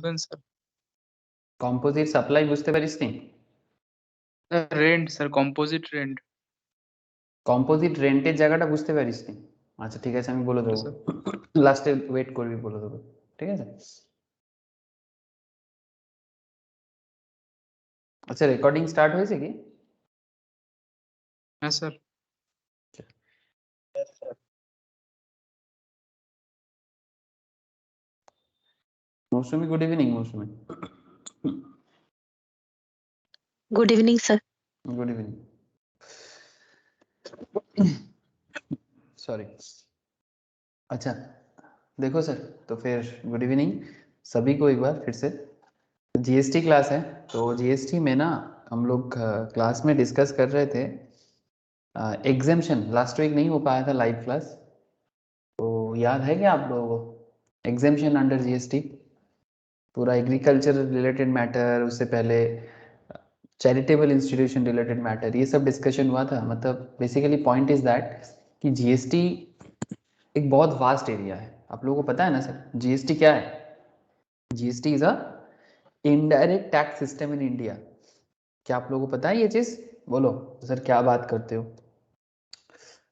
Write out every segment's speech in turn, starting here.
করবেন sir. Composite supply বুঝতে পারিস নি? Rent sir, composite rent. Composite রেন্টের জায়গাটা বুঝতে পারিস নি? আচ্ছা ঠিক আছে, আমি বলে দেবো, স্যার লাস্টে ওয়েট করবি, বলে দেবো, ঠিক আছে? আচ্ছা, রেকর্ডিং স্টার্ট হয়েছে কি? হ্যাঁ sir. Mousumi, good evening. Mousumi, good evening sir. Good evening. Sorry. अच्छा देखो सर, तो फिर गुड इवनिंग सभी को एक बार फिर से। जीएसटी क्लास है, तो जीएसटी में ना हम लोग क्लास में डिस्कस कर रहे थे एग्जेम्पशन। लास्ट वीक नहीं हो पाया था लाइव क्लास, तो याद है क्या आप लोगों को? एग्जेम्पशन अंडर जीएसटी, पूरा एग्रीकल्चर रिलेटेड मैटर, उससे पहले चैरिटेबल इंस्टीट्यूशन रिलेटेड मैटर, ये सब डिस्कशन हुआ था। मतलब बेसिकली पॉइंट इज दैट कि जीएसटी एक बहुत वास्ट एरिया है। आप लोगों को पता है ना सर, जीएसटी क्या है? GST is a indirect tax system in India. क्या आप लोगों को पता है ये चीज? बोलो सर, क्या बात करते हो?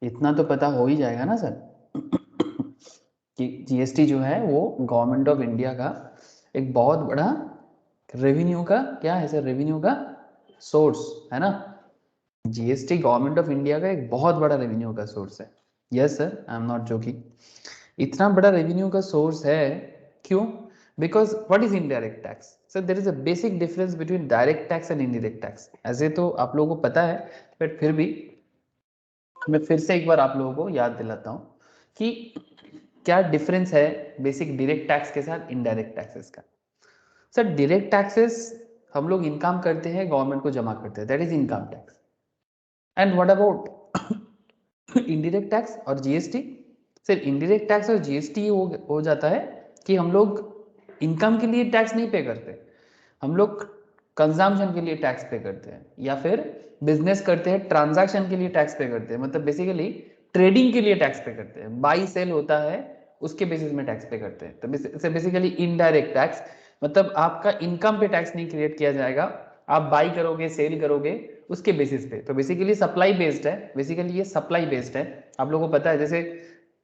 इतना तो पता हो ही जाएगा ना सर कि जीएसटी जो है वो गवर्नमेंट ऑफ इंडिया का एक बहुत बड़ा रेवेन्यू का, क्या है सर, रेवेन्यू का सोर्स है ना। जीएसटी गवर्नमेंट ऑफ इंडिया का एक बहुत बड़ा रेवेन्यू का सोर्स है। Yes sir, I am not joking. इतना बड़ा रेवेन्यू का सोर्स है, क्यों? Because what is indirect tax? Sir there is a basic difference between direct tax and indirect tax. ऐसे तो आप लोगों को पता है, बट फिर भी मैं फिर से एक बार आप लोगों को याद दिलाता हूं कि क्या डिफरेंस है बेसिक डायरेक्ट टैक्स के साथ इनडायरेक्ट टैक्सेस का। सर डायरेक्ट टैक्सेस हम लोग इनकम करते हैं, गवर्नमेंट को जमा करते हैं, that is income tax. And what about indirect tax और जीएसटी? सर इनडायरेक्ट टैक्स और जीएसटी हो जाता है कि हम लोग इनकम के लिए टैक्स नहीं पे करते, हम लोग कंजम्पशन के लिए टैक्स पे करते हैं, या फिर बिजनेस करते हैं, ट्रांजैक्शन के लिए टैक्स पे करते हैं, मतलब बेसिकली ट्रेडिंग के लिए टैक्स पे करते हैं, बाई सेल होता है उसके बेसिस में टैक्स पे करते हैं। तो बेसिकली इनडायरेक्ट टैक्स मतलब आपका इनकम पे टैक्स नहीं क्रिएट किया जाएगा, आप बाई करोगे, सेल करोगे उसके बेसिस पे। तो बेसिकली सप्लाई बेस्ड है, बेसिकली ये सप्लाई बेस्ड है। आप लोगों को पता है जैसे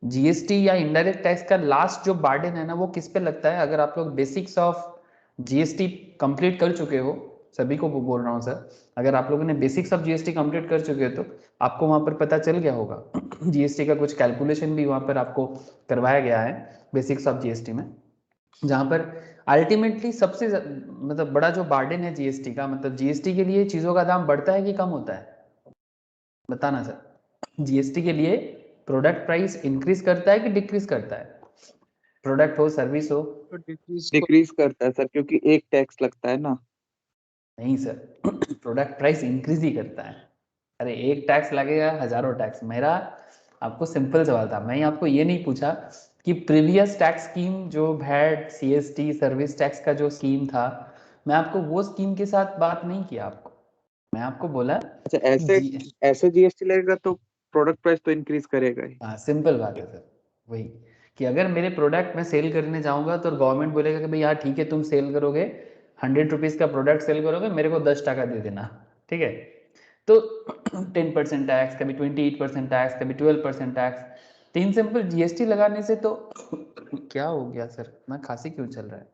जीएसटी या इनडायरेक्ट टैक्स का लास्ट जो बर्डन है ना, वो किस पे लगता है? अगर आप लोग बेसिक्स ऑफ जीएसटी कंप्लीट कर चुके हो, सभी को बोल रहा हूँ सर, अगर आप लोगों ने बेसिक्स ऑफ जीएसटी कंप्लीट कर चुके हो तो आपको वहां पर पता चल गया होगा जीएसटी का कुछ कैलकुलेशन भी वहां पर आपको करवाया गया है बेसिक्स ऑफ जीएसटी में, जहां पर अल्टीमेटली सबसे मतलब बड़ा जो बर्डन है जीएसटी का, मतलब जीएसटी के लिए चीजों का दाम बढ़ता है कि कम होता है? बताना सर। जीएसटी के लिए प्रोडक्ट प्राइस इंक्रीज करता है कि डिक्रीज करता है? प्रोडक्ट हो, सर्विस हो। डिक्रीज करता है सर, क्योंकि एक टैक्स लगता है ना। नहीं सर, प्रोडक्ट प्राइस इंक्रीज ही करता है। अरे एक टैक्स लगेगा, हजारों टैक्स। मेरा आपको सिंपल सवाल था, मैं आपको ये नहीं पूछा कि प्रीवियस टैक्स स्कीम जो वैट, सीएसटी, सर्विस टैक्स का जो स्कीम था, मैं आपको वो स्कीम के साथ बात नहीं किया आपको। मैं आपको बोला अच्छा, ऐसे जीएसटी लगेगा तो प्रोडक्ट प्राइस तो इंक्रीज करेगा ही। हाँ, सिंपल बात है सर, वही कि अगर मेरे प्रोडक्ट में सेल करने जाऊंगा तो गवर्नमेंट बोलेगा कि भाई हाँ ठीक है, तुम सेल करोगे 100 रुपीज़ का प्रोडक्ट सेल करोगे, मेरे को 10 टका दे देना, ठीक है? तो 10% टैक्स, कभी 28% टैक्स, कभी 12% टैक्स। तीन सिंपल जीएसटी लगाने से तो क्या हो गया सर, ना खांसी क्यों चल रहा है?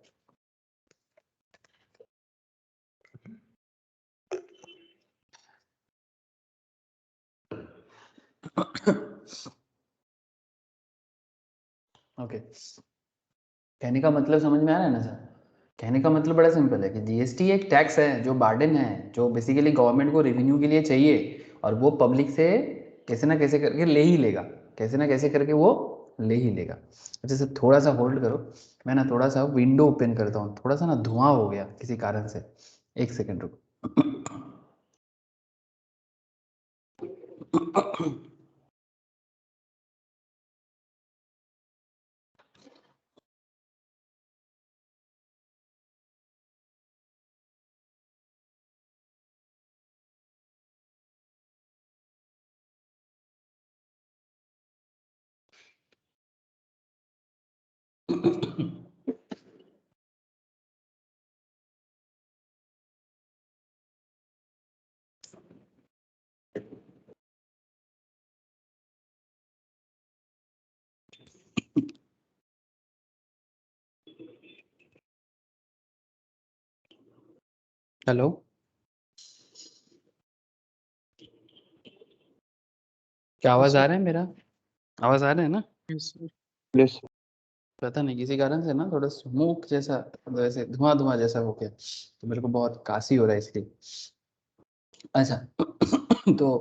ओके, कहने का मतलब समझ में आ रहा है ना सर? कहने का मतलब बड़ा सिंपल है कि जीएसटी एक टैक्स है जो बर्डन है, जो बेसिकली गवर्नमेंट को रेवेन्यू के लिए चाहिए, और वो पब्लिक से कैसे ना कैसे करके ले ही लेगा, कैसे ना कैसे करके वो ले ही लेगा। अच्छा सर, थोड़ा सा होल्ड करो, मैं ना थोड़ा सा विंडो ओपन करता हूँ, थोड़ा सा ना धुआं हो गया किसी कारण से, एक सेकेंड रुको। हेलो, क्या आवाज आ रहा है? मेरा आवाज आ रहा है ना? Yes sir. यस पता नहीं किसी कारण से ना थोड़ा स्मोक जैसा, वैसे धुआं धुआं जैसा हो गया, तो मेरे को बहुत काशी हो रहा है इसलिए। अच्छा तो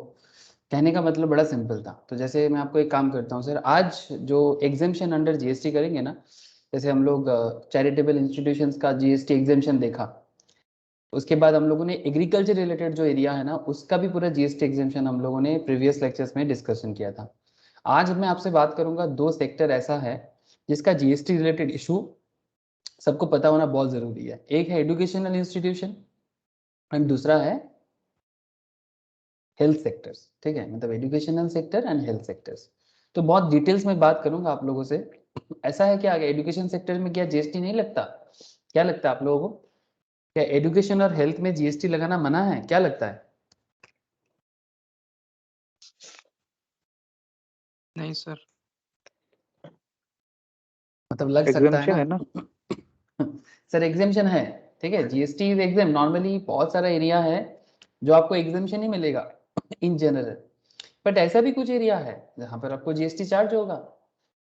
कहने का मतलब बड़ा सिंपल था। तो जैसे मैं आपको एक काम करता हूँ सर, आज जो एग्जेम्पशन अंडर जीएसटी करेंगे ना, जैसे हम लोग चैरिटेबल इंस्टीट्यूशंस का जीएसटी एग्जेम्पशन देखा, उसके बाद हम लोगों ने एग्रीकल्चर रिलेटेड जो एरिया है ना, उसका भी पूरा जीएसटी एग्जेम्पशन हम लोगों ने प्रीवियस लेक्चर्स में डिस्कशन किया था। आज मैं आपसे बात करूंगा, दो सेक्टर ऐसा है जिसका जीएसटी रिलेटेड इशू सबको पता होना बहुत जरूरी है। एक है एजुकेशनल इंस्टीट्यूशन एंड दूसरा है हेल्थ सेक्टर्स। ठीक है, मतलब educational sector and health sectors. तो बहुत डिटेल्स में बात करूंगा आप लोगों से। ऐसा है क्या एजुकेशन सेक्टर में क्या जीएसटी नहीं लगता? क्या लगता है आप लोगों को? क्या एजुकेशन और हेल्थ में जीएसटी लगाना मना है? क्या लगता है? नहीं सर। मतलब लग सकता है एग्जाम्पशन है ना? ना। सर एग्जेम्पशन है, ठीक है, जीएसटी इज एग्जाम। नॉर्मली बहुत सारा एरिया है जो आपको एग्जेम्पशन ही मिलेगा इन जनरल, बट ऐसा भी कुछ एरिया है जहां पर आपको जीएसटी चार्ज होगा।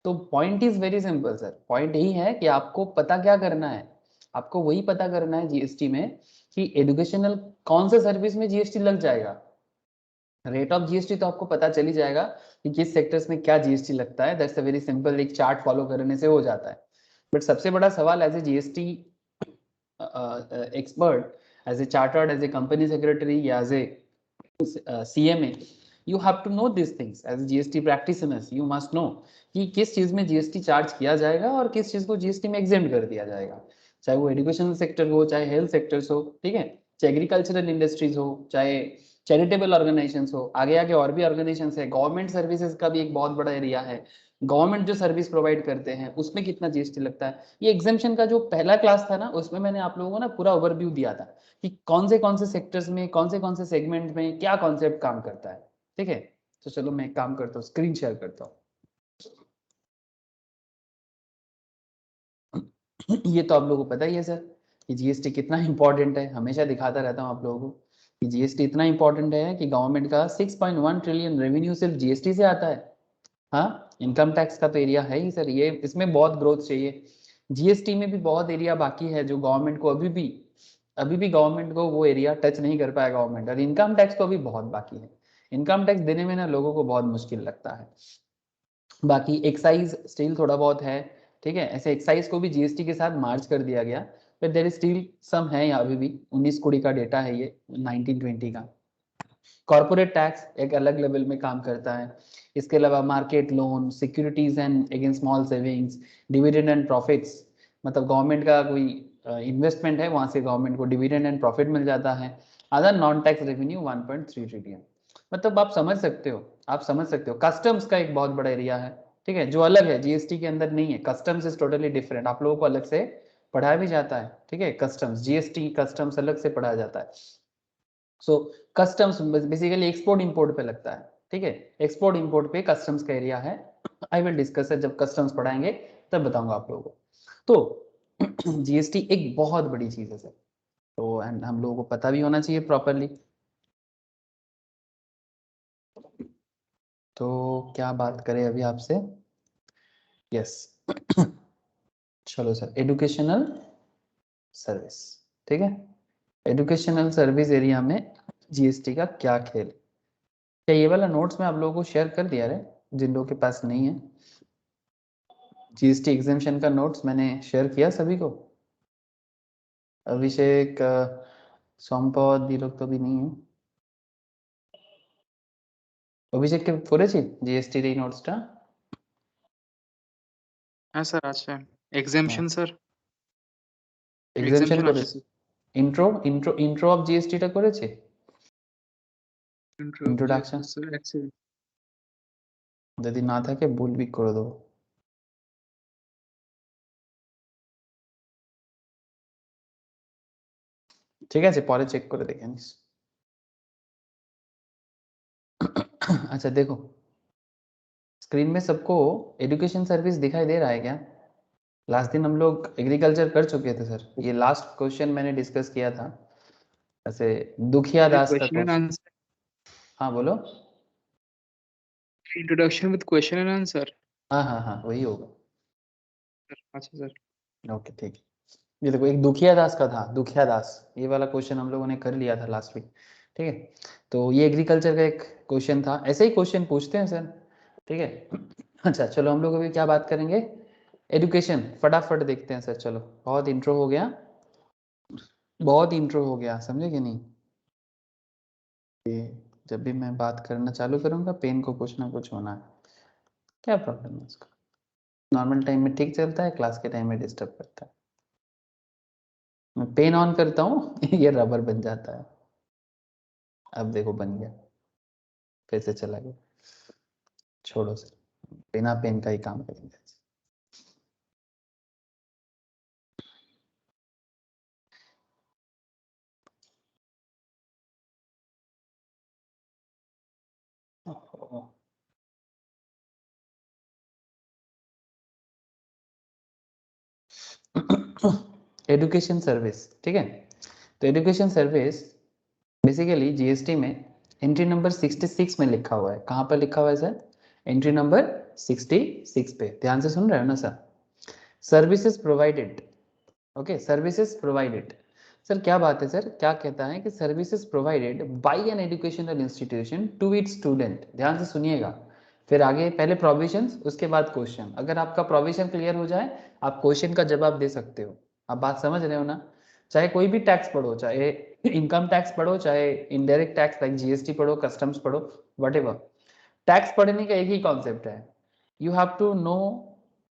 तो point is very simple sir, point यही है कि आपको पता क्या करना है। आपको वही पता करना है जीएसटी में कि एजुकेशनल कौन से सर्विस में जीएसटी लग जाएगा। रेट ऑफ जीएसटी तो आपको पता चल ही जाएगा कि किस सेक्टर्स में क्या जीएसटी लगता है। दैट्स अ वेरी सिंपल, एक चार्ट फॉलो करने से हो जाता है। बट सबसे बड़ा सवाल as a GST expert, as a chartered, as a company secretary, या as a CMA, you have to know these things as a GST practitioners. You must know कि किस चीज में जीएसटी चार्ज किया जाएगा और किस चीज को जीएसटी में एग्जेम्प्ट कर दिया जाएगा, चाहे वो एजुकेशनल सेक्टर हो, चाहे हेल्थ सेक्टर्स हो, ठीक है, चाहे एग्रीकल्चरल इंडस्ट्रीज हो, चाहे चैरिटेबल ऑर्गेनाइजेशंस हो, आगे आगे और भी ऑर्गेनाइजेशंस है। गवर्नमेंट सर्विसेज का भी एक बहुत बड़ा एरिया है। गवर्नमेंट जो सर्विस प्रोवाइड करते हैं उसमें कितना जीएसटी लगता है। ये एग्जामेशन का जो पहला क्लास था ना, उसमें मैंने आप लोगों को ना पूरा ओवरव्यू दिया था कि कौन से सेक्टर्स में, कौन से सेगमेंट में क्या कॉन्सेप्ट काम करता है। ठीक है, तो चलो मैं एक काम करता हूँ, स्क्रीन शेयर करता हूँ। ये तो आप लोगों को पता ही है सर कि जीएसटी कितना इंपॉर्टेंट है। हमेशा दिखाता रहता हूँ आप लोगों को कि जीएसटी इतना इंपॉर्टेंट है कि गवर्नमेंट का 6.1 ट्रिलियन रेवेन्यू सिर्फ जीएसटी से आता है। हाँ, इनकम टैक्स का तो एरिया है ही सर, ये इसमें बहुत ग्रोथ चाहिए। जीएसटी में भी बहुत एरिया बाकी है जो गवर्नमेंट को अभी भी गवर्नमेंट को वो एरिया टच नहीं कर पाया गवर्नमेंट। और इनकम टैक्स तो अभी बहुत बाकी है। इनकम टैक्स देने में ना लोगों को बहुत मुश्किल लगता है। बाकी एक्साइज स्टिल थोड़ा बहुत है, ठीक है, ऐसे एक्साइज को भी जीएसटी के साथ मार्च कर दिया गया, but there is still some है यहाँ अभी भी। 19 का डेटा है ये, 1920 का। कॉर्पोरेट टैक्स एक अलग लेवल में काम करता है। इसके अलावा market loan, securities and against small savings, dividend and profits, मतलब गवर्नमेंट का कोई इन्वेस्टमेंट है, वहां से गवर्नमेंट को डिविडेंड एंड प्रॉफिट मिल जाता है। Other non tax revenue 1.3 trillion. मतलब आप समझ सकते हो, कस्टम्स का एक बहुत बड़ा एरिया है, ठीक है, जो अलग है, जीएसटी के अंदर नहीं है। कस्टम्स इज टोटली डिफरेंट, आप लोगों को अलग से पढ़ाया भी जाता है, ठीक है, कस्टम्स, जीएसटी कस्टम्स अलग से पढ़ाया जाता है। सो कस्टम्स बेसिकली एक्सपोर्ट इंपोर्ट पे लगता है, ठीक है, एक्सपोर्ट इंपोर्ट पे कस्टम्स का एरिया है। आई विल डिस्कस जब कस्टम्स पढ़ाएंगे तब बताऊंगा आप लोगों को। तो जीएसटी एक बहुत बड़ी चीज है सर, तो एंड हम लोगों को पता भी होना चाहिए प्रॉपरली। तो क्या बात करें अभी आपसे? यस चलो सर, एजुकेशनल सर्विस, ठीक है, एजुकेशनल सर्विस एरिया में जीएसटी का क्या खेल। क्या ये वाला नोट्स मैं आप लोगों को शेयर कर दिया है जिन लोगों के पास नहीं है? जीएसटी एग्जेम्पशन का नोट्स मैंने शेयर किया सभी को। अभिषेक, संपद, ये लोग तो भी नहीं है। অভিষেক কে করেছি জিএসটি এই নোটসটা? হ্যাঁ স্যার আছে। Exemption sir. এক্সাম্পশন এক্সাম্পশন আছে করেছি, স্যার। ইন্ট্রো অফ জিএসটিটা করেছে, intro of introduction. GST sir, এক সেকেন্ড। যদি না থাকে বলবি, করে দেবো। ঠিক আছে, পরে চেক করে দেখে নিস। अच्छा देखो, स्क्रीन में सबको एजुकेशन सर्विस दिखाई दे रहा है क्या? लास्ट दिन हम लोग एग्रीकल्चर कर चुके थे सर, ये लास्ट क्वेश्चन मैंने डिस्कस किया था। ऐसे दुखिया दास का क्वेश्चन एंड क्वेश्चन। आंसर, हाँ बोलो। Introduction with question and answer. हाँ हाँ हाँ वही होगा। अच्छा सर। ओके ठीक है। ये देखो एक दुखिया दास का था, दुखिया दास, ये वाला क्वेश्चन हम लोगों ने कर लिया था लास्ट वीक। ठीक है, तो ये एग्रीकल्चर का एक क्वेश्चन था, ऐसे ही क्वेश्चन पूछते हैं सर। ठीक है अच्छा चलो हम लोग अभी क्या बात करेंगे, एजुकेशन, फटाफट देखते हैं सर। चलो बहुत इंट्रो हो गया, बहुत इंट्रो हो गया, समझे कि नहीं। ये जब भी मैं बात करना चालू करूंगा पेन को कुछ ना कुछ होना है, क्या प्रॉब्लम है उसका। नॉर्मल टाइम में ठीक चलता है, क्लास के टाइम में डिस्टर्ब करता है। मैं पेन ऑन करता हूँ ये रबर बन जाता है। अब देखो बन गया, फिर से चला गया। छोड़ो सर, बिना पेन का ही काम करेंगे। एजुकेशन सर्विस, ठीक है। तो एजुकेशन सर्विस बेसिकली जीएसटी में एंट्री नंबर 66 में लिखा हुआ है। कहाँ पर लिखा हुआ है सर? एंट्री नंबर 66 पे, ध्यान से सुन रहे हो ना sir. Services provided, okay, services provided. Sir क्या बात है सर, क्या कहता है कि services provided by an educational institution to its student. ध्यान से सुनिएगा, फिर आगे पहले प्रोविजंस उसके बाद क्वेश्चन। अगर आपका प्रोविजन क्लियर हो जाए आप क्वेश्चन का जवाब दे सकते हो। आप बात समझ रहे हो ना। चाहे कोई भी टैक्स पढ़ो, चाहे इनकम टैक्स पढ़ो, चाहे इनडायरेक्ट टैक्स लाइक जीएसटी पढ़ो, कस्टम्स पढ़ो, व्हाटएवर। टैक्स पढ़ने का एक ही कॉन्सेप्ट है, you have to know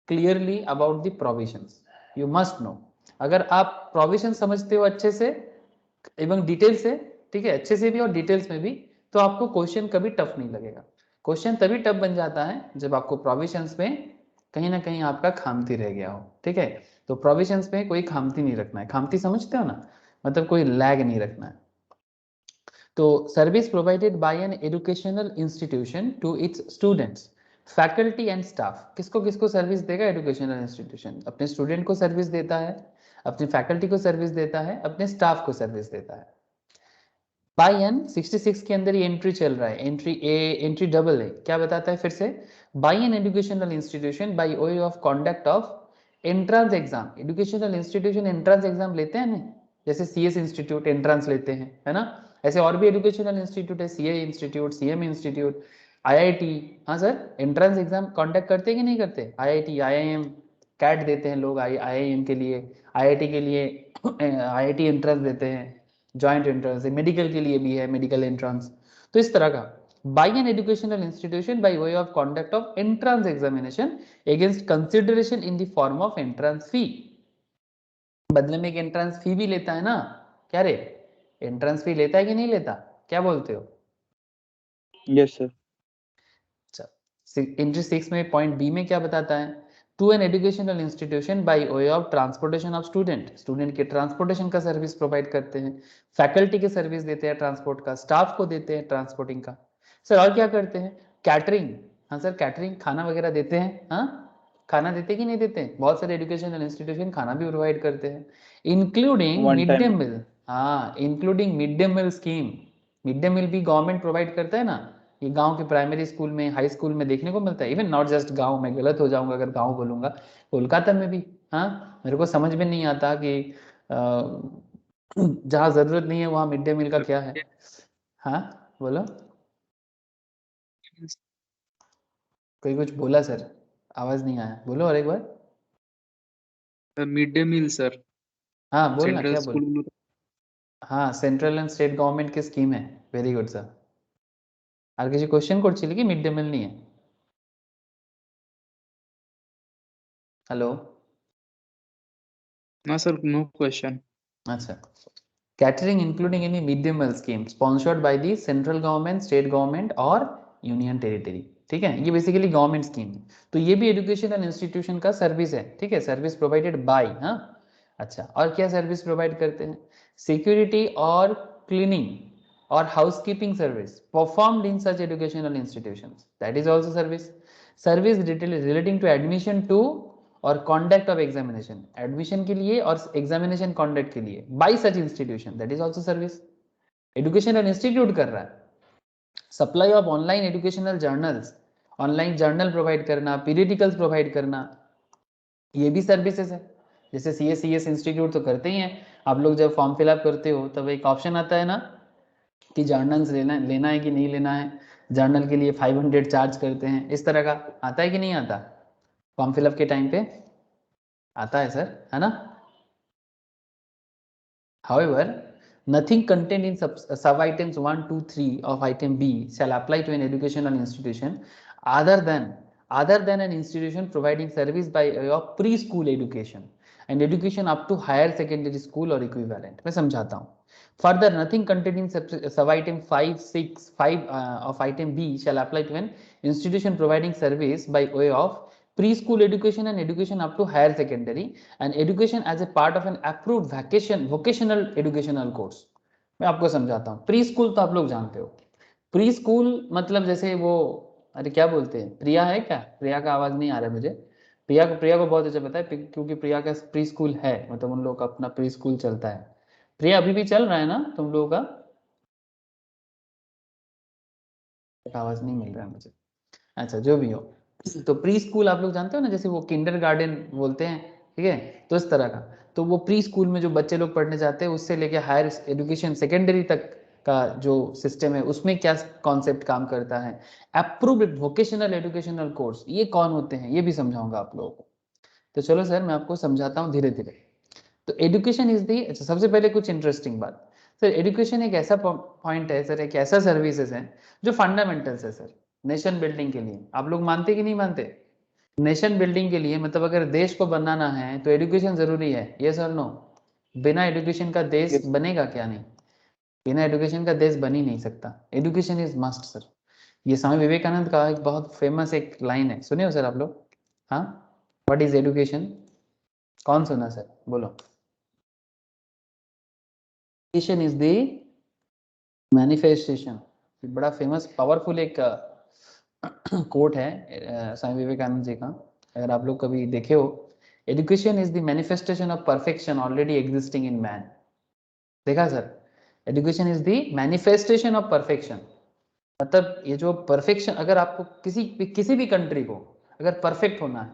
clearly about the provisions, you must know. अगर आप प्रोविजन समझते हो अच्छे से एवं डिटेल से, ठीक है, अच्छे से भी और डिटेल्स में भी, तो आपको क्वेश्चन कभी टफ नहीं लगेगा। क्वेश्चन तभी टफ बन जाता है जब आपको प्रोविजंस में कहीं ना कहीं आपका खामती रह गया हो। ठीक है, तो प्रोविजंस में कोई खामती नहीं रखना है। खामती समझते हो ना, मतलब कोई लैग नहीं रखना है। तो service provided by an educational institution to its students, faculty and staff. किसको किसको सर्विस देगा एजुकेशनल इंस्टीट्यूशन? अपने स्टूडेंट को सर्विस देता है, अपनी फैकल्टी को सर्विस देता है, अपने स्टाफ को सर्विस देता है। बाई एन 66 के अंदर ये एंट्री चल रहा है, entry A, entry double A, क्या बताता है फिर से? By N educational institution by way of conduct of entrance exam. Educational institution entrance exam लेते हैं ना, जैसे सीएस इंस्टीट्यूट एंट्रांस लेते हैं, है ना। ऐसे और भी एजुकेशनल इंस्टीट्यूट है, CA institute, CM institute, IIT. हाँ सर, एंट्रांस एग्जाम कॉन्डक्ट करते हैं कि नहीं करते? आईआईटी, आईआईएम, कैट देते हैं लोग आईआईएम के लिए, आईआईटी के लिए आईआईटी एंट्रेंस देते हैं, जॉइंट एंट्रेंस, मेडिकल के लिए भी है मेडिकल एंट्रेंस। तो इस तरह का by an educational institution by way of conduct of entrance examination against consideration in the form of entrance fee. बदले में एक एंट्रेंस फी भी लेता है ना, क्या रे, एंट्रेंस फी लेता है कि नहीं लेता, क्या बोलते हो? Yes sir. एंट्री 6 में पॉइंट बी में क्या बताता है? To an educational institution by way of transportation of student, student के ट्रांसपोर्टेशन का सर्विस प्रोवाइड करते हैं, फैकल्टी के सर्विस देते हैं ट्रांसपोर्ट का, स्टाफ को देते हैं ट्रांसपोर्टिंग का। सर और क्या करते हैं? कैटरिंग, हाँ सर कैटरिंग, खाना वगैरह देते हैं। हाँ, खाना देते कि नहीं देते? बहुत सारे एजुकेशनल इंस्टीट्यूशन खाना भी प्रोवाइड करते हैं, including One mid day time. Meal. हाँ, including mid day meal scheme. Mid day meal भी गवर्नमेंट प्रोवाइड करता है ना, ये गांव के प्राइमरी स्कूल में, हाई स्कूल में देखने को मिलता है। इवन नॉट जस्ट गांव में, गलत हो जाऊंगा अगर गांव बोलूंगा, कोलकाता में भी। हाँ, मेरे को समझ में नहीं आता कि जहाँ जरूरत नहीं है वहाँ मिड डे मील का क्या है। हाँ बोलो, कोई कुछ बोला सर, आवाज नहीं आया, बोलो और एक बार। मिड डे मील सर, हाँ बोलना, सेंट्रल क्या बोल? स्कूल। हाँ, सेंट्रल एंड स्टेट गवर्नमेंट की स्कीम है। Very good sir. और किसी क्वेश्चन कोड चाहिए कि मिड डे मील नहीं है? हेलो, ना सर, नो क्वेश्चन। अच्छा, catering including any mid day meal scheme sponsored by the central government, state government और यूनियन टेरिटरी। ठीक है, ये बेसिकली गवर्नमेंट स्कीम है। तो ये भी एजुकेशनल इंस्टीट्यूशन का सर्विस है। ठीक है, सर्विस प्रोवाइडेड बाय। हाँ, अच्छा, और क्या सर्विस प्रोवाइड करते हैं? सिक्योरिटी और क्लीनिंग और housekeeping service performed in such educational institutions, that is also service. Service relating to admission to और कॉन्डक्ट ऑफ एग्जामिनेशन, एडमिशन के लिए और एग्जामिनेशन कॉन्डक्ट के लिए by such institution, that is also service. Educational institute कर रहा है। Supply of online educational journals, online journal provide करना, पीरियडिकल्स प्रोवाइड करना, ये भी सर्विसेज है। जैसे CS इंस्टीट्यूट तो करते ही हैं। आप लोग जब फॉर्म फिलअप करते हो तब एक ऑप्शन आता है ना कि जर्नल्स लेना है कि नहीं लेना है, जर्नल के लिए 500 चार्ज करते हैं, इस तरह का आता है कि नहीं आता फॉर्म फिलअप के टाइम पे? आता है सर, है ना? However, nothing contained in sub items 1, 2, 3 of item B shall apply to an educational institution other than an institution providing service by way of preschool education and education up to higher secondary school or equivalent. मैं समझाता हूँ. Further, nothing contained in sub item 5, 6, 5 of item B shall apply to an institution providing service by way of preschool education and education up to higher secondary and education as a part of an approved vocational educational course. मैं आपको समझाता हूँ. Pre school तो आप लोग जानते हो. Pre school मतलब जैसे वो, अरे क्या बोलते हैं, प्रिया है क्या? प्रिया का आवाज नहीं आ रहा है मुझे. प्रिया को बहुत अच्छा पता है क्योंकि प्रिया का प्री स्कूल है, मतलब उन लोगों का अपना प्री स्कूल चलता है. प्रिया अभी भी चल रहा है ना तुम लोगों का? आवाज नहीं मिल रहा है मुझे. अच्छा, जो भी हो, तो प्री स्कूल आप लोग जानते हो ना, जैसे वो किंडरगार्टन बोलते हैं, ठीक है, तो इस तरह का. तो वो प्री स्कूल में जो बच्चे लोग पढ़ने जाते हैं उससे लेके हायर एजुकेशन सेकेंडरी तक का जो सिस्टम है उसमें क्या कॉन्सेप्ट काम करता है. अप्रूव्ड वोकेशनल एजुकेशनल कोर्स, ये कौन होते हैं ये भी समझाऊंगा आप लोगों को. तो चलो सर मैं आपको समझाता हूँ धीरे धीरे. तो एजुकेशन इज दी, अच्छा सबसे पहले कुछ इंटरेस्टिंग बात सर, एजुकेशन एक ऐसा पॉइंट है सर, एक ऐसा सर्विसेज है जो फंडामेंटल्स है सर नेशन बिल्डिंग के लिए. आप लोग मानते कि नहीं मानते? नेशन बिल्डिंग के लिए मतलब अगर देश को बनाना है तो एजुकेशन जरूरी है, यस और नो? बिना एजुकेशन का देश Yes. बनेगा क्या? नहीं, बिना एजुकेशन का देश बन ही नहीं सकता. Education is must sir. ये स्वामी विवेकानंद का एक बहुत फेमस एक लाइन है, सुने हो सर आप लोग? हाँ, व्हाट इज एजुकेशन? कौन सुना सर, बोलो. Education is the manifestation. बड़ा फेमस पावरफुल एक कोट है स्वामी विवेकानंद जी का, अगर आप लोग कभी देखे हो. Education is the manifestation of perfection already existing in man. देखा sir? Education is the manifestation of perfection. मतलब ये जो परफेक्शन, अगर आपको किसी भी कंट्री को अगर परफेक्ट होना है,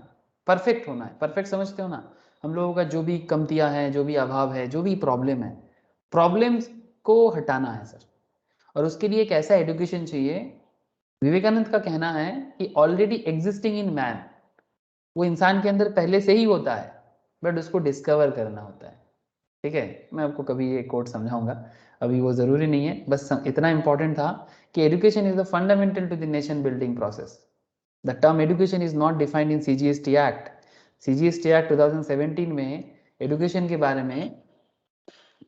परफेक्ट समझते हो ना, हम लोगों का जो भी कमतियां हैं, जो भी अभाव है, जो भी प्रॉब्लम है, प्रॉब्लम्स को हटाना है सर. और उसके लिए एक ऐसा एजुकेशन चाहिए. विवेकानंद का कहना है कि ऑलरेडी एग्जिस्टिंग इन मैन, वो इंसान के अंदर पहले से ही होता है, बट उसको डिस्कवर करना होता है. ठीक है, मैं आपको कभी ये कोट समझाऊंगा, अभी वो जरूरी नहीं है, बस इतना इंपॉर्टेंट था कि education is the fundamental to the nation building process. The term education is not defined in CGST act. CGST act 2017 में एजुकेशन के बारे में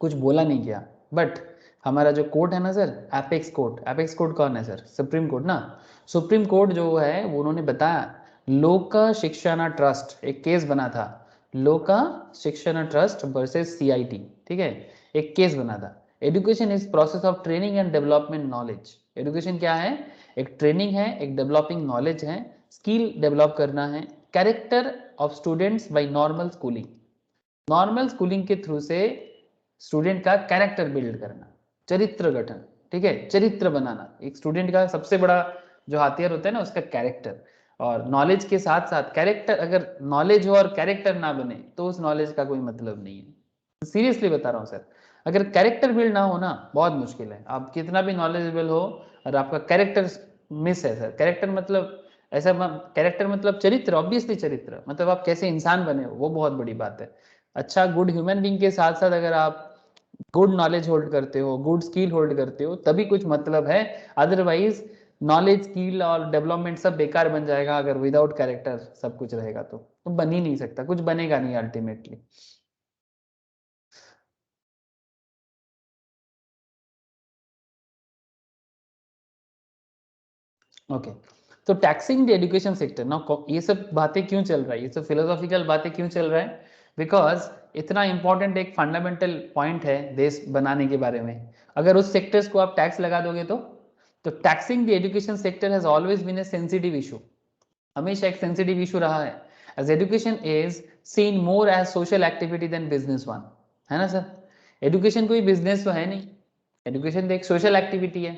कुछ बोला नहीं गया, बट हमारा जो कोर्ट है ना सर, एपेक्स कोर्ट कौन है सर? सुप्रीम कोर्ट ना. सुप्रीम कोर्ट जो है वो उन्होंने बताया, लोक शिक्षण ट्रस्ट एक केस बना था, लोक शिक्षण ट्रस्ट वर्सेस CIT, ठीक है, एक केस बना था. Education is process of training and development knowledge. Education क्या है? एक ट्रेनिंग है, एक डेवलपिंग नॉलेज है, स्किल डेवलप करना है. Character of students by normal schooling के थ्रू से स्टूडेंट का कैरेक्टर बिल्ड करना, चरित्र गठन, ठीक है, चरित्र बनाना. एक स्टूडेंट का सबसे बड़ा जो हथियार होता है ना, उसका कैरेक्टर. और नॉलेज के साथ साथ कैरेक्टर, अगर नॉलेज हो और कैरेक्टर ना बने तो उस नॉलेज का कोई मतलब नहीं है. सीरियसली बता रहा हूँ सर, अगर कैरेक्टर बिल्ड ना हो ना, बहुत मुश्किल है. आप कितना भी नॉलेजेबल हो और आपका कैरेक्टर मिस है सर. कैरेक्टर मतलब ऐसा, कैरेक्टर मतलब चरित्र, ऑब्वियसली चरित्र मतलब आप कैसे इंसान बने हो, वो बहुत बड़ी बात है. अच्छा, गुड ह्यूमन बीइंग के साथ साथ अगर आप गुड नॉलेज होल्ड करते हो, गुड स्किल होल्ड करते हो, तभी कुछ मतलब है. अदरवाइज नॉलेज, स्किल और डेवलपमेंट सब बेकार बन जाएगा अगर विदाउट कैरेक्टर सब कुछ रहेगा तो बन ही नहीं सकता, कुछ बनेगा नहीं अल्टीमेटली. ओके, तो टैक्सिंग द एजुकेशन सेक्टर ना, ये सब बातें क्यों चल रहा है, ये सब फिलोसॉफिकल बातें क्यों चल रहा है? बिकॉज इतना इंपॉर्टेंट एक फंडामेंटल पॉइंट है देश बनाने के बारे में. अगर उस सेक्टर्स को आप टैक्स लगा दोगे तो taxing the education sector has always been a sensitive issue. हमेशा एक सेंसिटिव इशू रहा है. As education is seen more as social activity than business one, है ना सर? एजुकेशन कोई बिजनेस तो है नहीं. एजुकेशन एक सोशल एक्टिविटी है।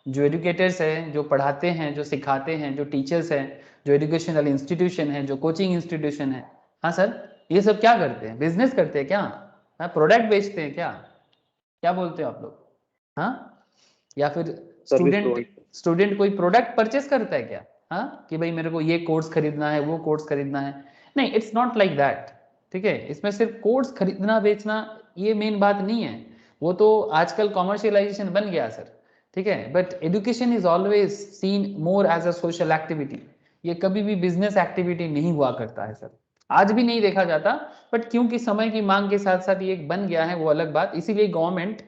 जो एजुकेटर्स हैं, जो पढ़ाते हैं, जो सिखाते हैं, जो टीचर्स हैं, जो एजुकेशनल इंस्टीट्यूशन है, जो कोचिंग इंस्टीट्यूशन है, हाँ सर, ये सब क्या करते हैं? बिजनेस करते हैं क्या? हाँ, प्रोडक्ट बेचते हैं क्या? क्या बोलते हो आप लोग? हाँ, या फिर स्टूडेंट कोई प्रोडक्ट परचेस करता है क्या? हाँ, कि भाई मेरे को ये कोर्स खरीदना है, वो कोर्स खरीदना है। नहीं, इट्स नॉट लाइक दैट। ठीक है, इसमें सिर्फ कोर्स खरीदना बेचना ये मेन बात नहीं है, वो तो आजकल कॉमर्शियलाइजेशन बन गया सर। ठीक है, but education is always seen more as a social activity. ये कभी भी बिजनेस एक्टिविटी नहीं हुआ करता है सर, आज भी नहीं देखा जाता, बट क्योंकि समय की मांग के साथ साथ ये बन गया है, वो अलग बात। इसीलिए गवर्नमेंट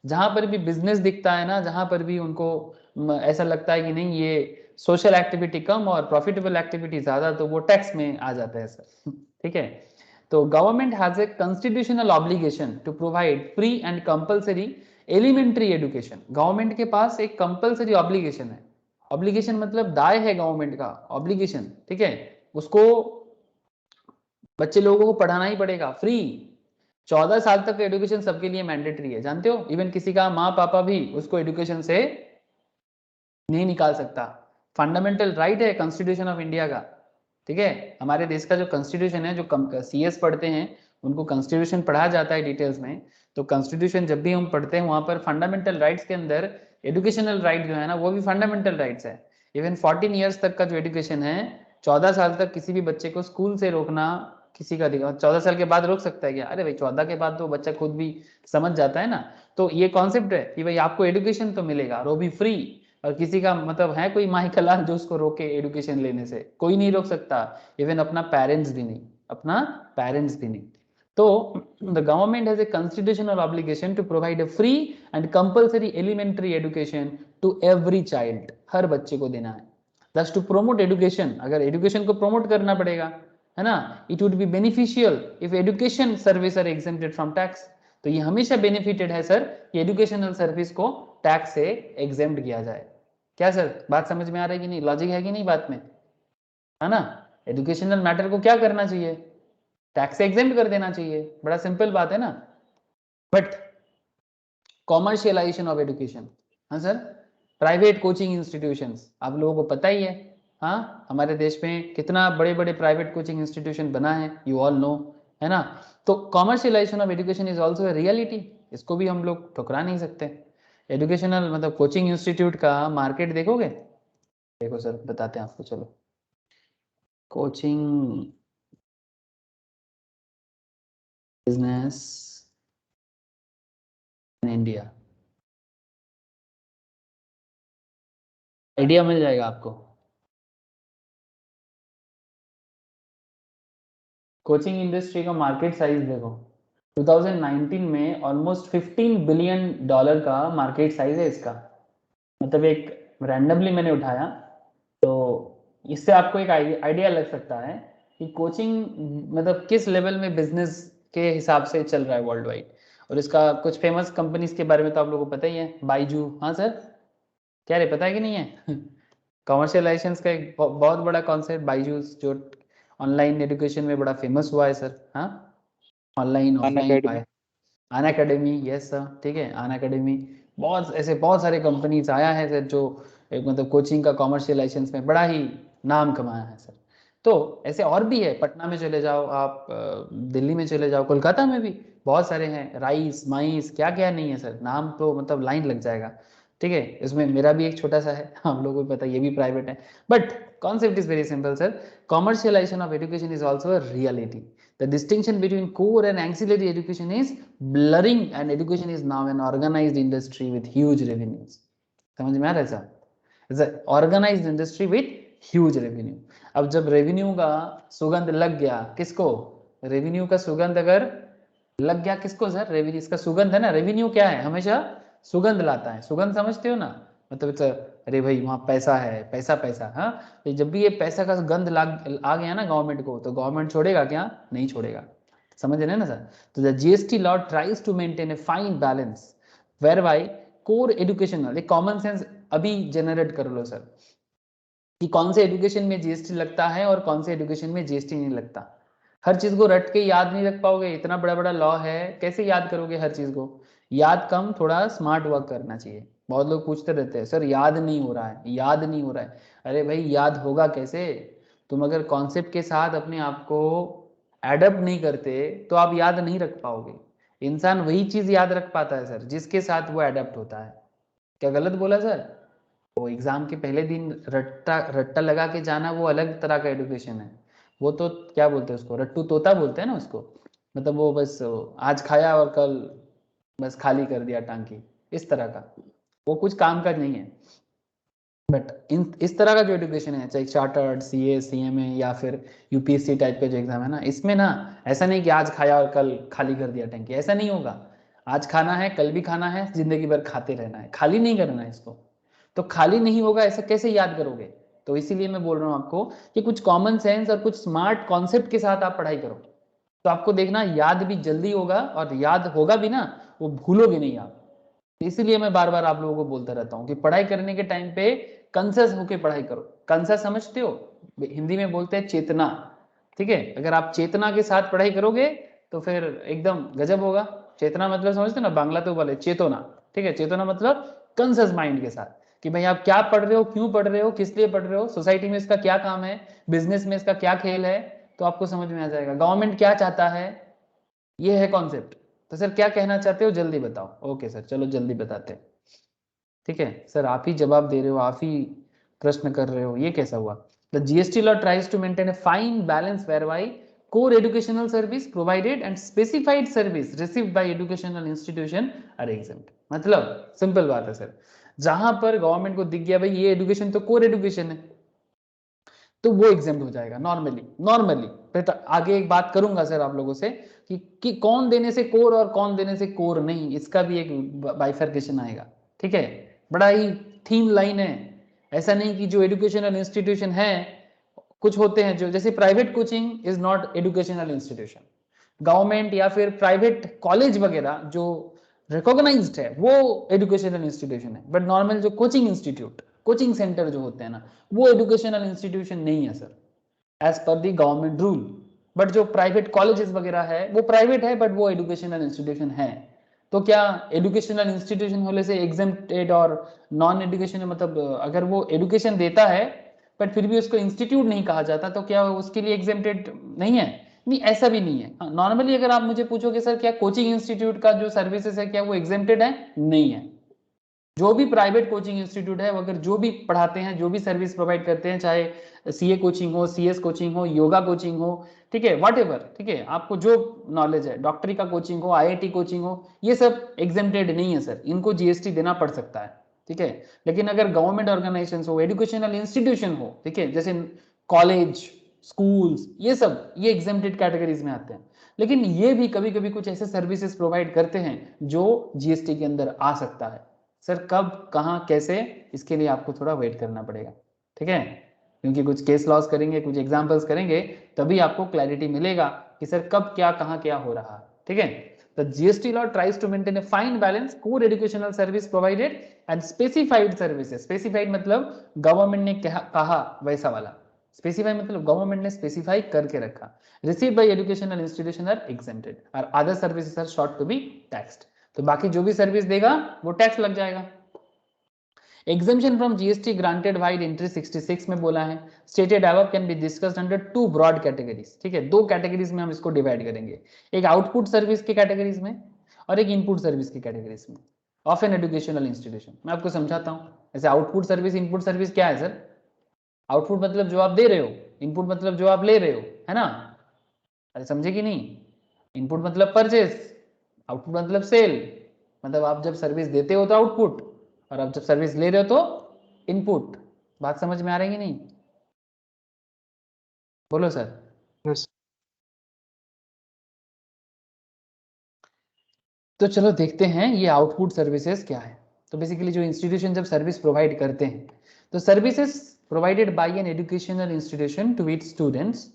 जहां पर भी बिजनेस दिखता है ना, जहां पर भी उनको ऐसा लगता है कि नहीं ये सोशल एक्टिविटी कम और प्रॉफिटेबल एक्टिविटी ज्यादा, तो वो टैक्स में आ जाता है सर। ठीक है, तो government has a constitutional obligation to provide free and compulsory elementary education. Government के पास एक कंपल्सरी ऑब्लिगेशन है। ऑब्लिगेशन मतलब दाय है गवर्नमेंट का, ऑब्लिगेशन। ठीक है, उसको बच्चे लोगों को पढ़ाना ही पड़ेगा फ्री। 14 साल तक एजुकेशन सबके लिए मैंडेटरी है, जानते हो? इवन किसी का माँ पापा भी उसको एजुकेशन से नहीं निकाल सकता। फंडामेंटल राइट है कॉन्स्टिट्यूशन ऑफ इंडिया का। ठीक है, हमारे देश का जो कॉन्स्टिट्यूशन है, जो सीएस पढ़ते हैं उनको कॉन्स्टिट्यूशन पढ़ा जाता है डिटेल्स में। तो कॉन्स्टिट्यूशन जब भी हम पढ़ते हैं वहां पर फंडामेंटल राइट्स के अंदर एजुकेशनल राइट जो है ना, वो भी फंडामेंटल राइट्स है। इवन 14 ईयर्स तक का जो एजुकेशन है, 14 साल तक किसी भी बच्चे को स्कूल से रोकना किसी का अधिकार। 14 साल के बाद रोक सकता है क्या? अरे भाई 14 के बाद तो बच्चा खुद भी समझ जाता है ना। तो ये कॉन्सेप्ट है कि भाई आपको एजुकेशन तो मिलेगा और वो भी फ्री। और किसी का मतलब है कोई माइकलाल जो उसको रोके एजुकेशन लेने से? कोई नहीं रोक सकता, इवन अपना पेरेंट्स भी नहीं, अपना पेरेंट्स भी नहीं। तो the government has a constitutional obligation to provide a free and compulsory elementary education to every child. हर बच्चे को देना है। दस टू प्रोमोट एजुकेशन, अगर एजुकेशन को प्रोमोट करना पड़ेगा, है ना। It would be beneficial if education service are exempted from tax. तो ये हमेशा बेनिफिटेड है सर कि एजुकेशनल सर्विस को टैक्स से एग्जेम्प्ट किया जाए। क्या सर, बात समझ में आ रही है कि नहीं? लॉजिक है कि नहीं बात में? है ना। एजुकेशनल मैटर को क्या करना चाहिए? टैक्स से एग्जेम्प्ट कर देना चाहिए। बड़ा सिंपल बात है ना। बट कॉमर्शियलाइजेशन ऑफ एजुकेशन, हाँ सर, प्राइवेट कोचिंग इंस्टीट्यूशंस, आप लोगों को पता ही है। हाँ, हमारे देश में कितना बड़े बड़े प्राइवेट कोचिंग इंस्टीट्यूशन बना है, यू ऑल नो, है ना। तो commercialisation of education is also a reality, इसको भी हम लोग ठुकरा नहीं सकते। एजुकेशनल मतलब कोचिंग इंस्टीट्यूट का मार्केट देखोगे, देखो सर बताते हैं आपको, चलो। Coaching business in India, idea मिल जाएगा आपको। कोचिंग इंडस्ट्री का मार्केट साइज देखो, 2019 में ऑलमोस्ट $15 बिलियन का मार्केट साइज है इसका। मतलब एक रैंडमली मैंने उठाया, तो इससे आपको एक आइडिया लग सकता है कि कोचिंग मतलब किस लेवल में बिजनेस के हिसाब से चल रहा है वर्ल्ड वाइड। और इसका कुछ फेमस कंपनीज के बारे में तो आप लोगों को पता ही है, बाइजू, हाँ सर, क्या रे, पता है कि नहीं है? कॉमर्शियलाइजेशन का एक बहुत बड़ा कॉन्सेप्ट बाइजूस, जो ऑनलाइन एजुकेशन में बड़ा फेमस हुआ है सर। हाँ, ऑनलाइन ऑफलाइन, अन अकेडमी, यस सर, ठीक है, अन अकेडमी। बहुत ऐसे बहुत सारे कंपनीज आया है सर जो एक मतलब कोचिंग का कॉमर्शियलाइजेशन में बड़ा ही नाम कमाया है सर। तो ऐसे और भी है, पटना में चले जाओ आप, दिल्ली में चले जाओ, कोलकाता में भी बहुत सारे हैं, राइस माइस, क्या क्या नहीं है सर, नाम तो मतलब लाइन लग जाएगा। ठीक है, इसमें मेरा भी एक छोटा सा है, हम लोगों को पता है, ये भी प्राइवेट है। But concept is very simple sir, commercialisation of education is also a reality. The distinction between core and ancillary education is blurring, and education is now an organized industry with huge revenues. समझ में आ रहा है साहब? It's an organized industry with huge revenue. अब जब revenue का सुगंध लग गया, किसको? रेवेन्यू का सुगंध अगर लग गया किसको सर? रेवेन्यू, इसका सुगंध है ना। रेवेन्यू क्या है? हमेशा सुगंध लाता है। सुगंध समझते हो ना, मतलब अरे भाई वहाँ पैसा है, पैसा पैसा। हाँ, तो जब भी ये पैसा का गंध आ गया ना गवर्नमेंट को, तो गवर्नमेंट छोड़ेगा क्या? नहीं छोड़ेगा। समझ रहे हैं ना सर? तो the GST law tries to maintain a fine balance whereby core educational, एक कॉमन सेंस अभी जनरेट कर लो सर कि कौन से एजुकेशन में जीएसटी लगता है और कौन से एजुकेशन में जीएसटी नहीं लगता। हर चीज को रट के याद नहीं रख पाओगे, इतना बड़ा बड़ा लॉ है, कैसे याद करोगे हर चीज को? याद कम, थोड़ा स्मार्ट वर्क करना चाहिए। बहुत लोग पूछते रहते हैं सर याद नहीं हो रहा है, याद नहीं हो रहा है। अरे भाई याद होगा कैसे? तुम अगर कॉन्सेप्ट के साथ अपने आप को एडप्ट नहीं करते तो आप याद नहीं रख पाओगे। इंसान वही चीज याद रख पाता है सर जिसके साथ वो एडप्ट होता है। क्या गलत बोला सर? वो एग्जाम के पहले दिन रट्टा रट्टा लगा के जाना वो अलग तरह का एडुकेशन है। वो तो क्या बोलते हैं उसको, रट्टू तोता बोलते हैं ना उसको। मतलब वो बस आज खाया और कल बस खाली कर दिया टांकी, इस तरह का। वो कुछ काम का नहीं है। बट इस तरह का जो एजुकेशन है, चाहे चार्टर्ड, सीए, सीएमए या फिर यूपीएससी टाइप का जो एग्जाम है ना, इसमें ना ऐसा नहीं कि आज खाया और कल खाली कर दिया टैंकी, ऐसा नहीं होगा। आज खाना है, कल भी खाना है, जिंदगी भर खाते रहना है, खाली नहीं करना है इसको। तो खाली नहीं होगा, ऐसा कैसे याद करोगे? तो इसीलिए मैं बोल रहा हूँ आपको कि कुछ कॉमन सेंस और कुछ स्मार्ट कॉन्सेप्ट के साथ आप पढ़ाई करो, तो आपको देखना याद भी जल्दी होगा, और याद होगा भी ना, वो भूलोगे नहीं आप। इसीलिए मैं बार बार आप लोगों को बोलता रहता हूँ कि पढ़ाई करने के टाइम पे कंसस होके पढ़ाई करो। कंसस समझते हो? हिंदी में बोलते हैं चेतना। ठीक है, अगर आप चेतना के साथ पढ़ाई करोगे तो फिर एकदम गजब होगा। चेतना मतलब समझते हो ना, बांग्ला तो बोले चेतना। ठीक है, चेतना मतलब कंसस माइंड के साथ कि भाई आप क्या पढ़ रहे हो, क्यों पढ़ रहे हो, किस लिए पढ़ रहे हो, सोसाइटी में इसका क्या काम है, बिजनेस में इसका क्या खेल है, तो आपको समझ में आ जाएगा। गवर्नमेंट क्या चाहता है, ये है कॉन्सेप्ट। तो सर क्या कहना चाहते हो, जल्दी बताओ। ओके सर, चलो जल्दी बताते हैं। ठीक है सर, आप ही जवाब दे रहे हो, आप ही प्रश्न कर रहे हो, ये कैसा हुआ? The GST law tries to maintain a fine balance whereby core educational service provided and specified service received by educational institution are exempt। मतलब सिंपल बात है सर, जहां पर गवर्नमेंट को दिख गया भाई ये एजुकेशन तो कोर एजुकेशन है, तो वो एग्जाम हो जाएगा नॉर्मली। फिर आगे एक बात करूंगा सर आप लोगों से कि कौन देने से कोर और कौन देने से कोर नहीं, इसका भी एक बाइफर्केशन आएगा। ठीक है, बड़ा ही थीन लाइन है। ऐसा नहीं कि जो एजुकेशनल इंस्टीट्यूशन है, कुछ होते हैं जो, जैसे private coaching is not educational institution, government या फिर प्राइवेट कॉलेज वगैरह जो रिकॉग्नाइज्ड है वो एजुकेशनल इंस्टीट्यूशन है। बट नॉर्मल जो कोचिंग इंस्टीट्यूट, कोचिंग सेंटर जो होते हैं ना, वो एजुकेशनल इंस्टीट्यूशन नहीं है sir, as per the government rule. But जो प्राइवेट कॉलेजेस वगैरह है वो प्राइवेट है, बट वो एजुकेशनल इंस्टीट्यूशन है। तो क्या एजुकेशनल इंस्टीट्यूशन होने से एग्जेम्प्टेड और नॉन एजुकेशनल, मतलब अगर वो एजुकेशन देता है बट फिर भी उसको इंस्टीट्यूट नहीं कहा जाता, तो क्या उसके लिए एग्जेम्प्टेड नहीं है? नहीं, ऐसा भी नहीं है। नॉर्मली अगर आप मुझे पूछोगे सर क्या कोचिंग इंस्टीट्यूट का जो सर्विसेज है क्या वो एग्जेम्प्टेड है? नहीं है। जो भी प्राइवेट कोचिंग इंस्टीट्यूट है, अगर जो भी पढ़ाते हैं, जो भी सर्विस प्रोवाइड करते हैं, चाहे सीए कोचिंग हो, सीएस कोचिंग हो, योगा कोचिंग हो, ठीक है, वट एवर, ठीक है, आपको जो नॉलेज है, डॉक्टरी का कोचिंग हो, आईआईटी कोचिंग हो, ये सब एग्जेम्प्टेड नहीं है सर, इनको जीएसटी देना पड़ सकता है। ठीक है, लेकिन अगर गवर्नमेंट ऑर्गेनाइजेशन हो, एजुकेशनल इंस्टीट्यूशन हो, ठीक है, जैसे कॉलेज, स्कूल्स, ये सब ये एग्जेम्प्टेड कैटेगरीज में आते हैं। लेकिन ये भी कभी कभी कुछ ऐसे सर्विसेज प्रोवाइड करते हैं जो जीएसटी के अंदर आ सकता है। सर कब, कहाँ, कैसे, इसके लिए आपको थोड़ा वेट करना पड़ेगा। ठीक है, क्योंकि कुछ केस लॉस करेंगे, कुछ एग्जांपल्स करेंगे, तभी आपको क्लैरिटी मिलेगा कि सर कब क्या, कहाँ क्या हो रहा है। ठीक है, the GST law tries to maintain a fine balance core educational service provided and specified services. Specified मतलब गवर्नमेंट ने कहा वैसा वाला, स्पेसिफाई मतलब गवर्नमेंट ने स्पेसिफाई करके रखा। Received by educational institution are exempted और other services are sought to be taxed. तो बाकी जो भी सर्विस देगा वो टैक्स लग जाएगा। Exemption from GST granted while entry 66 में बोला है, stated above can be discussed under two broad categories। ठीक है, दो कैटेगरीज में हम इसको डिवाइड करेंगे, एक आउटपुट सर्विस के कैटेगरीज में और एक इनपुट सर्विस की कैटेगरीज में ऑफ एन एजुकेशनल इंस्टीट्यूशन। मैं आपको समझाता हूँ। ऐसे आउटपुट सर्विस, इनपुट सर्विस क्या है सर? आउटपुट मतलब जो आप दे रहे हो, इनपुट मतलब जो आप ले रहे हो, है ना? अरे समझे कि नहीं? इनपुट मतलब परचेस, आउटपुट मतलब सेल। मतलब आप जब सर्विस देते हो तो आउटपुट, और आप जब सर्विस ले रहे हो तो इनपुट। बात समझ में आ रही है कि नहीं? बोलो सर। यस। तो चलो देखते हैं ये आउटपुट सर्विसेज क्या है। तो बेसिकली जो इंस्टीट्यूशन जब सर्विस प्रोवाइड करते हैं, तो services provided by an educational institution to its students,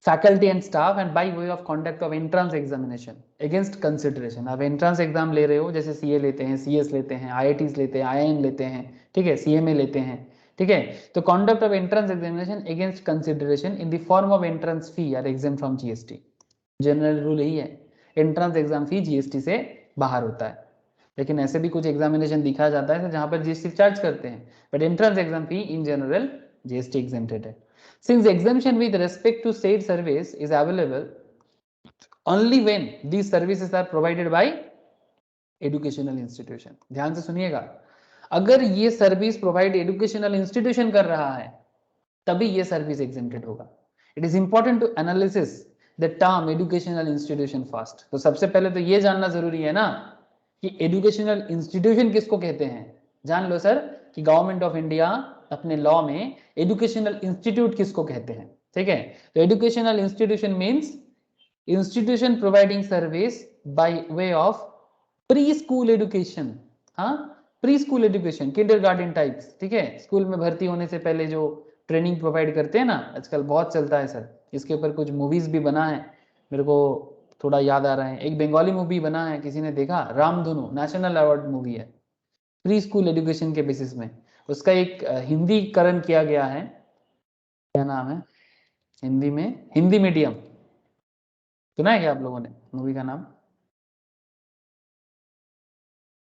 faculty and staff and by way of conduct of entrance examination against consideration. आप एंट्रेंस एग्जाम ले रहे हो, जैसे सीए लेते हैं, सीएस लेते हैं, आईआईटीज लेते हैं, आईआईएम लेते हैं, ठीक है, सीएमए लेते हैं, ठीक है, तो conduct of entrance examination against consideration in the form of entrance fee are exempt from GST. General rule यही है। एंट्रेंस एग्जाम फी जीएसटी से बाहर होता है, लेकिन ऐसे भी कुछ एग्जामिनेशन दिखाया जाता है जहां पर जीएसटी चार्ज करते हैं, but entrance exam fee in general GST exempted है. Since exemption with respect to state service is available only when these services are provided by educational institution. ध्यान से सुनिएगा, अगर ये सर्विस प्रोवाइड एजुकेशनल इंस्टीट्यूशन कर रहा है तभी ये सर्विस एग्जेम्प्टेड होगा. It is important to analysis the term educational institution first. तो सबसे पहले तो ये जानना जरूरी है ना कि एजुकेशनल इंस्टीट्यूशन किसको कहते हैं. जान लो सर कि गवर्नमेंट ऑफ इंडिया अपने लॉ में एजुकेशनल इंस्टीट्यूट किसको कहते हैं. ठीक है, तो educational institution means institution providing service by way of pre school education. हाँ, pre school education, kindergarten types. ठीक है, स्कूल में भर्ती होने से पहले जो ट्रेनिंग प्रोवाइड करते हैं ना, आजकल बहुत चलता है सर. इसके ऊपर कुछ मूवीज भी बना है, मेरे को थोड़ा याद आ रहा है. एक बंगाली मूवी बना है, किसी ने देखा, रामधनु, नेशनल अवार्ड मूवी है, प्री स्कूल एजुकेशन के बेसिस में. उसका एक हिंदीकरण किया गया है, क्या नाम है हिंदी में, हिंदी मीडियम. सुना है क्या आप लोगों ने मूवी का नाम?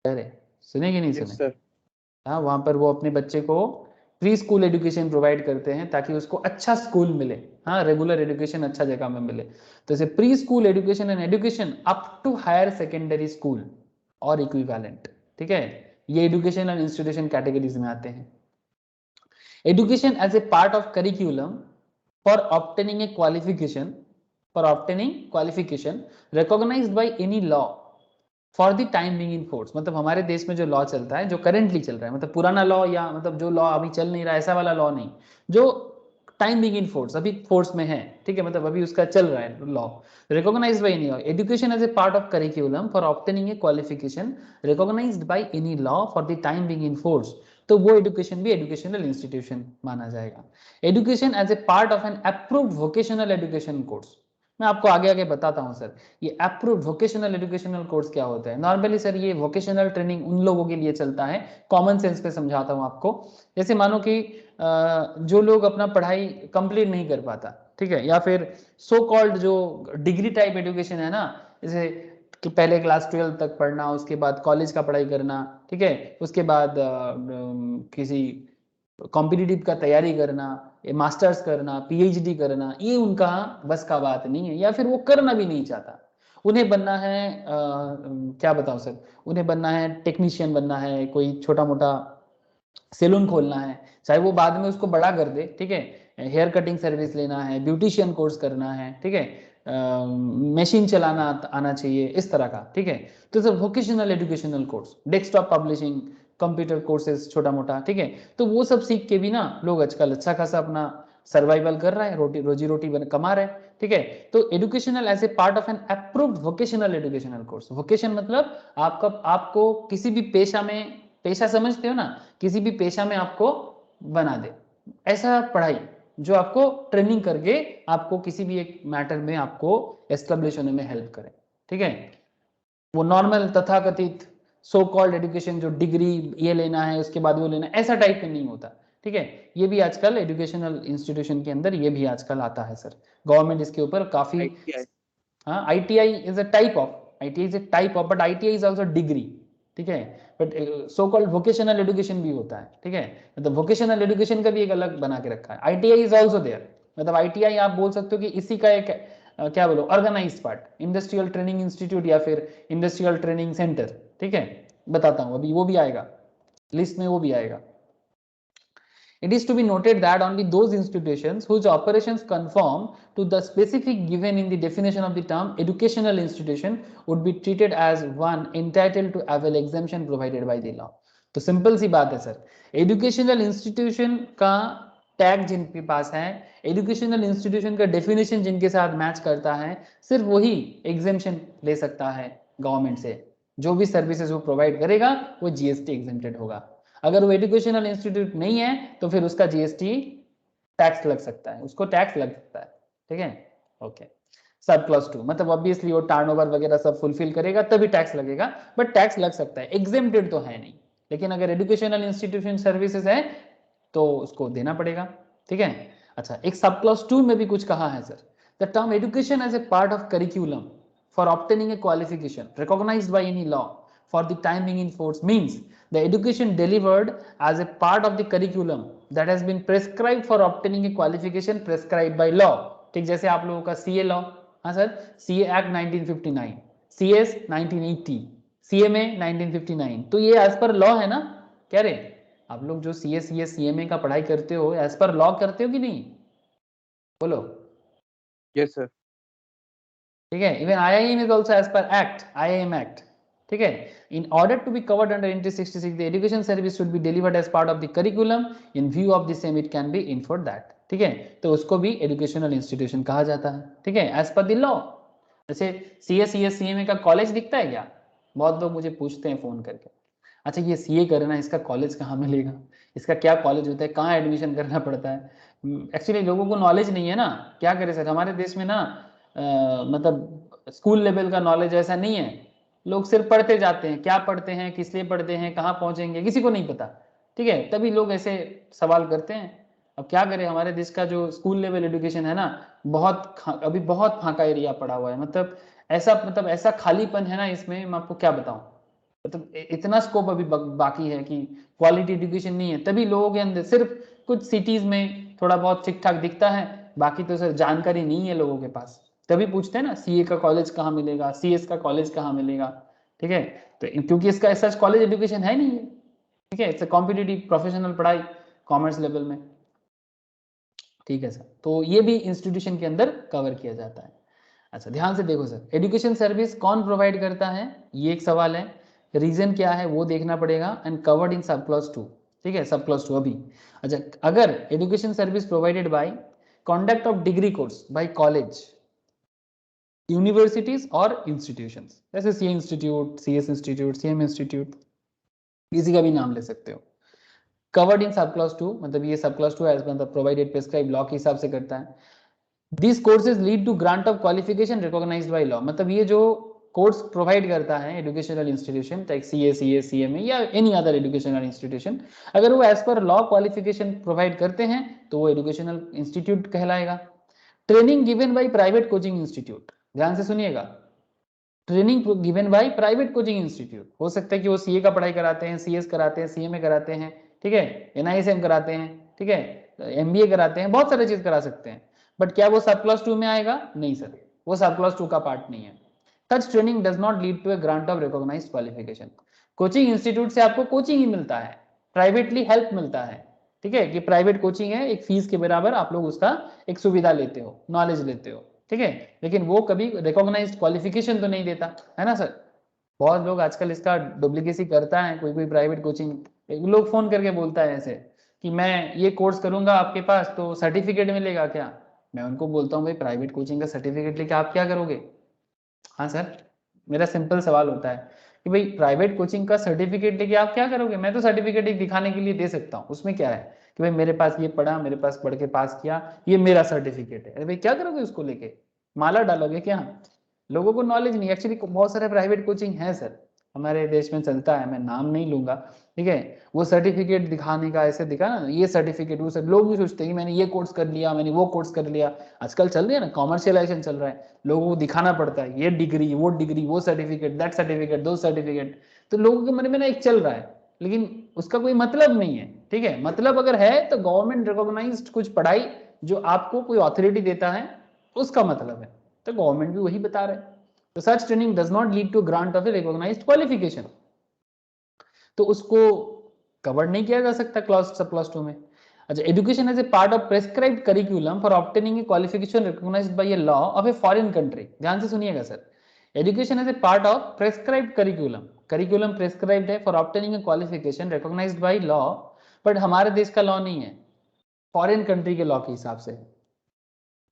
अरे सुने कि नहीं सुने? हाँ, वहां पर वो अपने बच्चे को प्री स्कूल एजुकेशन प्रोवाइड करते हैं ताकि उसको अच्छा स्कूल मिले. हाँ, रेगुलर एजुकेशन अच्छा जगह में मिले. तो इसे pre school education and education up to higher secondary school और इक्विवेलेंट. ठीक है, ये एजुकेशनल इंस्टीट्यूशन कैटेगरीज में आते हैं. Education as a part of curriculum for obtaining a qualification, for obtaining qualification recognised by any law for the time being in force. मतलब हमारे देश में जो लॉ चलता है, जो करेंटली चल रहा है, मतलब पुराना लॉ या मतलब जो लॉ अभी चल नहीं रहा, ऐसा वाला लॉ नहीं, जो टाइम बीइंग इन फोर्स, अभी फोर्स में है. ठीक है, मतलब अभी उसका चल रहा है law. Recognised by any law, education as a part of curriculum for obtaining a qualification recognised by any law for the time being in force, तो वो एजुकेशन भी एजुकेशनल इंस्टीट्यूशन माना जाएगा. Education as a part of an approved vocational education course. मैं आपको आगे आगे बताता हूं सर, ये अप्रूव्ड वोकेशनल एजुकेशनल कोर्स क्या होता है. नॉर्मली सर ये वोकेशनल ट्रेनिंग उन लोगों के लिए चलता है, कॉमन सेंस पे समझाता हूं आपको. जैसे मानो कि जो लोग अपना पढ़ाई कंप्लीट नहीं कर पाता, ठीक है, या फिर सो कॉल्ड जो डिग्री टाइप एजुकेशन है ना, जैसे कि पहले क्लास 12 तक पढ़ना, उसके बाद कॉलेज का पढ़ाई करना, ठीक है, उसके बाद किसी कॉम्पिटिटिव का तैयारी करना, मास्टर्स करना, पीएचडी करना, ये उनका बस का बात नहीं है, या फिर वो करना भी नहीं चाहता. उन्हें बनना है क्या बताऊं सर, उन्हें बनना है टेक्नीशियन बनना है, कोई छोटा मोटा सैलून खोलना है, चाहे वो बाद में उसको बड़ा कर दे. ठीक है, हेयर कटिंग सर्विस लेना है, ब्यूटिशियन कोर्स करना है, ठीक है, मशीन चलाना आना चाहिए, इस तरह का. ठीक है, तो sir vocational educational course, desktop publishing, computer courses छोटा मोटा. ठीक है, तो वो सब सीख के भी ना लोग आजकल अच्छा खासा अपना सर्वाइवल कर रहा है, रोजी रोटी कमा रहे हैं. ठीक है, तो educational as a part of an approved vocational educational course. Vocation मतलब आपको किसी भी पेशा में, पेशा समझते हो ना, किसी भी पेशा में आपको बना दे, ऐसा पढ़ाई जो आपको ट्रेनिंग करके आपको किसी भी एक मैटर में आपको एस्टेब्लिश होने में हेल्प करे. ठीक है, वो नॉर्मल तथाकथित सो कॉल्ड एजुकेशन जो डिग्री ये लेना है उसके बाद वो लेना है, ऐसा टाइप में नहीं होता. ठीक है, ये भी आजकल एजुकेशनल इंस्टीट्यूशन के अंदर ये भी आजकल आता है सर. गवर्नमेंट इसके ऊपर काफी, हाँ, ITI is a type of, but ITI is also degree. ठीक है, but so called vocational education भी होता है. ठीक है, मतलब वोकेशनल एजुकेशन का भी एक अलग बना के रखा है. ITI इज आल्सो देयर, मतलब ITI आप बोल सकते हो कि इसी का एक क्या बोलो organised part, industrial training institute या फिर इंडस्ट्रियल ट्रेनिंग सेंटर. ठीक है, बताता हूं, अभी वो भी आएगा लिस्ट में, वो भी आएगा. It is to be noted that only those institutions whose operations conform to the specific given in the definition of the term educational institution would be treated as one entitled to avail exemption provided by the law. तो simple सी बात है sir, educational institution का tag जिनके पास है, educational institution का definition जिनके साथ match करता है, सिर्फ वही एग्जेम्पशन ले सकता है गवर्नमेंट से. जो भी सर्विसेज वो प्रोवाइड करेगा वो जीएसटी एग्जेम्प्टेड होगा. अगर वो एजुकेशनल इंस्टीट्यूट नहीं है तो फिर उसका जीएसटी टैक्स लग सकता है, उसको टैक्स लग सकता है. ठीक है, ओके. सब क्लॉज 2 मतलब ऑब्वियसली वो टर्नओवर वगैरह सब फुलफिल करेगा तभी टैक्स लगेगा, बट टैक्स लग सकता है, एग्जेम्प्टेड तो है नहीं. लेकिन अगर एजुकेशनल इंस्टीट्यूशन सर्विसेज है तो उसको देना पड़ेगा. ठीक है, अच्छा, एक सब क्लॉज 2 में भी कुछ कहा है sir, the term education as a part of curriculum for obtaining a qualification recognized by any law for the time being in force means the education delivered as a part of the curriculum that has been prescribed for obtaining a qualification prescribed by law. ठीक, जैसे आप लोगों का CA law, हाँ sir, CA act 1959, CS 1980, CMA 1959, तो ये as per law है ना? क्या रे, आप लोग जो CS CMA का पढ़ाई करते हो एज पर लॉ करते हो कि नहीं? बोलो। Yes sir. ठीक है, even IIM is also as per act, IIM act. ठीक है, in order to be covered under NT 66 the education service should be delivered as part of the curriculum in view of the same it can be inferred that. ठीक है, तो उसको भी educational institution कहा जाता है। ठीक है, एज पर द लॉ। जैसे CS CMA का कॉलेज दिखता है क्या? बहुत लोग मुझे पूछते हैं फोन करके, अच्छा ये CA करना है, इसका कॉलेज कहाँ मिलेगा, इसका क्या कॉलेज होता है, कहाँ एडमिशन करना पड़ता है? एक्चुअली लोगों को नॉलेज नहीं है ना, क्या करें सर, हमारे देश में ना मतलब स्कूल लेवल का नॉलेज ऐसा नहीं है, लोग सिर्फ पढ़ते जाते हैं, क्या पढ़ते हैं, किस लिए पढ़ते हैं, कहाँ पहुंचेंगे, किसी को नहीं पता। ठीक है, तभी लोग ऐसे सवाल करते हैं। अब क्या करें, हमारे देश का जो स्कूल लेवल एजुकेशन है ना, अभी बहुत फाका एरिया पड़ा हुआ है, मतलब ऐसा खालीपन है ना इसमें, मैं आपको क्या बताऊं, मतलब इतना स्कोप अभी बाकी है कि क्वालिटी एजुकेशन नहीं है, तभी लोगों के अंदर सिर्फ कुछ सिटीज में थोड़ा बहुत ठीक ठाक दिखता है, बाकी तो सर जानकारी नहीं है लोगों के पास, तभी पूछते हैं ना CA का कॉलेज कहाँ मिलेगा, CS का कॉलेज कहाँ मिलेगा। ठीक है, तो क्योंकि इसका ऐसा कॉलेज एजुकेशन है नहीं है। ठीक है, इट्स कॉम्पिटिटिव प्रोफेशनल पढ़ाई कॉमर्स लेवल में। ठीक है सर, तो ये भी इंस्टीट्यूशन के अंदर कवर किया जाता है। अच्छा ध्यान से देखो सर, एजुकेशन सर्विस कौन प्रोवाइड करता है, ये एक सवाल है, रीजन क्या है वो देखना पड़ेगा, एंड कवर्ड इन सब क्लॉज 2। ठीक है, सब क्लॉज 2 अभी। अच्छा, अगर education service provided bye conduct of degree course by college, universities और institutions, जैसे CA institute, CS institute, CM institute, किसी का भी नाम ले सकते हो। कवर्ड इन सब क्लॉज 2, मतलब ये सब क्लॉज 2 एज मतलब प्रोवाइडेड प्रिस्क्राइब लॉ के हिसाब से करता है। This courses lead to grant of qualification recognised by law, मतलब ये जो कोर्स प्रोवाइड करता है educational institution like CA CMA या एनी अदर एजुकेशनल इंस्टीट्यूशन, अगर वो as per law qualification provide करते हैं तो वो एजुकेशनल इंस्टीट्यूट कहलाएगा। Training given by private coaching institute, ध्यान से सुनिएगा, training given by private coaching institute, हो सकता है कि वो CA का पढ़ाई कराते हैं, CS कराते हैं, CMA कराते हैं, ठीक है, NISM कराते हैं, ठीक है, MBA कराते हैं, बहुत सारे चीज करा सकते हैं, बट क्या वो सब क्लास 2 में आएगा? नहीं सर, वो सब क्लास 2 का पार्ट नहीं है। Such training does not lead to a grant of recognised qualification. Coaching institute से आपको कोचिंग ही मिलता है, प्राइवेटली हेल्प मिलता है। ठीक है, कि प्राइवेट कोचिंग है, एक फीस के बराबर आप लोग उसका एक सुविधा लेते हो, नॉलेज लेते हो। ठीक है, लेकिन वो कभी रिकॉग्नाइज्ड क्वालिफिकेशन तो नहीं देता है ना सर। बहुत लोग आजकल इसका डुप्लीकेसी करता है, कोई प्राइवेट कोचिंग लोग फोन करके बोलता है ऐसे कि मैं ये कोर्स करूंगा आपके पास तो सर्टिफिकेट मिलेगा क्या? मैं उनको बोलता हूँ भाई प्राइवेट कोचिंग का सर्टिफिकेट लेके आप क्या करोगे? हाँ सर, मेरा सिंपल सवाल होता है कि भाई प्राइवेट कोचिंग का सर्टिफिकेट लेके आप क्या करोगे? मैं तो सर्टिफिकेट एक दिखाने के लिए दे सकता हूँ, उसमें क्या है कि भाई मेरे पास ये पढ़ा, मेरे पास पढ़ के पास किया, ये मेरा सर्टिफिकेट है। अरे भाई क्या करोगे उसको लेके? माला डालोगे क्या? लोगों को नॉलेज नहीं। एक्चुअली बहुत सारे प्राइवेट कोचिंग है सर, हमारे देश में चलता है, मैं नाम नहीं लूंगा। ठीक है, वो सर्टिफिकेट दिखाने का ऐसे दिखा ना, ये सर्टिफिकेट, वो सब लोग भी सोचते हैं कि मैंने ये कोर्स कर लिया, मैंने वो कोर्स कर लिया। आजकल चल रही है ना कॉमर्शियलाइजेशन चल रहा है, लोगों को दिखाना पड़ता है ये डिग्री, वो सर्टिफिकेट, दैट सर्टिफिकेट, दो सर्टिफिकेट, तो लोगों के मन में ना एक चल रहा है, लेकिन उसका कोई मतलब नहीं है। ठीक है, मतलब अगर है तो गवर्नमेंट रिकॉग्नाइज्ड कुछ पढ़ाई जो आपको कोई अथॉरिटी देता है, उसका मतलब है, तो गवर्नमेंट भी वही बता रहे हैं। तो such training does not lead to grant of a recognised qualification, तो उसको कवर नहीं किया जा सकता क्लास सब क्लास 2 में। अच्छा, education as a part of prescribed curriculum for obtaining a qualification recognised by a law of a foreign country, ध्यान से सुनिएगा sir, education as a part of prescribed curriculum, curriculum prescribed है for obtaining a qualification recognised by law, but हमारे देश का law नहीं है, foreign country के लॉ के हिसाब से,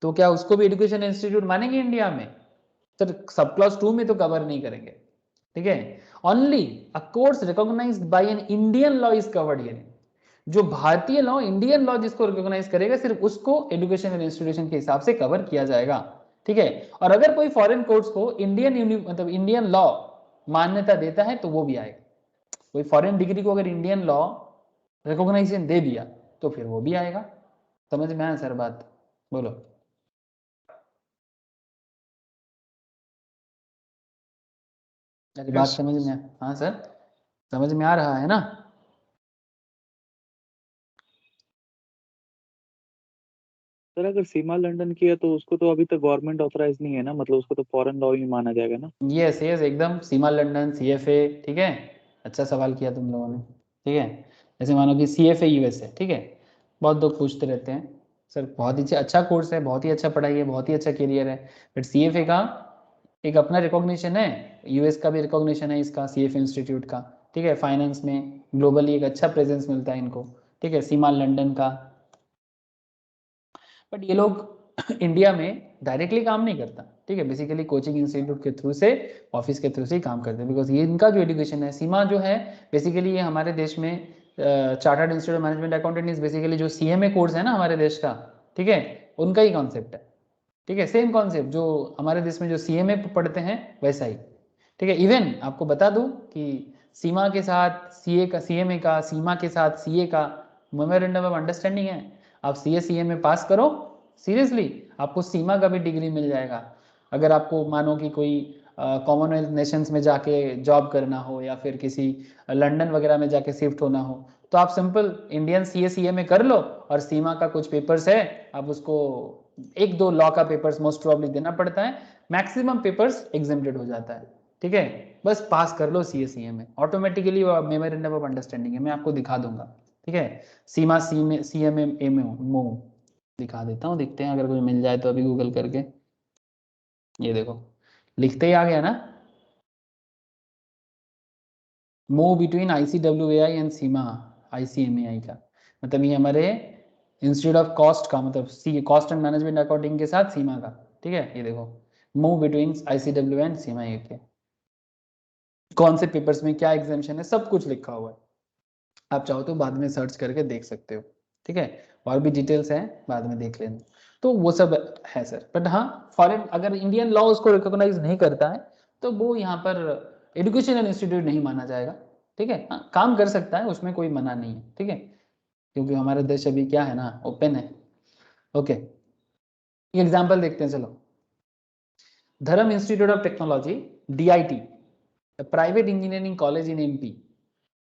तो क्या उसको भी एजुकेशन इंस्टीट्यूट मानेंगे इंडिया में? सर सब क्लास 2 में तो कवर नहीं करेंगे। ठीक है, only a course recognised by an Indian law is covered here, जो भारतीय लॉ, इंडियन लॉ जिसको रिकॉग्नाइज करेगा, सिर्फ उसको एजुकेशनल इंस्टीट्यूशन के हिसाब से कवर किया जाएगा। ठीक है, और अगर कोई फॉरेन कोर्स को मतलब इंडियन लॉ मान्यता देता है तो वो भी आएगा। कोई फॉरेन डिग्री को अगर इंडियन लॉ रिकॉग्नाइजेशन दे दिया तो फिर वो भी आएगा। समझ में आया सर बात? बोलो। मेरी बात Yes. समझ में हाँ सर, समझ में आ रहा है ना? सर अगर सीमा लंदन की है तो उसको तो अभी तक गवर्नमेंट ऑथराइज नहीं है ना, मतलब उसको तो फॉरेन लॉ ही माना जाएगा ना। यस यस एकदम, सीमा लंदन, CFA, ठीक है, अच्छा सवाल किया तुम लोगों ने, ठीक है। जैसे मानो कि CFA US है, ठीक है, बहुत लोग पूछते रहते हैं सर, बहुत ही अच्छा कोर्स है, बहुत ही अच्छा पढ़ाई है, बहुत ही अच्छा करियर है, बट CFA का एक अपना रिकॉग्निशन है, US का भी रिकॉग्निशन है इसका, CFA इंस्टीट्यूट का, ठीक है, फाइनेंस में ग्लोबली एक अच्छा प्रेजेंस मिलता है इनको, ठीक है, सीमा लंदन का। बट ये लोग इंडिया में डायरेक्टली काम नहीं करता, ठीक है, बेसिकली कोचिंग इंस्टीट्यूट के थ्रू से, ऑफिस के थ्रू से ही काम करते हैं, बिकॉज ये इनका जो एजुकेशन है, सीमा जो है बेसिकली ये हमारे देश में chartered institute of management accountant is basically जो CMA कोर्स है ना हमारे देश का, ठीक है, उनका ही कॉन्सेप्ट है, ठीक है, सेम कॉन्सेप्ट जो हमारे देश में जो CMA पढ़ते हैं वैसा ही, ठीक है। इवन आपको बता दूं कि सीमा के साथ CA का, CMA का, सीमा के साथ CA का मेमोरेंडम ऑफ अंडरस्टैंडिंग है, आप CA पास करो, सीरियसली आपको सीमा का भी डिग्री मिल जाएगा। अगर आपको मानो कि कोई कॉमनवेल्थ नेशंस में जाके जॉब करना हो या फिर किसी लंदन वगैरह में जाके शिफ्ट होना हो, तो आप सिंपल इंडियन CA कर लो, और सीमा का कुछ पेपर्स है, आप उसको एक दो लॉ का पेपर्स मोस्ट प्रॉब्ली देना पड़ता है, मैक्सिमम पेपर्स एग्जेम्प्टेड हो जाता है, ठीक है, बस पास कर लो CA automatically, memorandum of understanding है, मैं आपको दिखा दूंगा, ठीक है, सीमा CMA मो दिखा देता हूँ, देखते हैं अगर कोई मिल जाए तो अभी गूगल करके, ये देखो लिखते ही आ गया ना, move between ICWAI and Seema ICMAI का, मतलब ये हमारे इंस्टीट्यूट ऑफ कॉस्ट का, मतलब कॉस्ट एंड मैनेजमेंट अकाउंटिंग के साथ सीमा का, ठीक है, ये देखो मूव बिटवीन ICWAI एंड सीमा, के कौन से पेपर्स में क्या एग्जामेशन है, सब कुछ लिखा हुआ है, आप चाहो तो बाद में सर्च करके देख सकते हो, ठीक है, और भी डिटेल्स हैं बाद में देख लेना, तो वो सब है सर। बट हाँ, फॉरेन अगर इंडियन लॉ उसको रिकॉग्नाइज नहीं करता है तो वो यहाँ पर एजुकेशनल इंस्टीट्यूट नहीं माना जाएगा, ठीक है, हाँ काम कर सकता है, उसमें कोई मना नहीं है, ठीक है, क्योंकि हमारा देश अभी क्या है ना, ओपन है। ओके, एग्जाम्पल देखते हैं, चलो, Dharm institute of technology DIT, private engineering college in MP,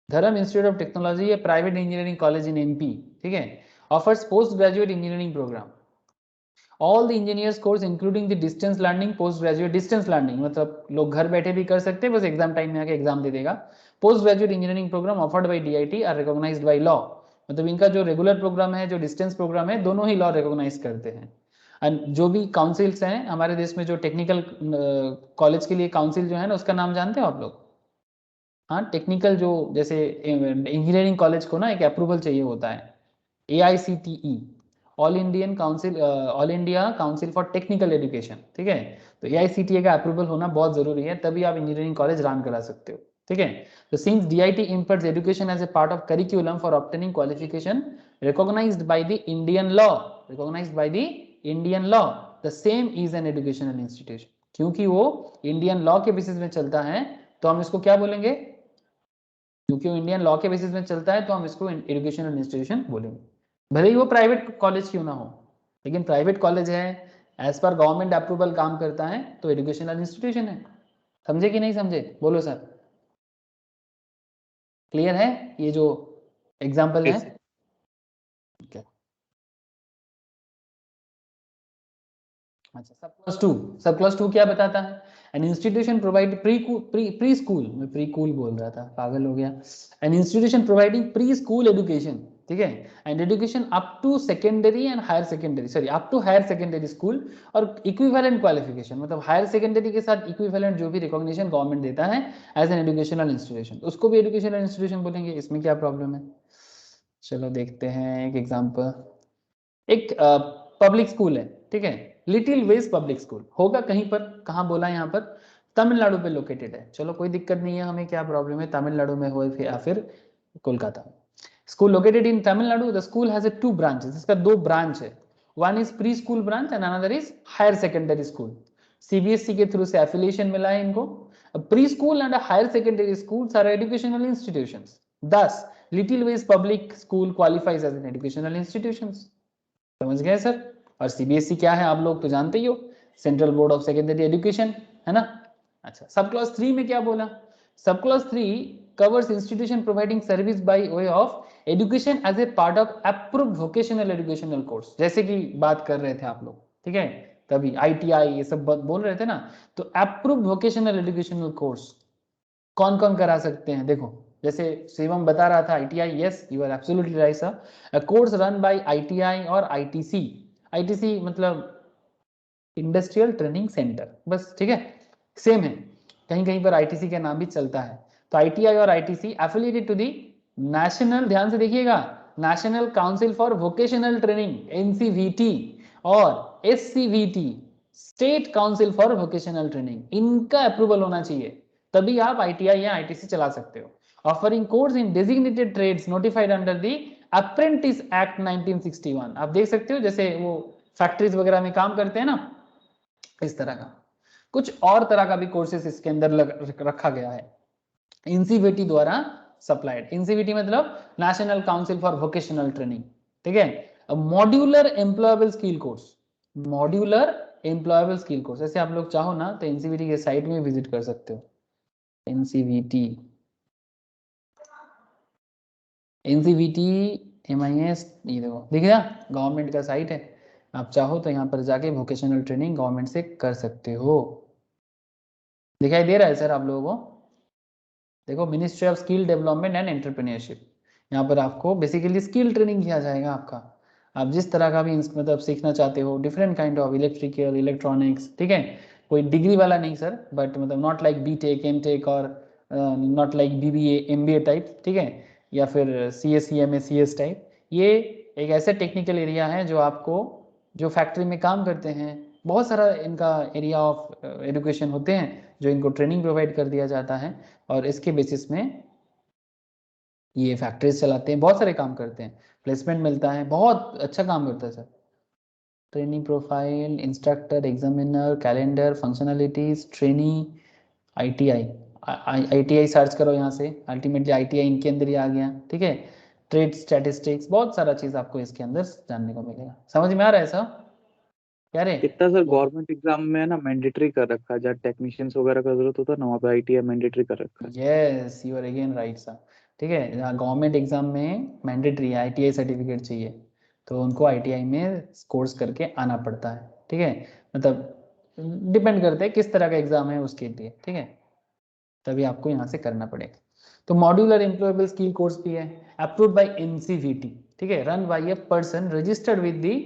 Dharm institute of technology, a private engineering college in MP, ठीक है, offers post graduate engineering programme, all the engineers course including the distance learning, post graduate distance learning, मतलब लोग घर बैठे भी कर सकते हैं, बस एग्जाम टाइम में आके एग्जाम दे देगा, post graduate engineering programme offered by DIT are recognised by law, मतलब इनका जो रेगुलर प्रोग्राम है, जो डिस्टेंस प्रोग्राम है, दोनों ही लॉ रिकॉग्नाइज करते हैं। एंड जो भी काउंसिल्स हैं हमारे देश में, जो टेक्निकल कॉलेज के लिए काउंसिल जो है ना, उसका नाम जानते हो आप लोग? हाँ, टेक्निकल जो जैसे इंजीनियरिंग कॉलेज को ना एक अप्रूवल चाहिए होता है, AICTE, all Indian council, all India council for technical education, ठीक है, तो AICTE का अप्रूवल होना बहुत जरूरी है, तभी आप इंजीनियरिंग कॉलेज रन करा सकते हो, ठीक है। तो since DIT imparts education as a part of curriculum for obtaining qualification recognized by the Indian law, recognized by the Indian law, the same is an educational institution, क्योंकि वो Indian law के basis में चलता है, तो हम इसको क्या बोलेंगे, क्योंकि वो इंडियन लॉ के बेसिस में चलता है, तो हम इसको एजुकेशनल इंस्टीट्यूशन बोलेंगे, भले ही वो प्राइवेट कॉलेज क्यों ना हो, लेकिन प्राइवेट कॉलेज है, एज पर गवर्नमेंट अप्रूवल काम करता है, तो एजुकेशनल इंस्टीट्यूशन है। समझे कि नहीं समझे, बोलो सर, क्लियर है ये जो एग्जाम्पल है? okay. अच्छा, सब क्लास टू क्या बताता है, an institution provide pre school, मैं प्री कूल बोल रहा था, पागल हो गया, an institution providing pre school education, ठीक है, and education up to secondary and higher secondary, sorry up to higher secondary school, और इक्विवेलेंट क्वालिफिकेशन, मतलब हायर सेकेंडरी के साथ इक्विवेलेंट जो भी रिकॉग्निशन गवर्नमेंट देता है एज एन एजुकेशनल इंस्टीट्यूशन, उसको भी एजुकेशनल इंस्टीट्यूशन बोलेंगे, इसमें क्या प्रॉब्लम है। चलो देखते हैं एक एग्जाम्पल, एक पब्लिक स्कूल है, ठीक है, लिटिल वेज पब्लिक स्कूल, होगा कहीं पर, कहाँ बोला यहाँ पर, तमिलनाडु पे लोकेटेड है, चलो कोई दिक्कत नहीं है, हमें क्या प्रॉब्लम है, तमिलनाडु में हो या फिर कोलकाता में, school located in Tamil Nadu, the school has two branches, इसका दो ब्रांच है, one is pre school branch and another is higher secondary school, CBSE के थ्रू से एफिलिएशन मिला है इनको, pre school and higher secondary schools are educational institutions, thus little wedge public school qualifies as an educational institutions, समझ गए sir. और CBSE क्या है आप लोग तो जानते ही हो, central board of secondary education, है ना, अच्छा, सब क्लॉज 3 में क्या बोला? Sub clause 3 covers institution providing service by way of education as a part of approved vocational educational course, जैसे कि बात कर रहे थे आप लोग, ठीक है, तभी ITI ये सब बोल रहे थे ना, तो approved vocational educational course कौन कौन करा सकते हैं? देखो, जैसे शिवम बता रहा था ITI, yes you are absolutely right sir, a course run by ITI और ITC, ITC मतलब इंडस्ट्रियल ट्रेनिंग सेंटर, बस, ठीक है, सेम है, कहीं कहीं पर ITC का नाम भी चलता है। तो ITI और ITC affiliated to the national, ध्यान से देखिएगा, national council for vocational training NCVT और SCVT state council for vocational training, इनका अप्रूवल होना चाहिए, तभी आप ITI या ITC चला सकते हो। Offering course in designated trades notified under the apprentice act 1961, आप देख सकते हो, जैसे वो फैक्ट्रीज वगैरह में काम करते हैं ना, इस तरह का कुछ और तरह का भी कोर्सेस इसके अंदर रखा गया है, NCVT द्वारा सप्लाइड। NCVT मतलब national council for vocational training, ठीक है। Modular employable skill course, modular employable skill course, ऐसे आप लोग चाहो ना तो NCVT के साइट में विजिट कर सकते हो। NCVT MIS, ये देखो दिख रहा, गवर्नमेंट का साइट है, आप चाहो तो यहाँ पर जाके वोकेशनल ट्रेनिंग गवर्नमेंट से कर सकते हो। दिखाई दे रहा है सर आप लोगों को? देखो, ministry of skill development and entrepreneurship, यहाँ पर आपको बेसिकली स्किल ट्रेनिंग किया जाएगा आपका, आप जिस तरह का भी मतलब सीखना चाहते हो, different kind of electrical, electronics, ठीक है, कोई डिग्री वाला नहीं सर, बट मतलब नॉट लाइक BTech MTech और not like BBA MBA type, ठीक है, या फिर CS CMA CS टाइप, ये एक ऐसा टेक्निकल एरिया है जो आपको, जो फैक्ट्री में काम करते हैं, बहुत सारा इनका एरिया ऑफ एजुकेशन होते हैं जो इनको ट्रेनिंग प्रोवाइड कर दिया जाता है, और इसके बेसिस में ये फैक्ट्रीज चलाते हैं, बहुत सारे काम करते हैं, प्लेसमेंट मिलता है, बहुत अच्छा काम करता है sir. Training profile, instructor, examiner, calendar, functionalities, training, ITI search करो यहाँ से, अल्टीमेटली ITI इनके अंदर ही आ गया, ठीक है। ट्रेड स्टैटिस्टिक्स, बहुत सारा चीज आपको इसके अंदर जानने को मिलेगा। समझ में आ रहा है सब? क्या रे? कितना सर गवर्नमेंट एग्जाम में है ना मैंडेटरी कर रखा है, जहाँ टेक्नीशियंस वगैरह का जरूरत होता है ना, वहाँ पे ITI मैंडेटरी कर रखा है। Yes, you are again right sir, ठीक है, गवर्नमेंट एग्जाम में मैंडेटरी है, ITI सर्टिफिकेट चाहिए, तो उनको ITI में कोर्स करके आना पड़ता है, ठीक है, मतलब डिपेंड करते हैं किस तरह का एग्जाम है उसके लिए, ठीक है, तभी आपको यहाँ से करना पड़ेगा। तो मॉड्यूलर एम्प्लॉयबल स्किल कोर्स भी है, अप्रूव्ड बाय NCVT, ठीक है, run by a person registered with the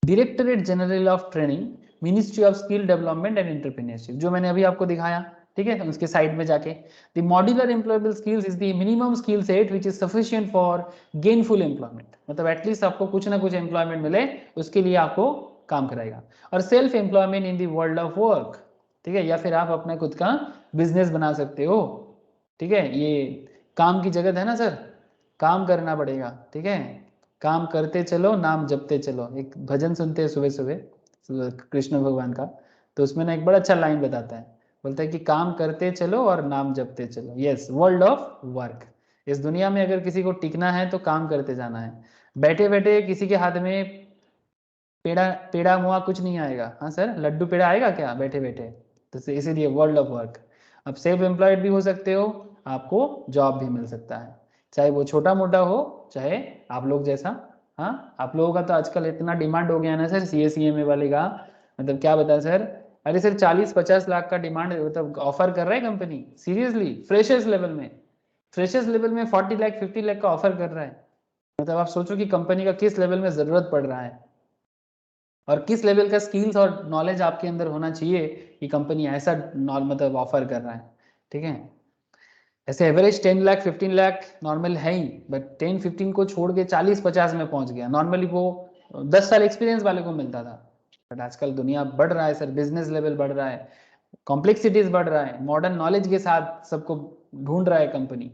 directorate general of training, ministry of skill development and entrepreneurship, जो मैंने अभी आपको दिखाया, ठीक है, उसके साइड में जाके, the modular employable skills is the minimum skill set which is sufficient for gainful employment, मतलब एटलीस्ट आपको कुछ ना कुछ एम्प्लॉयमेंट मिले, उसके लिए आपको काम कराएगा। और self employment in the world of work, ठीक है, या फिर आप अपना खुद का बिजनेस बना सकते हो, ठीक है, ये काम की जगत है ना सर, काम करना पड़ेगा, ठीक है, काम करते चलो नाम जपते चलो, एक भजन सुनते हैं सुबह सुबह कृष्ण भगवान का, तो उसमें ना एक बड़ा अच्छा लाइन बताता है, बोलता है कि काम करते चलो और नाम जपते चलो। यस, वर्ल्ड ऑफ वर्क, इस दुनिया में अगर किसी को टिकना है तो काम करते जाना है, बैठे बैठे किसी के हाथ में पेड़ा पेड़ा मुआ कुछ नहीं आएगा, हाँ सर, लड्डू पेड़ा आएगा क्या बैठे बैठे, तो इसीलिए वर्ल्ड ऑफ वर्क, अब सेल्फ एम्प्लॉयड भी हो सकते हो, आपको जॉब भी मिल सकता है, चाहे वो छोटा मोटा हो, चाहे आप लोग जैसा, हाँ, आप लोगों का तो आजकल इतना डिमांड हो गया ना सर, CA CMA वाले का, मतलब क्या बताया सर, अरे सर 40-50 लाख का डिमांड मतलब ऑफर कर रहा है कंपनी, सीरियसली, फ्रेशर्स लेवल में, फ्रेशर्स लेवल में 40 लाख 50 लाख का ऑफर कर रहा है, मतलब आप सोचो कि कंपनी का किस लेवल में जरूरत पड़ रहा है, और किस लेवल का स्किल्स और नॉलेज आपके अंदर होना चाहिए कि कंपनी ऐसा मतलब ऑफर कर रहा है, ठीक है। ऐसे एवरेज 10 लाख 15 लाख नॉर्मल है ही, बट 10-15 को छोड़ के 40-50 में पहुंच गया, नॉर्मली वो 10 साल एक्सपीरियंस वाले को मिलता था, बट आजकल दुनिया बढ़ रहा है सर, बिजनेस लेवल बढ़ रहा है, कॉम्प्लेक्सिटीज बढ़ रहा है, मॉडर्न नॉलेज के साथ सबको ढूंढ रहा है company.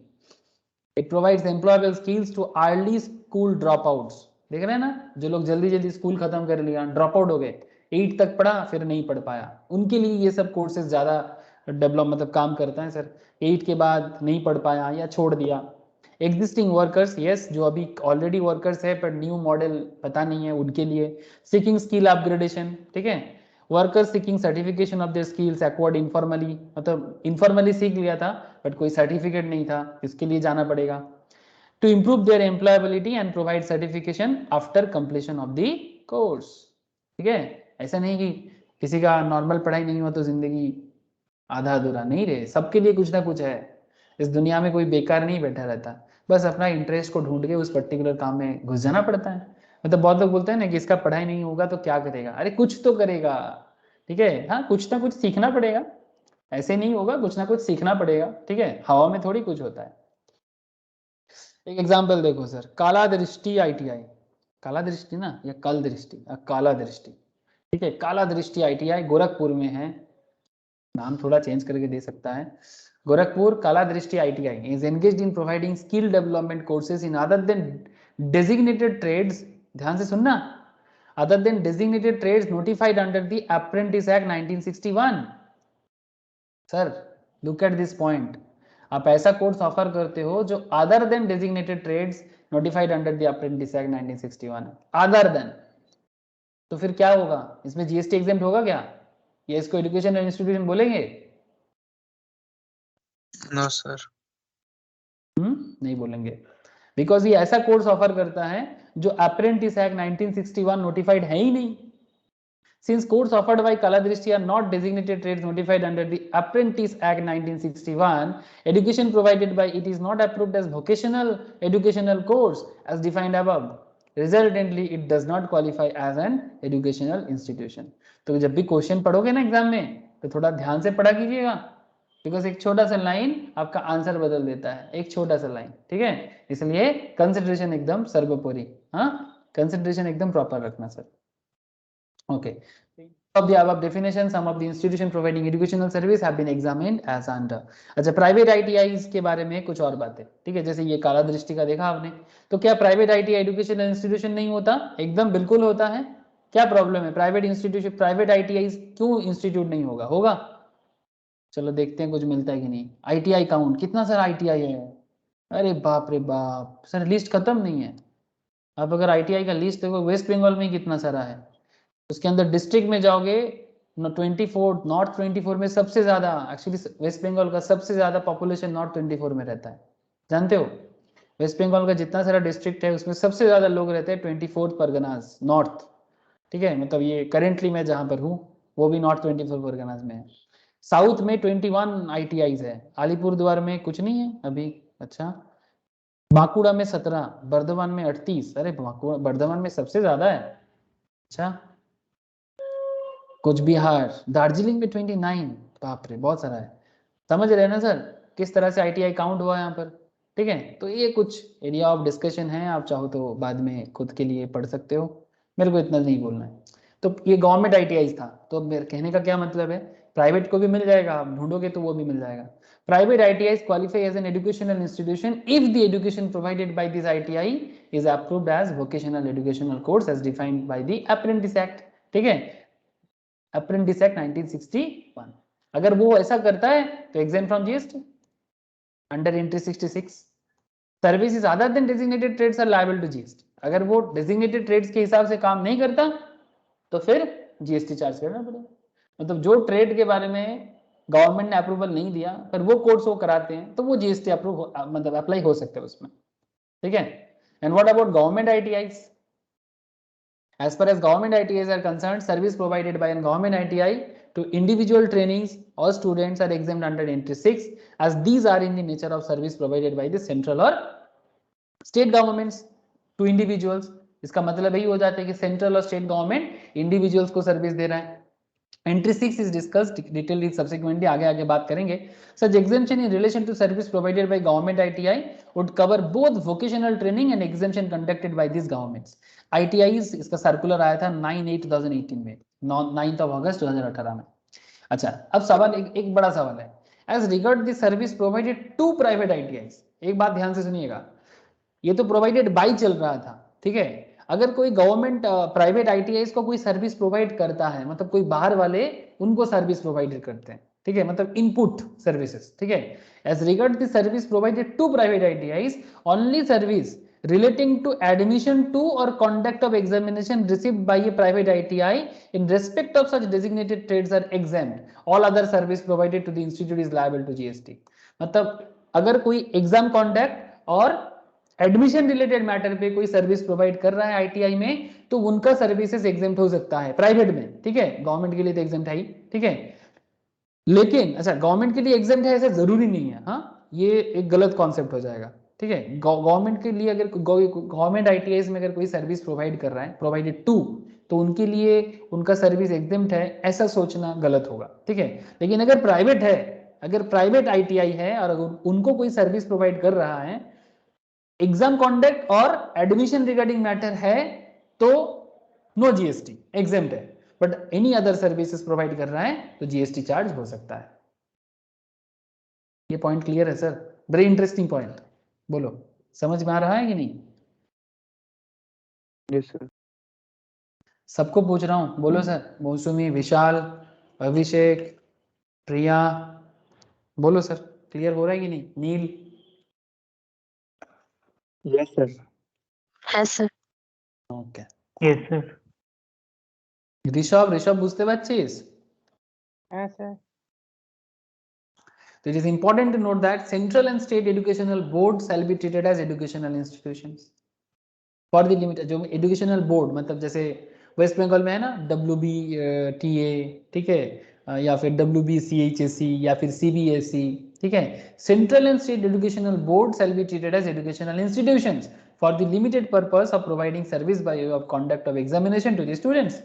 It provides employable skills too early school drop outs, देख रहे हैं ना, जो लोग जल्दी जल्दी स्कूल खत्म कर लिया, ड्रॉप आउट हो गए, 8 तक पढ़ा फिर नहीं पढ़ पाया, उनके लिए ये सब कोर्सेज ज्यादा डेवलप मतलब काम करता है सर, 8 के बाद नहीं पढ़ पाया या छोड़ दिया। एग्जिस्टिंग वर्कर्स, यस, जो अभी ऑलरेडी वर्कर्स है पर न्यू मॉडल पता नहीं है उनके लिए, सीकिंग स्किल अपग्रेडेशन, ठीक है, worker seeking certification of their skills acquired informally, मतलब इनफॉर्मली सीख लिया था बट कोई सर्टिफिकेट नहीं था, इसके लिए जाना पड़ेगा। To improve their employability and provide certification after completion of the course. ठीक है, ऐसा नहीं कि किसी का नॉर्मल पढ़ाई नहीं हुआ तो जिंदगी आधा अधूरा नहीं रहे, सबके लिए कुछ ना कुछ है। इस दुनिया में कोई बेकार नहीं बैठा रहता, बस अपना इंटरेस्ट को ढूंढ के उस पर्टिकुलर काम में घुस जाना पड़ता है। मतलब बहुत लोग बोलते हैं ना कि इसका पढ़ाई नहीं होगा तो क्या करेगा, अरे कुछ तो करेगा। ठीक है, हाँ कुछ ना कुछ सीखना पड़ेगा, ऐसे नहीं होगा, कुछ ना कुछ सीखना पड़ेगा। ठीक है, हवा में थोड़ी कुछ होता है। एक एग्जांपल देखो सर, काला दृष्टि ITI, काला दृष्टि ना या कल दृष्टि, काला दृष्टि। ठीक है, काला दृष्टि ITI गोरखपुर में है, नाम थोड़ा चेंज करके दे सकता है। गोरखपुर काला दृष्टि ITI is engaged in providing skill development courses in other than designated trades, ध्यान से सुनना, other than designated trades notified under the Apprentice Act 1961। Sir look at this point, आप ऐसा कोर्स ऑफर करते हो जो other than designated trades notified under the apprentice act 1961, other than, तो फिर क्या होगा, इसमें GST एग्जेम्प्ट होगा क्या, या इसको एजुकेशन इंस्टीट्यूशन बोलेंगे? No sir. नहीं बोलेंगे, बिकॉज ये ऐसा कोर्स ऑफर करता है जो अप्रेंटिस एक्ट 1961 नोटिफाइड है ही नहीं। Since course offered by Kala Drishti are not designated trades notified under the Apprentice Act 1961, education provided by it is not approved as vocational educational course as defined above. Resultantly, it does not qualify as an educational institution. तो जब भी question पढ़ोगे ना exam में तो थोड़ा ध्यान से पढ़ा कीजिएगा, बिकॉज एक छोटा सा लाइन आपका आंसर बदल देता है, एक छोटा सा लाइन। ठीक है, इसलिए कंसिडरेशन एकदम सर्वोपरि, हाँ कंसिडरेशन एकदम प्रॉपर रखना sir. Okay. Of the above definition, some of the institution providing educational service have been examined as under. अच्छा, प्राइवेट ITIs के बारे में कुछ और बातें। ठीक है, जैसे ये काला दृष्टि का देखा आपने, तो क्या प्राइवेट ITI एजुकेशनल इंस्टीट्यूशन नहीं होता? एकदम बिल्कुल होता है। क्या प्रॉब्लम है, प्राइवेट इंस्टीट्यूशन, प्राइवेट ITIs क्यों इंस्टीट्यूट नहीं होगा? होगा, चलो देखते हैं कुछ मिलता है कि नहीं। ITI काउंट कितना सर ITI है? अरे बाप रे बाप सर, लिस्ट खत्म नहीं है। आप अगर ITI का लिस्ट देखो, वेस्ट बंगाल में कितना सारा है, उसके अंदर डिस्ट्रिक्ट में जाओगे 24 नॉर्थ 24 में सबसे ज्यादा, एक्चुअली वेस्ट बंगाल का सबसे ज्यादा पॉपुलेशन नॉर्थ 24 में रहता है, जानते हो? वेस्ट बंगाल का जितना सारा डिस्ट्रिक्ट है उसमें सबसे ज्यादा लोग रहते हैं 24 परगनास नॉर्थ। ठीक है, मतलब ये करेंटली मैं जहां पर हूँ वो भी नॉर्थ 24 परगनास में है। साउथ में 21 ITIs है, अलीपुर द्वार में कुछ नहीं है अभी। अच्छा, बांकुड़ा में 17, बर्धमान में 38, अरे बर्धमान में सबसे ज्यादा है। अच्छा, कुछ बिहार, दार्जिलिंग में 29, बाप रे बहुत सारा है। समझ रहे हैं ना सर किस तरह से ITI काउंट हुआ यहाँ पर? ठीक है, तो ये कुछ एरिया ऑफ डिस्कशन है, आप चाहो तो बाद में खुद के लिए पढ़ सकते हो, मेरे को इतना नहीं बोलना है। तो ये गवर्नमेंट ITIs था, तो मेरे कहने का क्या मतलब है, प्राइवेट को भी मिल जाएगा, आप ढूंढोगे तो वो भी मिल जाएगा। Private ITIs qualify as an educational institution if the education provided by this ITI is approved as vocational educational course as defined by the Apprentice Act। ठीक है, अप्रेंटिस एक्ट 1961, अगर वो ऐसा करता है तो exempt from GST under entry 66। Services other than designated trades are liable to GST, अगर वो डेजिग्नेटेड ट्रेड्स के हिसाब से काम नहीं करता तो फिर GST चार्ज करना पड़ेगा। मतलब जो ट्रेड के बारे में गवर्नमेंट ने अप्रूवल नहीं दिया पर वो कोर्स वो कराते हैं तो वो GST अप्रूव मतलब अप्लाई हो सकता है उसमें। ठीक है, and what about government ITIs? As far as government ITIs are concerned, service provided by a government ITI to individual trainees or students are exempt under entry 6 as these are in the nature of service provided by the central or state governments to individuals। इसका मतलब यही हो जाता है कि central और state government individuals को service दे रहा है। Entry 6 is discussed detailly subsequently, आगे बात करेंगे। Such exemption in relation to service provided by government ITI would cover both vocational training and exemption conducted by these governments। ITIs इसका circular आया था 9/8/2018 में, 9th of August 2018 में। अच्छा, अब सवाल एक बड़ा सवाल है, as regard the service provided to private ITIs, एक बात ध्यान से सुनिएगा, ये तो प्रोवाइडेड बाय चल रहा था। ठीक है, अगर कोई गवर्नमेंट प्राइवेट ITIs को कोई सर्विस प्रोवाइड करता है, मतलब कोई बाहर वाले उनको सर्विस प्रोवाइड करते हैं, ठीक है, मतलब इनपुट सर्विसेज। ठीक है, as regard the service provided to private ITIs, only service relating to admission to or conduct of examination received by a private ITI in respect of such designated trades are exempt. All other service provided to the institute is liable to GST. मतलब अगर कोई exam conduct और admission related matter पे कोई service provide कर रहा है ITI में, तो उनका सर्विसेज एग्जेम्प्ट हो सकता है प्राइवेट में, ठीक है। गवर्नमेंट के लिए तो एग्जेम्प्ट है ही, ठीक है। लेकिन अच्छा, गवर्नमेंट के लिए एग्जेम्प्ट है ऐसा जरूरी नहीं है, हाँ, ये एक गलत कॉन्सेप्ट हो जाएगा, ठीक है। गवर्नमेंट के लिए अगर गवर्नमेंट आईटीआई में अगर कोई सर्विस प्रोवाइड कर रहा है, प्रोवाइडेड टू, तो उनके लिए उनका सर्विस एग्जेम्प्ट है ऐसा सोचना गलत होगा, ठीक है। लेकिन अगर प्राइवेट है, अगर प्राइवेट आईटीआई है और अगर उनको कोई सर्विस प्रोवाइड कर रहा है, एग्जाम कॉन्डक्ट और एडमिशन रिगार्डिंग मैटर है, तो नो जीएसटी, एग्जेम्प्ट है। But any other services provide कर रहा है तो जीएसटी चार्ज हो सकता है। ये पॉइंट क्लियर है सर? वेरी इंटरेस्टिंग पॉइंट, बोलो समझ में आ रहा है कि नहीं? Yes sir. सबको पूछ रहा हूँ, बोलो सर। मौसुमी, विशाल, अभिषेक, प्रिया, बोलो सर, क्लियर हो रहा है कि नहीं? नील? Yes sir. है sir. Okay. Yes sir. Rishabh, Rishabh बुझते পাচ্ছিস? হ্যাঁ sir. So it is important to note that central and state educational boards shall be treated as educational institutions for the limit। जो educational board मतलब जैसे वेस्ट बंगाल में है ना WBTA, ठीक है, या फिर WBCHSE या फिर CBSE, ठीक है। Central and state educational board shall be treated as educational institutions for the limited purpose of providing service by way of conduct of examination to the students,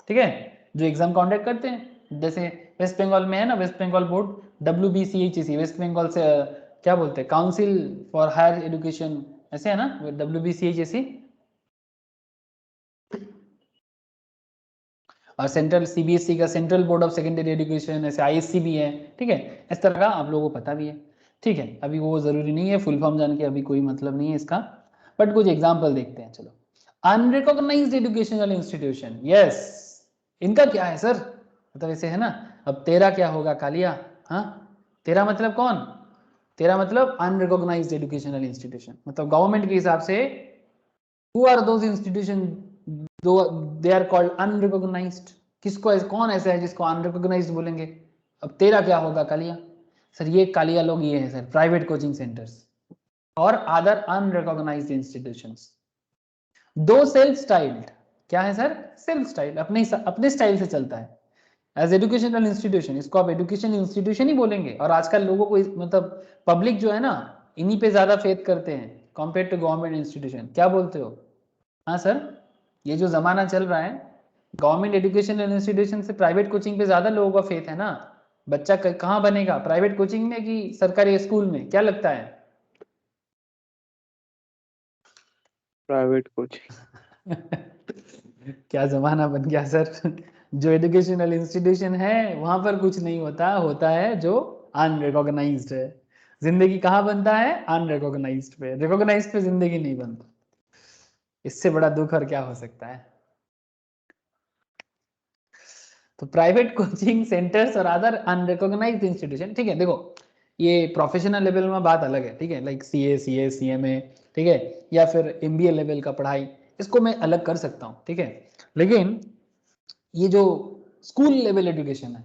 ठीक है। जो एग्जाम कंडक्ट करते हैं, जैसे वेस्ट बंगाल में है ना वेस्ट बंगाल बोर्ड WBCHSE, वेस्ट बंगाल से क्या बोलते हैं, काउंसिल फॉर हायर एजुकेशन, ऐसे है ना WBCHSE। और सेंट्रल CBSE का central board of secondary education, ऐसे ISC भी है, ठीक है। इस तरह का आप लोगों को पता भी है, ठीक है। अभी वो जरूरी नहीं है, फुल फॉर्म जान के अभी कोई मतलब नहीं है इसका, बट कुछ एग्जांपल देखते हैं। चलो, अनरिकॉग्नाइज्ड एजुकेशनल इंस्टीट्यूशन, यस, इनका क्या है सर? मतलब ऐसे है ना। अब तेरा क्या होगा कालिया? हाँ, तेरा मतलब कौन? तेरा मतलब अनरिकॉग्नाइज्ड एजुकेशनल इंस्टीट्यूशन, मतलब गवर्नमेंट के हिसाब से who are those institution they are called unrecognised. किसको, कौन ऐसा है जिसको अनरिकॉग्नाइज्ड बोलेंगे? अब तेरा क्या होगा कालिया? सर ये कालिया लोग ये है सर, प्राइवेट कोचिंग सेंटर्स और अदर अनरिकॉग्नाइज्ड इंस्टीट्यूशंस। दो सेल्फ स्टाइल्ड, क्या है सर? सेल्फ स्टाइल, अपने स्टाइल से चलता है एज एजुकेशनल इंस्टीट्यूशन, इसको आप एजुकेशन इंस्टीट्यूशन ही बोलेंगे। और आजकल लोगों को मतलब पब्लिक जो है ना, इन्हीं पे ज्यादा फेथ करते हैं कंपेयर टू गवर्नमेंट इंस्टीट्यूशन। क्या बोलते हो? हाँ सर, ये जो जमाना चल रहा है, गवर्नमेंट एजुकेशनल इंस्टीट्यूशन से प्राइवेट कोचिंग पे ज्यादा लोगों का फेथ है ना। बच्चा कहाँ बनेगा, प्राइवेट कोचिंग में कि सरकारी स्कूल में? क्या लगता है? Private coaching. क्या जमाना बन गया सर। जो एजुकेशनल इंस्टीट्यूशन है वहां पर कुछ नहीं होता, होता है जो अनरिकॉग्नाइज्ड है। जिंदगी कहाँ बनता है? अनरिकॉग्नाइज्ड पे। रिकॉग्नाइज्ड पे जिंदगी नहीं बनती। इससे बड़ा दुख और क्या हो सकता है? तो प्राइवेट कोचिंग सेंटर्स और अदर अनरिकॉग्नाइज्ड इंस्टीट्यूशन, ठीक है। देखो, ये प्रोफेशनल लेवल में बात अलग है, ठीक है, लाइक CA, CS, CMA, ठीक है, या फिर MBA लेवल का पढ़ाई, इसको मैं अलग कर सकता हूँ, ठीक है। लेकिन ये जो स्कूल लेवल एजुकेशन है,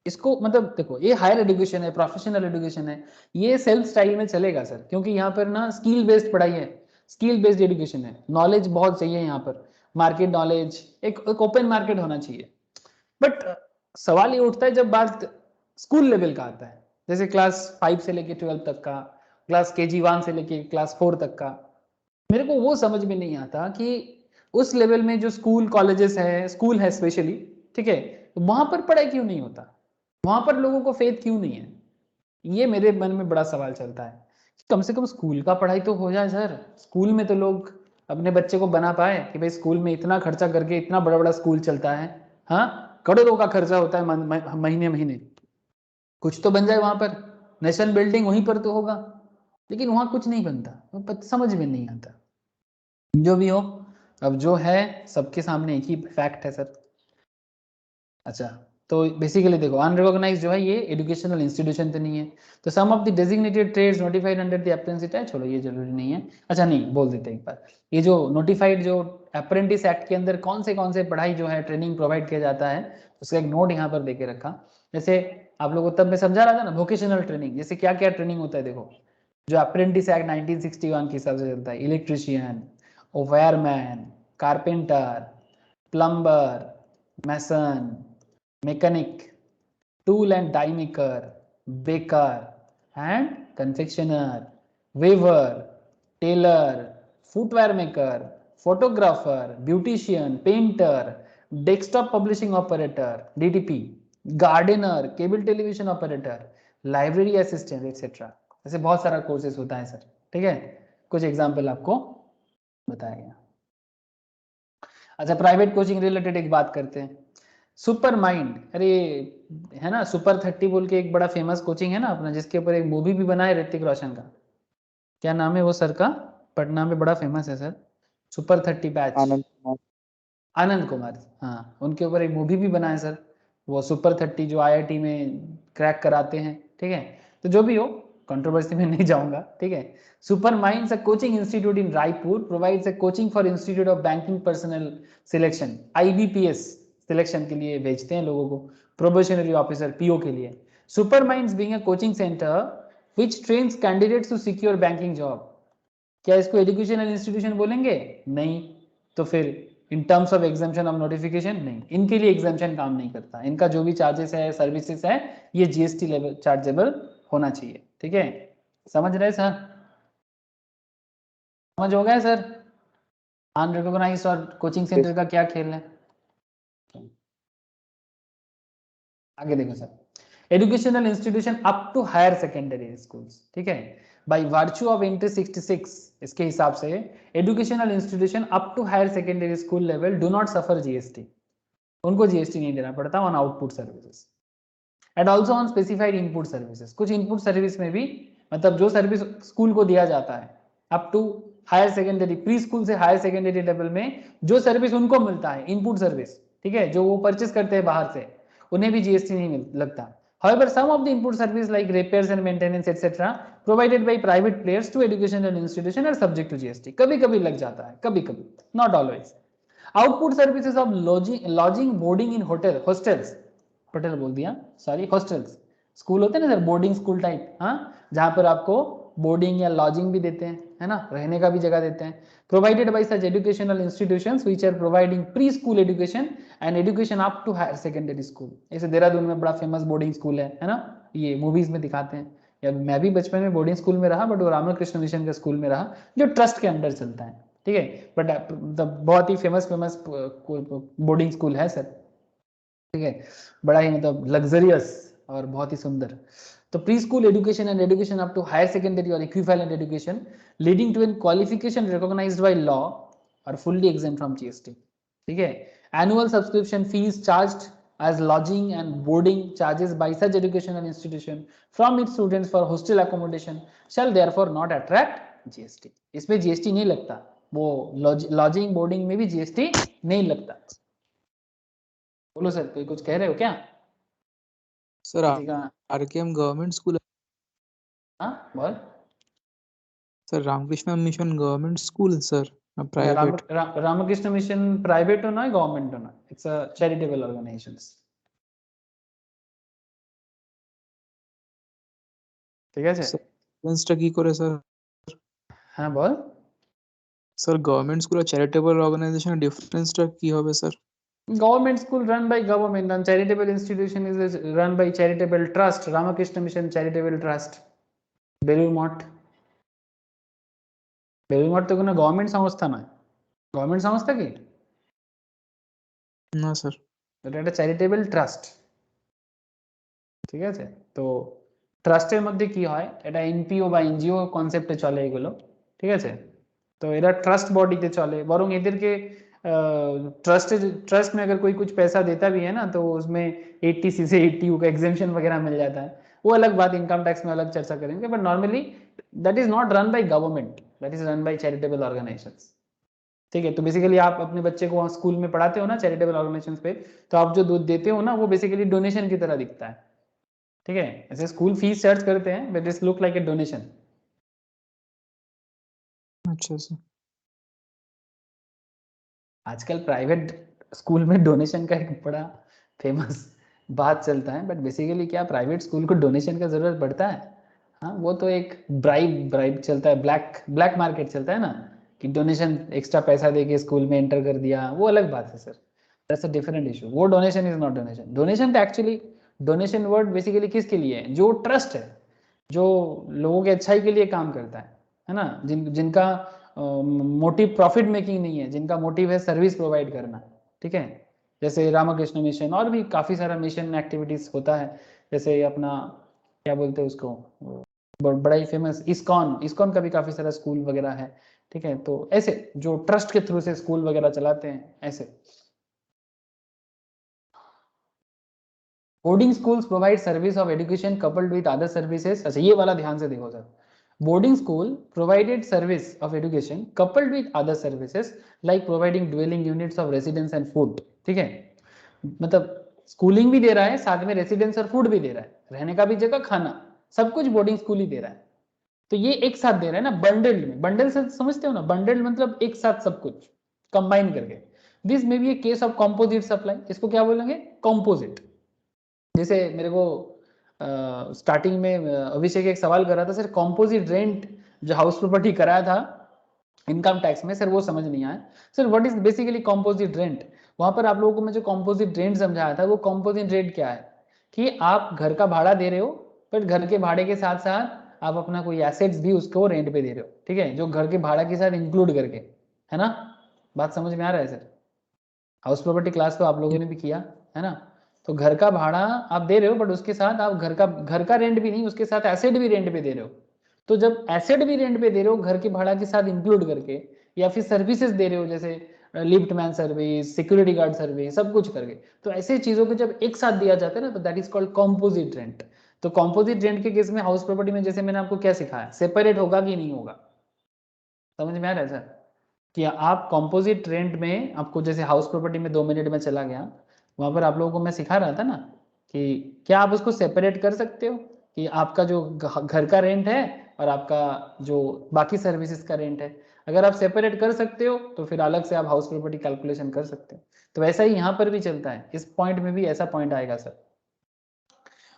इसको मतलब देखो, ये हायर एजुकेशन है, प्रोफेशनल एजुकेशन है, ये सेल्फ स्टाइल में चलेगा सर, क्योंकि यहाँ पर ना स्किल बेस्ड पढ़ाई है, स्किल बेस्ड एजुकेशन है, नॉलेज बहुत चाहिए यहाँ पर, मार्केट नॉलेज, एक ओपन मार्केट होना चाहिए। बट सवाल ये उठता है जब बात स्कूल लेवल का आता है, जैसे क्लास 5 से लेके 12 तक का, क्लास KG1 से लेके क्लास 4 तक का, मेरे को वो समझ में नहीं आता कि उस लेवल में जो स्कूल कॉलेजेस है, स्कूल है स्पेशली, ठीक है, तो वहां पर पढ़ाई क्यों नहीं होता? वहां पर लोगों को फेथ क्यों नहीं है? ये मेरे मन में बड़ा सवाल चलता है। कम से कम स्कूल का पढ़ाई तो हो जाए सर। स्कूल में तो लोग अपने बच्चे को बना पाए कि भाई स्कूल में इतना खर्चा करके इतना बड़ा बड़ा स्कूल चलता है, हाँ, करोड़ों का खर्चा होता है महीने महीने, कुछ तो बन जाए वहां पर, नेशनल बिल्डिंग वहीं पर तो होगा। लेकिन वहां कुछ नहीं बनता, समझ में नहीं आता। जो भी हो, अब जो है सबके सामने एक ही फैक्ट है सर। अच्छा, तो बेसिकली देखो अनरिकॉग्नाइज जो है ये एजुकेशनल इंस्टीट्यूशन तो नहीं है, तो some of the designated trades notified under the apprentice act, छोड़ो ये जरूरी नहीं है। अच्छा नहीं बोल देते एक बार, ये जो नोटिफाइड जो अप्रेंटिस एक्ट के अंदर कौन से पढ़ाई जो है ट्रेनिंग प्रोवाइड किया जाता है, उसका एक नोट यहाँ पर देके रखा। जैसे आप लोगों को तब मैं समझा रहा था ना वोकेशनल ट्रेनिंग, जैसे क्या क्या ट्रेनिंग होता है देखो, जो अप्रेंटिस एक्ट 1961 के हिसाब से चलता है, electrician, wireman, carpenter, plumber, mason, mechanic, tool and die maker, baker and confectioner, weaver, tailor, footwear maker, photographer, beautician, painter, desktop publishing operator DTP, gardener, cable television operator, library assistant etcetera. ऐसे बहुत सारा courses होता है sir, ठीक है, कुछ example आपको बताया गया। अच्छा प्राइवेट कोचिंग रिलेटेड एक बात करते हैं, सुपर माइंड, अरे है ना सुपर 30 बोल के एक बड़ा फेमस कोचिंग है ना अपना, जिसके ऊपर एक मूवी भी बना है ऋतिक रोशन का, क्या नाम है वो सर का, पटना में बड़ा फेमस है sir, super 30 batch, Anand Kumar, हाँ उनके ऊपर एक मूवी भी बना है सर, वो सुपर 30 जो IIT में क्रैक कराते हैं, ठीक है। तो जो भी हो कंट्रोवर्सी में नहीं जाऊंगा, ठीक है। Super minds a coaching institute in Raipur provides a coaching for institute of banking personal selection, IBPS selection के लिए भेजते हैं लोगों को, प्रोबेशनरी ऑफिसर PO के लिए। Super minds being a coaching centre which trains candidates to secure banking job, क्या इसको एजुकेशनल इंस्टीट्यूशन बोलेंगे? नहीं। तो फिर in terms of exemption of notification नहीं, इनके लिए एग्जाम्पशन काम नहीं करता, इनका जो भी चार्जेस है सर्विसेज है ये GST लेवल चार्जेबल होना चाहिए, ठीक है। समझ रहे सर, समझ हो गया सर, अनरिकॉग्नाइज्ड और कोचिंग सेंटर का क्या खेल है। आगे देखो sir, educational institution up to higher secondary schools, ठीक है, बाय वर्च्यू ऑफ एंट्री 66 इसके हिसाब से educational institution up to higher secondary school level do not suffer GST, उनको GST नहीं देना पड़ता on output services and also on specified input services. कुछ इनपुट सर्विस में भी, मतलब जो सर्विस स्कूल को दिया जाता है up to higher secondary, pre school से हायर सेकेंडरी लेवल में जो सर्विस उनको मिलता है इनपुट सर्विस, ठीक है, जो वो परचेस करते हैं बाहर से, उन्हें भी GST नहीं लगता। However, some of the input service like repairs and maintenance etc. provided by private players to educational institution are subject to GST. कभी कभी लग जाता है, कभी कभी, not always. Output services of lodging boarding in hostels, hotel बोल दिया, sorry hostels, school होते हैं ना सर बोर्डिंग स्कूल टाइप, हाँ जहाँ पर आपको बोर्डिंग या लॉजिंग भी देते हैं, है ना, रहने का भी जगह देते हैं, provided by such educational institutions which are providing pre school education and education up to higher secondary school. ऐसे देहरादून में बड़ा फेमस बोर्डिंग स्कूल है ना, ये मूवीज में दिखाते हैं, या मैं भी बचपन में बोर्डिंग स्कूल में रहा, बट वो रामकृष्ण मिशन के स्कूल में रहा जो ट्रस्ट के अंडर चलता है, ठीक है, बट बहुत ही फेमस बोर्डिंग स्कूल है सर, ठीक है, बड़ा ही मतलब लग्जरियस और बहुत ही सुंदर। तो pre school education and education up to higher secondary और equivalent education leading to an qualification recognised by law और फुल्ली एग्जेम्प्ट फ्रॉम GST, ठीक है। Annual subscription fees charged as lodging and boarding charges by such educational institution from its students for hostel accommodation shall therefore not attract GST। इसमें GST नहीं लगता, वो lodging boarding में भी GST नहीं लगता। बोलो सर, कोई कुछ कह रहे हो क्या सर किसी का? RKM गवर्नमेंट स्कूल, हाँ बोल sir Ramakrishna Mission government school sir, private? Ramakrishna Mission private होना है गवर्नमेंट होना, इट्स अ चैरिटेबल ऑर्गेनाइजेशंस, ঠিক আছে ডিফারেন্সটা কি করে স্যার? হ্যাঁ বল স্যার গভর্নমেন্ট স্কুল আর চ্যারিটেবল অর্গানাইজেশনের ডিফারেন্সটা কি হবে sir? government school run by government and charitable institution is run by charitable trust, Ramakrishna Mission Charitable Trust, Belur Math, Belur Math তো কোনো গভর্নমেন্ট সংস্থা নয়, গভর্নমেন্ট সংস্থা কি? না স্যার, এটা একটা চ্যারিটেবল ট্রাস্ট, ঠিক আছে। তো ট্রাস্টের মধ্যে কি হয়, এটা NPO বা NGO কনসেপ্টে চলে এগুলো, ঠিক আছে। তো এরা ट्रस्ट बॉडीতে चले, বরং এদেরকে ट्रस्ट में अगर कोई कुछ पैसा देता भी है ना तो उसमें 80C से 80U का एग्जेम्पशन वगैरह मिल जाता है, वो अलग बात, इनकम टैक्स में अलग चर्चा करेंगे, but normally that is not run by government, that is run by charitable organisations, ठीक है। तो बेसिकली आप अपने बच्चे को स्कूल में पढ़ाते हो ना चैरिटेबल ऑर्गेनाइजेशंस पे, तो आप जो दूध देते हो ना वो बेसिकली डोनेशन की तरह दिखता है, ठीक है। ऐसे स्कूल फीस चार्ज करते हैं but this look like a donation. अच्छा सर। आजकल प्राइवेट स्कूल में डोनेशन का एक बड़ा फेमस बात चलता है, बट बेसिकली क्या प्राइवेट स्कूल को डोनेशन का जरूरत पड़ता है? हाँ, वो तो एक ब्राइब चलता है, ब्लैक मार्केट चलता है ना, कि डोनेशन एक्स्ट्रा पैसा दे के स्कूल में एंटर कर दिया, वो अलग बात है sir. That's a different issue. वो donation is not donation. Donation तो एक्चुअली, डोनेशन वर्ड बेसिकली किसके लिए है? जो ट्रस्ट है, जो लोगों की अच्छाई के लिए काम करता है ना, जिनका मोटिव प्रॉफिट मेकिंग नहीं है, जिनका मोटिव है सर्विस प्रोवाइड करना, ठीक है। जैसे रामकृष्ण मिशन और भी काफ़ी सारा मिशन एक्टिविटीज़ होता है, जैसे अपना क्या बोलते हैं उसको, बड़ा ही फेमस इस्कॉन का भी काफ़ी सारा स्कूल वगैरह है, ठीक है। तो ऐसे जो ट्रस्ट के थ्रू से स्कूल वगैरह चलाते हैं ऐसे। Boarding schools provide service of education coupled with other services. अच्छा, ये वाला ध्यान से देखो sir. Boarding school provided service of education coupled with other services like providing dwelling units of residence and food, ठीक है। मतलब स्कूलिंग भी दे रहा है, साथ में रेसिडेंस और फूड भी दे रहा है, रहने का भी जगह, खाना, सब कुछ बोर्डिंग स्कूल ही दे रहा है। तो ये एक साथ दे रहा है ना, बंडल्ड में। बंडल से समझते हो ना, बंडल्ड मतलब एक साथ सब कुछ कंबाइन करके। This may be a case of composite supply. इसको क्या बोलेंगे? कॉम्पोजिट। जैसे मेरे को स्टार्टिंग में अभिषेक एक सवाल कर रहा था, सर कॉम्पोजिट रेंट जो हाउस प्रॉपर्टी कराया था इनकम टैक्स में, सर वो समझ नहीं आया। Sir what is basically composite rent? वहां पर आप लोगों को मैं जो कॉम्पोजिट रेंट समझाया था, वो कॉम्पोजिट रेंट क्या है कि आप घर का भाड़ा दे रहे हो, पर घर के भाड़े के साथ साथ आप अपना कोई एसेट्स भी उसको रेंट पे दे रहे हो, ठीक है, जो घर के भाड़ा के साथ इंक्लूड करके, है ना। बात समझ में आ रहा है सर? हाउस प्रॉपर्टी क्लास तो आप लोगों ने भी किया है ना। तो घर का भाड़ा आप दे रहे हो, बट उसके साथ आप घर का रेंट भी नहीं, उसके साथ एसेट भी रेंट पे दे रहे हो। तो जब एसेट भी रेंट पे दे रहे हो घर के भाड़ा के साथ इंक्लूड करके, या फिर सर्विसेज दे रहे हो जैसे lift man service, security guard service, सब कुछ करके, तो ऐसे चीजों को जब एक साथ दिया जाता है ना, तो that is called composite rent. तो कॉम्पोजिट रेंट के केस में हाउस प्रॉपर्टी में जैसे मैंने आपको क्या सिखाया, सेपरेट होगा कि नहीं होगा? समझ में आ रहा है सर? कि आप कॉम्पोजिट रेंट में, आपको जैसे हाउस प्रॉपर्टी में 2 मिनट में चला गया, वहां पर आप लोगों को मैं सिखा रहा था ना कि क्या आप उसको सेपरेट कर सकते हो, कि आपका जो घर का रेंट है और आपका जो बाकी सर्विसेज का रेंट है, अगर आप सेपरेट कर सकते हो तो फिर अलग से आप हाउस प्रॉपर्टी कैलकुलेशन कर सकते हो। तो वैसा ही यहाँ पर भी चलता है, इस पॉइंट में भी ऐसा पॉइंट आएगा sir.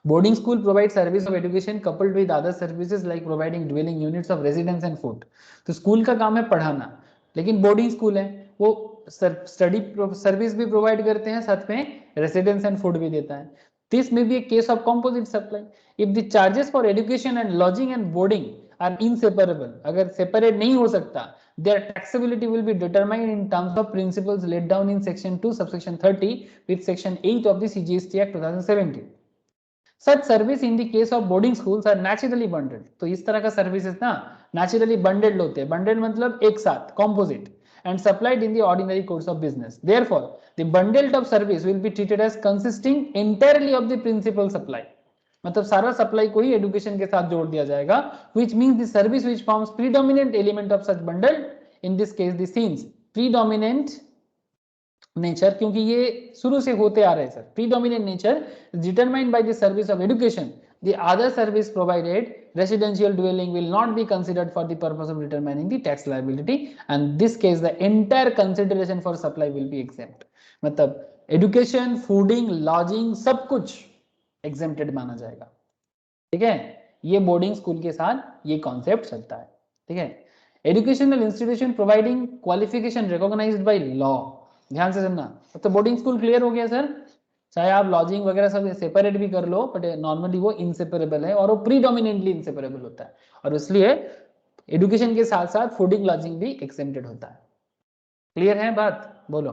Boarding school provide service of education coupled with other services like providing dwelling units of residence and food. तो स्कूल का काम है पढ़ाना, लेकिन बोर्डिंग स्कूल है, वो स्टडी सर्विस भी प्रोवाइड करते हैं, साथ में रेसिडेंस एंड फूड भी देता है। This may be a case of composite supply if the charges for education and lodging and boarding are inseparable. अगर सेपरेट नहीं हो सकता, their taxability will be determined in terms of principles laid down in section 2 subsection 30 with section 8 of the CGST Act 2017. Such service in the case of boarding schools are naturally bundled. तो इस तरह का services ना naturally bundled होते हैं। bundled मतलब एक साथ, composite, and supplied in the ordinary course of business. Therefore, the bundled of service will be treated as consisting entirely of the principal supply. मतलब सारा सप्लाई को ही एजुकेशन के साथ जोड़ दिया जाएगा, which means the service which forms predominant element of such bundle, in this case the scenes predominant nature, क्योंकि ये शुरू से होते आ रहे हैं sir, predominant nature determined by the service of education, the other service provided residential dwelling will not be considered for the purpose of determining the tax liability, and this case the entire consideration for supply will be exempt. मतलब education, fooding, lodging सब कुछ exempted माना जाएगा, ठीक है। ये boarding school के साथ ये कॉन्सेप्ट चलता है, ठीक है। Educational institution providing qualification recognised by law, ध्यान से सुनना। तो बोर्डिंग स्कूल क्लियर हो गया सर? चाहे आप लॉजिंग वगैरह सब सेपरेट भी कर लो, बट नॉर्मली वो इनसेपरेबल है और वो प्रीडोमिनेंटली इनसेपरेबल होता है, और इसलिए एजुकेशन के साथ साथ फूडिंग लॉजिंग भी एक्सेम्प्टेड होता है। क्लियर है बात? बोलो।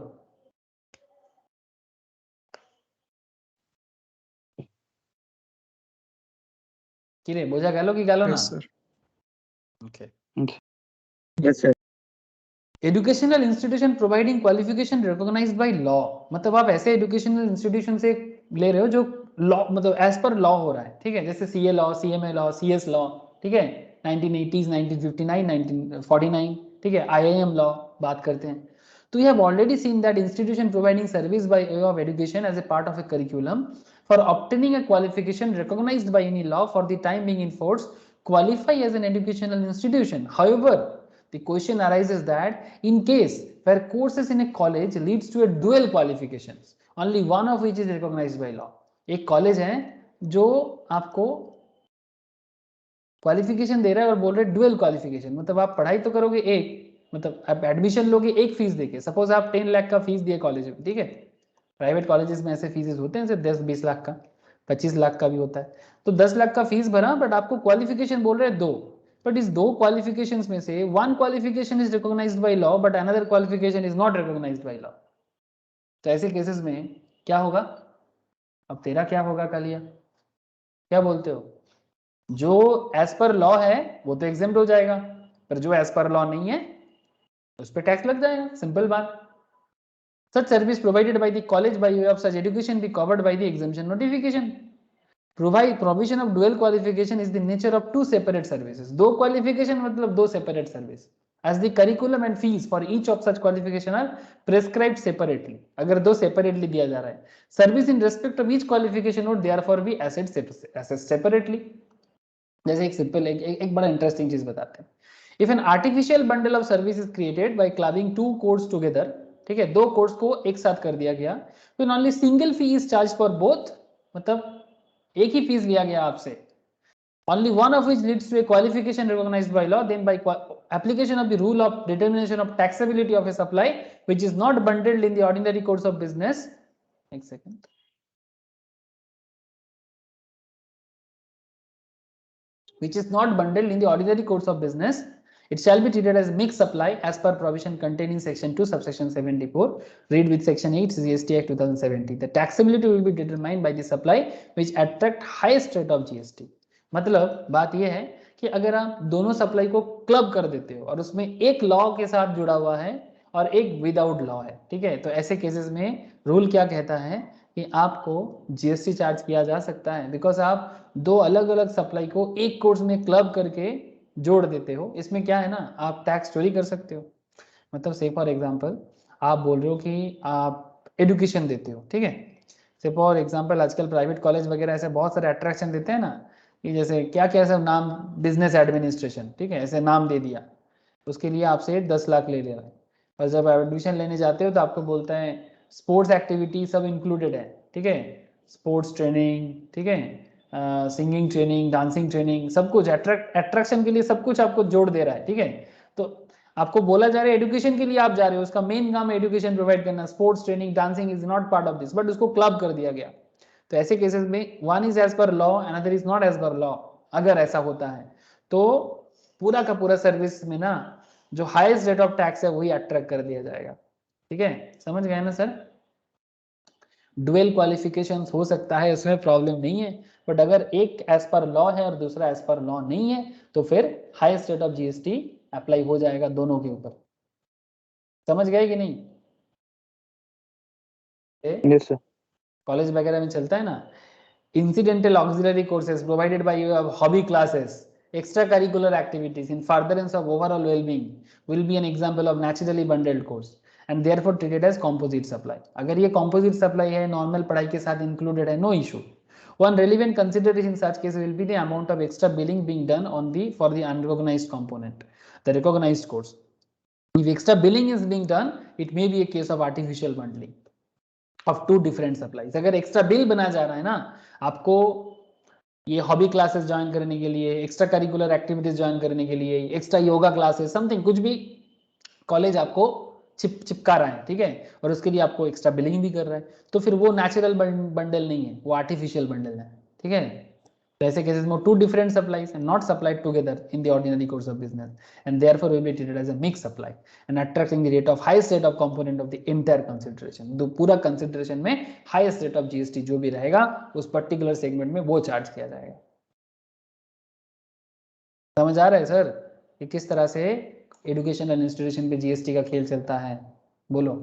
किरे बोझा गालो कि गालो ना? Yes sir. Okay. Yes sir. Educational institution providing qualification recognised by law, मतलब आप ऐसे एजुकेशनल इंस्टीट्यूशन से ले रहे हो जो लॉ, मतलब एज पर लॉ हो रहा है, ठीक है। जैसे CA law, CMA law, CS law, ठीक है, 1980s, 1959, 1949, ठीक है, आईआईएम लॉ बात करते हैं। तो you have already seen that institution providing service by way of education as a part of a curriculum for obtaining a qualification recognized by any law for the time being in force qualify as an educational institution. However, the question arises that in case where courses in a college leads to a dual qualifications, only one of which is recognized by law. एक college है जो आपको qualification दे रहा है और बोल रहे dual qualification, मतलब आप पढ़ाई तो करोगे एक, मतलब आप एडमिशन लोगे एक फीस देके, सपोज आप 10 लाख का फीस दिए कॉलेज में, ठीक है, प्राइवेट कॉलेजेस में ऐसे फीसेस होते हैं जैसे 10-20 लाख का, 25 लाख का भी होता है, तो 10 लाख का फीस भरा, बट आपको क्वालिफिकेशन बोल रहे हैं 2, बट इस 2 क्वालिफिकेशंस में से one qualification is recognised by law but another qualification is not recognised by law. तो ऐसे केसेस में क्या होगा? अब तेरा क्या होगा कालिया, क्या बोलते हो? जो एज पर लॉ है वो तो एग्जेम्प्ट हो जाएगा, पर जो एज पर लॉ नहीं है उस पर टैक्स लग जाएगा, सिंपल बात। Such service provided by the college by way of such education be covered by the exemption notification. Provision of dual qualification is the nature of two separate services. दो qualification मतलब दो separate service. As the curriculum and fees for each of such qualification are prescribed separately. अगर दो separately दिया जा रहा है, service in respect of each qualification would therefore be assessed separately. जैसे एक सिंपल एक बड़ा इंटरेस्टिंग चीज बताते हैं। If an artificial bundle of service is created by clubbing two course together, ठीक है, दो कोर्स को एक साथ कर दिया गया, तो only single fee is charge for both, मतलब एक ही फीस लिया गया आपसे, only one of which leads to a qualification recognized by law, then by application of the rule of determination of taxability of a supply which is not bundled in the ordinary course of business. एक second. Which is not bundled in the ordinary course of business, it shall be treated as mixed supply as per provision contained in section 2 subsection 74, read with section 8 GST Act 2017. The taxability will be determined by the supply which attract highest rate of GST. मतलब बात यह है कि अगर आप दोनों supply को club कर देते हो और उसमें एक लॉ के साथ जुड़ा हुआ है और एक विदाउट लॉ है, ठीक है, तो ऐसे केसेस में रूल क्या कहता है कि आपको जीएसटी चार्ज किया जा सकता है, बिकॉज आप दो अलग अलग सप्लाई को एक कोर्स में क्लब करके जोड़ देते हो। इसमें क्या है ना, आप टैक्स चोरी कर सकते हो। मतलब से फॉर एग्जांपल आप बोल रहे हो कि आप एजुकेशन देते हो, ठीक है, से फॉर एग्जांपल आजकल प्राइवेट कॉलेज वगैरह ऐसे बहुत सारे अट्रैक्शन देते हैं ना, कि जैसे क्या क्या सब नाम, बिजनेस एडमिनिस्ट्रेशन, ठीक है, ऐसे नाम दे दिया, उसके लिए आपसे 10 लाख ले रहा है, और जब एडमिशन लेने जाते हो तो आपको बोलता है स्पोर्ट्स एक्टिविटी सब इंक्लूडेड है, ठीक है, स्पोर्ट्स ट्रेनिंग, ठीक है, सिंगिंग ट्रेनिंग, डांसिंग ट्रेनिंग, सब कुछ अट्रैक्शन के लिए सब कुछ आपको जोड़ दे रहा है, ठीक है। तो आपको बोला जा रहा है एजुकेशन के लिए आप जा रहे हो, उसका मेन काम है एजुकेशन प्रोवाइड करना, sports training dancing is not part of this, but उसको क्लब कर दिया गया। तो ऐसे केसेस में one is as per law, another is not as per law. अगर ऐसा होता है तो पूरा का पूरा सर्विस में ना जो हाईएस्ट रेट ऑफ टैक्स है वही अट्रैक्ट कर दिया जाएगा, ठीक है, समझ गए ना सर। डुअल क्वालिफिकेशंस हो सकता है, उसमें प्रॉब्लम नहीं है, बट अगर एक एज पर लॉ है और दूसरा एज पर लॉ नहीं है तो फिर highest rate of GST apply हो जाएगा दोनों के ऊपर। समझ गए कि नहीं? Yes sir. कॉलेज वगैरह में चलता है ना, incidental auxiliary courses provided by you have hobby classes, extracurricular activities in furtherance of overall well-being will be an example of naturally bundled course and therefore treated as composite supply. अगर ये composite supply है, normal पढ़ाई के साथ included है, no issue. One relevant consideration in such case will be the amount of extra billing being done on the for the unrecognized component, the recognized course. If extra billing is being done, it may be a case of artificial bundling of two different supplies. अगर extra bill बना जा रहा है ना आपको, ये hobby classes join करने के लिए, एक्स्ट्रा करिकुलर एक्टिविटीज ज्वाइन करने के लिए, एक्स्ट्रा योगा क्लासेस, समथिंग कुछ भी कॉलेज आपको चिपका रहा है, ठीक है, और उसके लिए आपको एक्स्ट्रा बिलिंग भी कर रहा है, तो फिर वो नेचुरल बंडल नहीं है, वो आर्टिफिशियल बंडल है, ठीक है। तो ऐसे केसेस में two different supplies and not supplied together in the ordinary course of business and therefore will be treated as a mix supply and attracting the rate of highest rate of component of the entire consideration. तो पूरा consideration में highest rate of GST जो भी रहेगा उस particular segment में वो charge किया जाएगा। समझ आ रहा है सर कि किस तरह से एजुकेशनल इंस्टीट्यूशन पे जीएसटी का खेल चलता है? बोलो।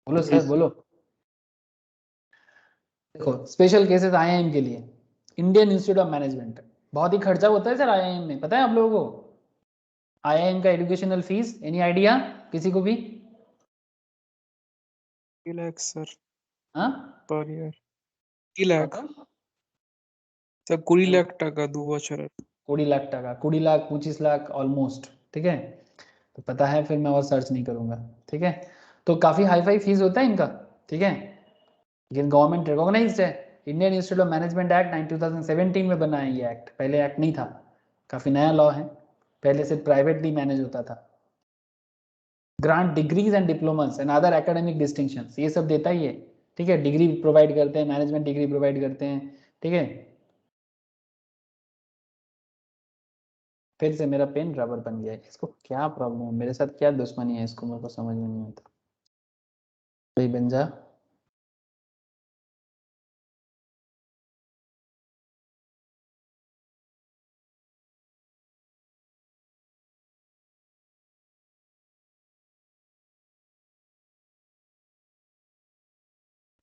बोलो सर बोलो। देखो स्पेशल केसेस आए हैं इनके लिए, इंडियन इंस्टीट्यूट ऑफ मैनेजमेंट, बहुत ही खर्चा होता है सर आईआईएम में, पता है आप लोगों को आईआईएम का एजुकेशनल फीस, एनी आइडिया किसी को भी? 3 लाख सर हाँ पर ইয়ার 3 লাখ কত? স্যার 20 লাখ টাকা 2 বছরের 20 लाख टाका, 20 लाख 25 लाख ऑलमोस्ट, ठीक है। तो पता है, फिर मैं और सर्च नहीं करूंगा, ठीक है। तो काफी हाई फाई फीस होता है इनका, ठीक है। लेकिन गवर्नमेंट रिकॉग्नाइज्ड है। Indian institute of management act 2017 में बना है ये एक्ट, पहले एक्ट नहीं था, काफी नया लॉ है, पहले से प्राइवेटली मैनेज होता था। Grant degrees and diplomas and other academic distinctions, ये सब देता ही है, ठीक है। डिग्री प्रोवाइड करते हैं, मैनेजमेंट डिग्री प्रोवाइड करते हैं, ठीक है। फिर से मेरा पेन रबर बन गया है, इसको क्या प्रॉब्लम है, मेरे साथ क्या दुश्मनी है, इसको मेरे को समझ में नहीं आता। भाई बन जा।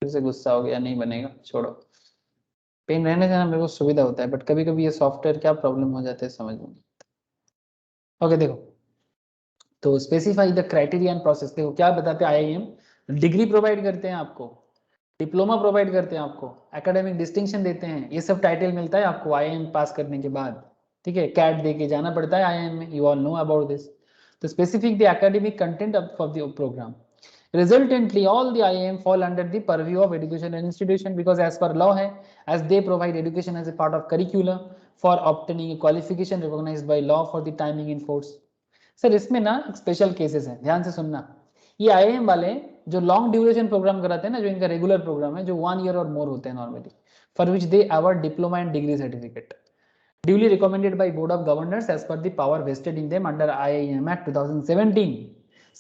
फिर से गुस्सा हो गया, नहीं बनेगा, छोड़ो। पेन रहने देना, मेरे को सुविधा होता है, बट कभी कभी ये सॉफ्टवेयर क्या प्रॉब्लम हो जाते हैं समझ में नहीं आता। ओके देखो, तो specify the criteria and process. देखो क्या बताते हैं आईआईएम, डिग्री प्रोवाइड करते हैं आपको, डिप्लोमा प्रोवाइड करते हैं आपको, एकेडमिक डिस्टिंक्शन देते हैं, ये सब टाइटल मिलता है आपको आईआईएम पास करने के बाद, ठीक है। कैट दे के जाना पड़ता है आईआईएम में, you all know about this. तो specific the academic content of the programme. Resultantly, all the IIM fall under the purview of educational institution because as per law है, as they provide education as a part of curriculum for obtaining a qualification recognized by law for the timing in force। Sir इसमें ना special cases हैं, ध्यान से सुनना। ये IIM वाले जो लॉन्ग ड्यूरेशन प्रोग्राम कराते हैं ना, जो इनका रेगुलर प्रोग्राम है, जो 1 ईयर और मोर होते हैं normally, for which they award diploma and degree certificate duly recommended by board of governors as per the power vested in them under IIM Act 2017।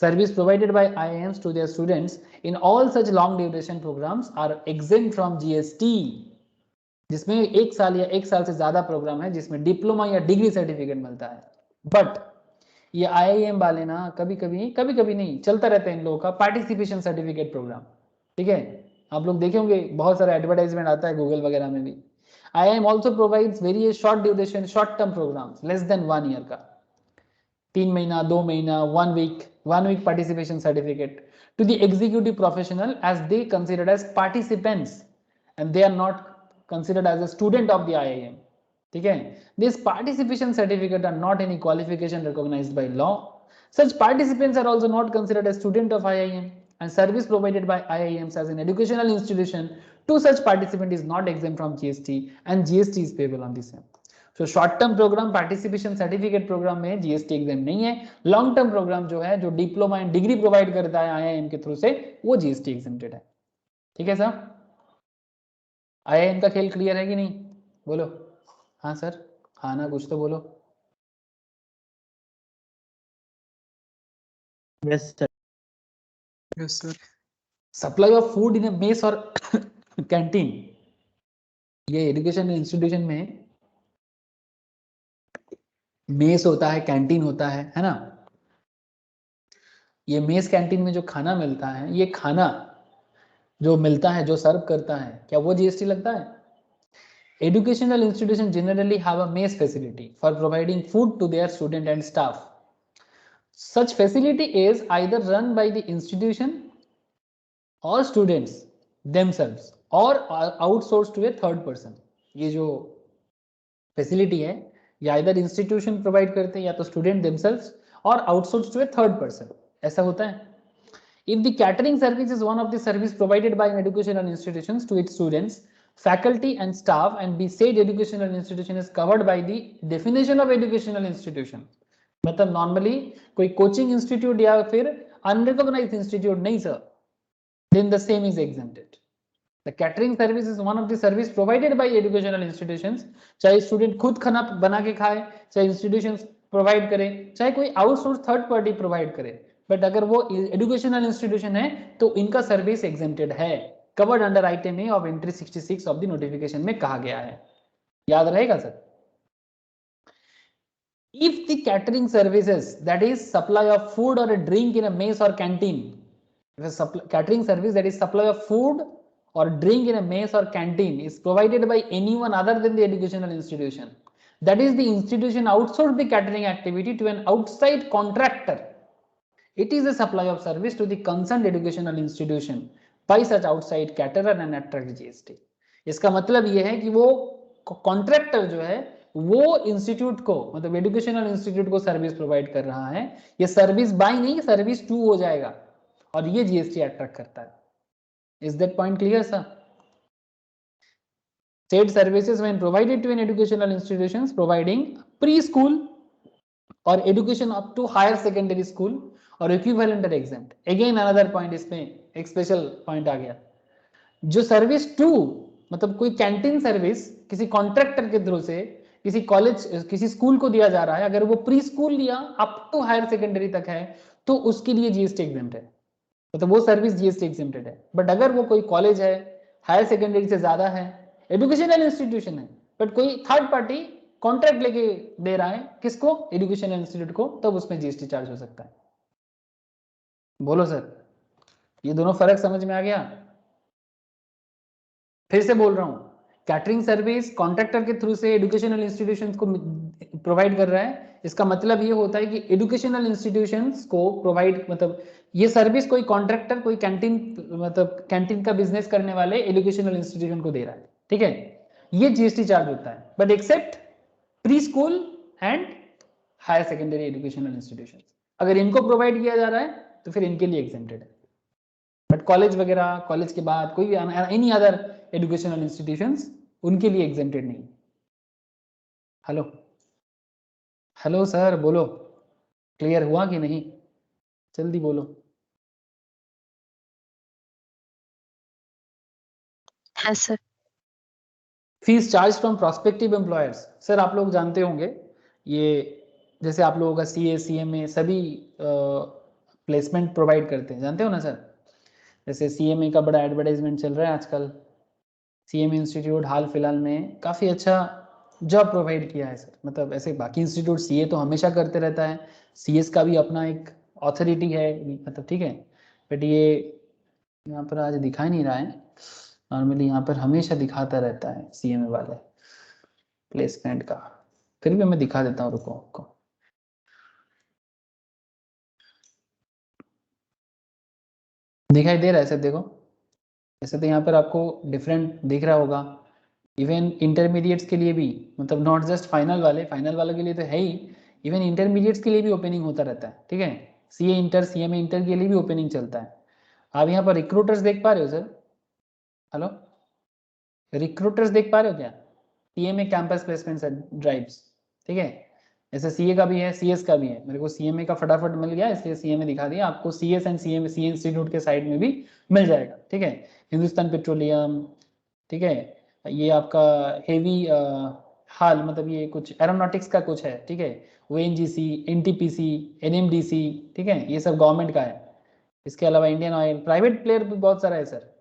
Service provided by IIMs to their students in all such long duration programs are exempt from GST। जिसमें 1 साल या 1 साल से ज्यादा programme है जिसमें diploma या degree certificate मिलता है। बट ये आईआईएम वाले ना कभी कभी नहीं, चलता रहता है इन लोगों का पार्टिसिपेशन सर्टिफिकेट प्रोग्राम, ठीक है। आप लोग देखे होंगे बहुत सारा एडवर्टाइजमेंट आता है गूगल वगैरह में भी। IIM also provides various short duration, short term programs less than 1 year का, 3 महीना, 2 महीना, 1 week participation certificate to the executive professional as they considered as participants and they are not considered as a student of the IIM, ठीक है। These participation certificate are not any qualification recognized by law। Such participants are also not considered as student of IIM and service provided by IIMs as an educational institution to such participant is not exempt from GST and GST is payable on the same। So short term program participation certificate program में GST exam नहीं है। Long term programme जो है, जो diploma and degree provide करता है IIM के through से, वो GST एग्जेम्प्टेड है, ठीक है सर। आईआईएम का खेल क्लियर है कि नहीं, बोलो। हाँ सर, हाँ ना, कुछ तो बोलो। Yes sir. Yes sir. Supply of food in mess और कैंटीन, ये एजुकेशन इंस्टीट्यूशन में मेस होता है, कैंटीन होता है ना। ये मेस कैंटीन में जो खाना मिलता है, ये खाना जो मिलता है, जो सर्व करता है, क्या वो जीएसटी लगता है? Educational institution generally have a mess facility for providing food to their student and staff. Such facility is either run by the institution or students themselves or outsourced to a third person। ये जो facility है, या इधर institution provide करते हैं या तो student themselves और outsourced to a third person, ऐसा होता है। If the catering service is one of the service provided by an educational institutions to its students, faculty and staff and the said educational institution is covered by the definition of educational institution। मतलब normally कोई coaching institute या फिर unrecognised institute नहीं sir, then the same is exempted। The catering service is one of the service provided by educational institutions। चाहे student खुद खाना बना के खाए, चाहे इंस्टीट्यूशंस प्रोवाइड करे, चाहे कोई आउटसोर्स थर्ड पार्टी प्रोवाइड करे, बट अगर वो एजुकेशनल इंस्टीट्यूशन है तो इनका सर्विस एग्जेम्प्टेड है, covered under item A of entry 66 of the notification में कहा गया है। याद रहेगा sir. If the catering services, that is supply of food or a drink in a mess or canteen, if a catering service that is supply of food or drink in a mess or canteen is provided by anyone other than the educational institution, That is, the institution outsourced the catering activity to an outside contractor. It is a supply of service to the concerned educational institution by such outside caterer and attract GST. इसका मतलब ये है कि वो contractor जो है वो institute को, मतलब एजुकेशनल इंस्टीट्यूट को सर्विस प्रोवाइड कर रहा है. ये सर्विस बाय नहीं, सर्विस टू हो जाएगा और ये जीएसटी अट्रैक्ट करता है. Is that point clear sir? State services when provided to an educational institutions providing preschool or education up to higher secondary school or equivalent are exempt. Again another point, इसमें एक special point आ गया. जो service to मतलब कोई canteen service किसी contractor के through से किसी कॉलेज किसी स्कूल को दिया जा रहा है, अगर वो प्री स्कूल या अप टू हायर सेकेंडरी तक है तो उसके लिए जीएसटी एग्जेम्प्ट है, मतलब वो सर्विस जीएसटी एग्जेम्प्टेड है. बट अगर वो कोई कॉलेज है, हायर सेकेंडरी से ज्यादा है, एजुकेशनल इंस्टीट्यूशन है, बट कोई थर्ड पार्टी कॉन्ट्रैक्ट लेके दे रहा है किसको, एजुकेशनल इंस्टीट्यूट को, तब उसमें जीएसटी चार्ज हो सकता है. बोलो सर, ये दोनों फर्क समझ में आ गया? फिर से बोल रहा हूं, कैटरिंग सर्विस कॉन्ट्रैक्टर के थ्रू से एजुकेशनल इंस्टीट्यूशंस को प्रोवाइड कर रहा है. इसका मतलब ये होता है कि एजुकेशनल इंस्टीट्यूशंस को प्रोवाइड, मतलब ये सर्विस कोई कॉन्ट्रैक्टर कोई कैंटीन मतलब कैंटीन का बिजनेस करने वाले एजुकेशनल इंस्टीट्यूशन को दे रहा है. ठीक है, ये जीएसटी चार्ज होता है. But except pre school and higher secondary educational institution, अगर इनको प्रोवाइड किया जा रहा है तो फिर इनके लिए एग्जेम्प्टेड है. बट कॉलेज वगैरह, कॉलेज के बाद कोई एनी अदर एजुकेशनल इंस्टीट्यूशंस, उनके लिए एग्जेम्प्टेड नहीं. हेलो हेलो सर, बोलो, क्लियर हुआ कि नहीं? जल्दी बोलो. हाँ sir. Fees charge from prospective employers. Sir आप लोग जानते होंगे, ये जैसे आप लोगों का सीए सीएमए सभी प्लेसमेंट प्रोवाइड करते हैं, जानते हो ना सर? जैसे सीएमए का बड़ा एडवर्टाइजमेंट चल रहा है आजकल. सीएमए इंस्टीट्यूट हाल फिलहाल में काफ़ी अच्छा जॉब प्रोवाइड किया है सर. मतलब ऐसे बाकी इंस्टीट्यूट सीए तो हमेशा करते रहता है, सीएस का भी अपना एक ऑथोरिटी है, मतलब ठीक है. बट ये यहाँ पर आज दिखाई नहीं रहा है, नॉर्मली यहाँ पर हमेशा दिखाता रहता है सीएमए वाले प्लेसमेंट का. फिर भी मैं दिखा देता हूँ, रुको आपको. दिखाई दे रहा है सर? देखो, ऐसे तो यहाँ पर आपको डिफरेंट दिख रहा होगा. इवन इंटरमीडिएट्स के लिए भी, मतलब नॉट जस्ट फाइनल वाले के लिए तो है ही, इवन इंटरमीडिएट्स के लिए भी ओपनिंग होता रहता है. ठीक है, सीए इंटर सीएमए इंटर के लिए भी ओपनिंग चलता है. आप यहाँ पर रिक्रूटर्स देख पा रहे हो सर? हेलो, रिक्रूटर्स देख पा रहे हो क्या? CMA campus placement drives. ठीक है, ऐसे सीए का भी है, सीएस का भी है. मेरे को सीएमए का फटाफट मिल गया इसलिए सीएमए दिखा दिया. आपको CS and CMA CA institute के साइड में भी मिल जाएगा. ठीक है, हिंदुस्तान पेट्रोलियम, ठीक है, ये आपका हेवी हाल, मतलब ये कुछ एरोनॉटिक्स का कुछ है. ठीक है, ओएनजीसी, एनटीपीसी, एनएमडीसी, ठीक है, ये सब गवर्नमेंट का है. इसके अलावा इंडियन ऑयल, प्राइवेट प्लेयर भी बहुत सारा है सर.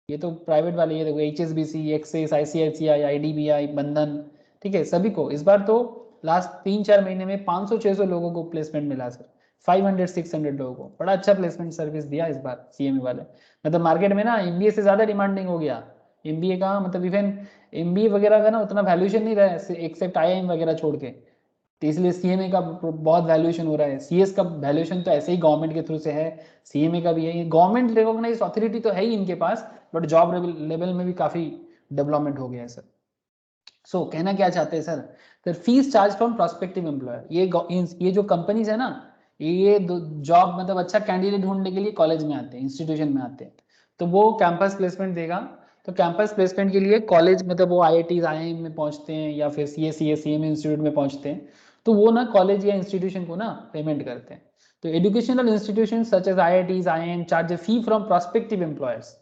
ये तो प्राइवेट वाले, ये देखो एचएसबीसी, एक्सिस, आईसीआईसीआई, आईडीबीआई, बंधन. ठीक है, सभी को इस बार तो लास्ट 3-4 महीने में 500-600 लोगों को प्लेसमेंट मिला सर. 500-600 लोगों को बड़ा अच्छा प्लेसमेंट सर्विस दिया इस बार सीएमए वाले. मतलब मार्केट में ना एमबीए से ज्यादा डिमांडिंग हो गया. एमबीए का मतलब इवन एमबीए वगैरह का ना उतना वैल्यूएशन नहीं रहा है एक्सेप्ट आईआईएम वगैरह छोड़ के. तो इसलिए सीएमए का बहुत वैल्यूएशन हो रहा है. सीएस का वैल्यूएशन तो ऐसे ही गवर्नमेंट के थ्रू से है, सीएमए का भी है. गवर्नमेंट रिकॉग्नाइज्ड अथॉरिटी तो है ही इनके पास, बट जॉब लेवल में भी काफी डेवलपमेंट हो गया है सर. सो कहना क्या चाहते हैं sir? Sir fees charge from prospective employer, ये जो कंपनीज है ना, ये जॉब मतलब अच्छा कैंडिडेट ढूंढने के लिए कॉलेज में आते हैं, इंस्टीट्यूशन में आते हैं, तो वो कैंपस प्लेसमेंट देगा. तो कैंपस प्लेसमेंट के लिए कॉलेज, मतलब वो आईआईटीज आईआईएम में पहुंचते हैं या फिर सीएम इंस्टीट्यूट में पहुंचते हैं, तो वो ना कॉलेज या इंस्टीट्यूशन को ना पेमेंट करते हैं. तो educational institution such as IITs IIM charge a fee from prospective employers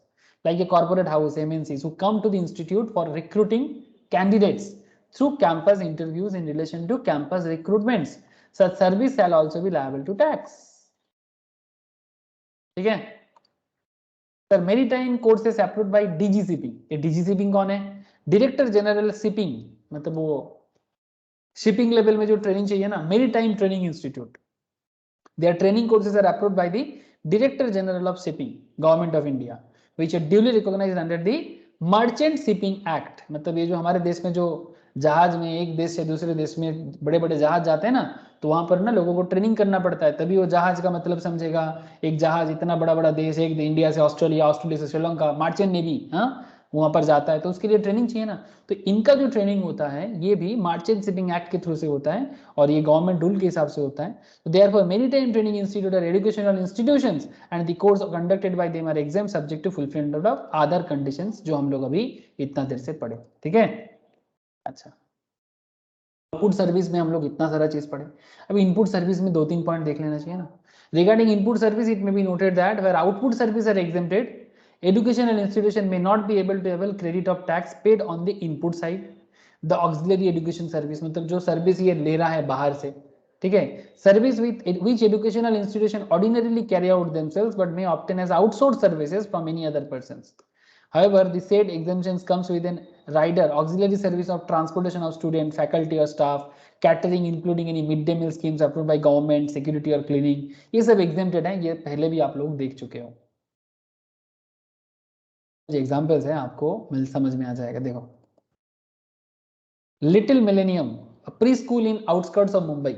like a corporate house, MNCs who come to the institute for recruiting candidates through campus interviews in relation to campus recruitments. Such service shall also be liable to tax. ठीक है sir. Maritime courses approved by DGCP. ये DGCP कौन है? Director general shipping, मतलब वो shipping level में जो training चाहिए ना, maritime training institute. Their training courses are approved by the Director General of Shipping, Government of India, which are duly recognized under the Merchant Shipping Act. मतलब ये जो हमारे देश में जो जहाज में एक देश से दूसरे देश में बड़े बड़े जहाज जाते हैं ना, तो वहां पर ना लोगों को ट्रेनिंग करना पड़ता है, तभी वो जहाज का मतलब समझेगा। एक जहाज इतना बड़ा बड़ा देश, एक इंडिया से ऑस्ट्रेलिया, ऑस्ट्रेलिया से श्रीलंका, मर्चेंट नेवी, हाँ, वहां पर जाता है, तो उसके लिए ट्रेनिंग चाहिए ना। तो इनका जो ट्रेनिंग होता है ये भी मर्चेंट शिपिंग एक्ट के थ्रू से होता है, और ये गवर्नमेंट रूल के हिसाब से होता है। तो देयरफॉर मैरीटाइम ट्रेनिंग इंस्टीट्यूट और educational institutions and the course conducted by them are exempt subject to fulfilment of other conditions, जो हम लोग अभी इतना देर से पढ़े, ठीक है। अच्छा, आउटपुट सर्विस में हम लोग इतना सारा चीज पढ़े। अभी इनपुट सर्विस में 2-3 पॉइंट देख लेना चाहिए ना। Regarding input service, it may be noted that where output service are exempted, educational institution may not be able to avail credit of tax paid on the input side. The auxiliary education service, मतलब जो service ये ले रहा है बाहर से, ठीक है, service with which educational institution ordinarily carry out themselves but may obtain as outsourced services from any other persons. However, the said exemptions comes with an rider auxiliary service of transportation of student, faculty or staff, catering including any midday meal schemes approved by government, security और cleaning, ये सब exempted हैं, ये पहले भी आप लोग देख चुके हो। एग्जाम्पल्स है, आपको समझ में आ जाएगा। देखो, little millennium, a preschool in outskirts of Mumbai,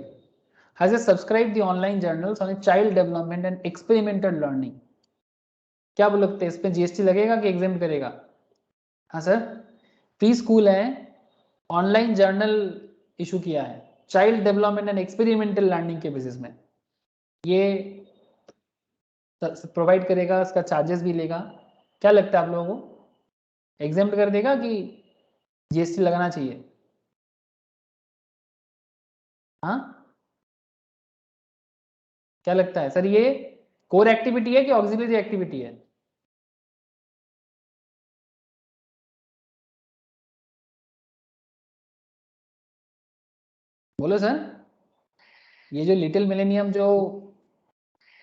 has subscribed the online journals on a child development and experimental learning. क्या बोल लगते हैं, इस पे जीएसटी लगेगा कि एग्जेम्प्ट करेगा? हाँ सर, प्री स्कूल है, ऑनलाइन जर्नल इशू किया है child development and experimental learning के बेसिस में, ये प्रोवाइड करेगा, उसका चार्जेस भी लेगा। क्या लगता है आप लोगों को, एग्जेम्प्ट कर देगा कि जीएसटी लगाना चाहिए? हाँ, क्या लगता है सर, ये कोर एक्टिविटी है कि ऑक्सिलरी एक्टिविटी है? बोलो सर। ये जो लिटिल मिलेनियम जो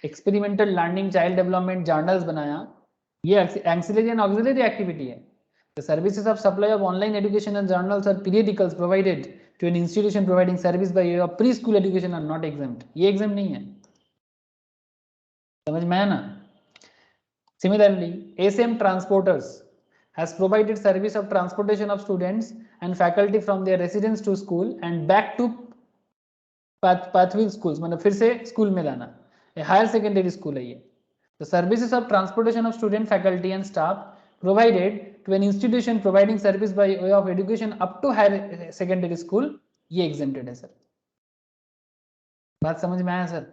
experimental learning child development journals बनाया, ये एक्सिलरी एंड ऑक्सिलरी एक्टिविटी है। The services of supply of online educational journals or periodicals provided to an institution providing service by way of preschool education are not exempt. ये exempt नहीं है, समझ में आया ना। Similarly, ASM Transporters has provided service of transportation of students and faculty from their residence to school and back to pathway schools, मतलब फिर से स्कूल में लाना, हायर सेकेंडरी स्कूल है ये। तो services of transportation of student, faculty and staff provided to an institution providing service by way of education up to higher secondary school, ये exempted है सर। बात समझ में आया सर?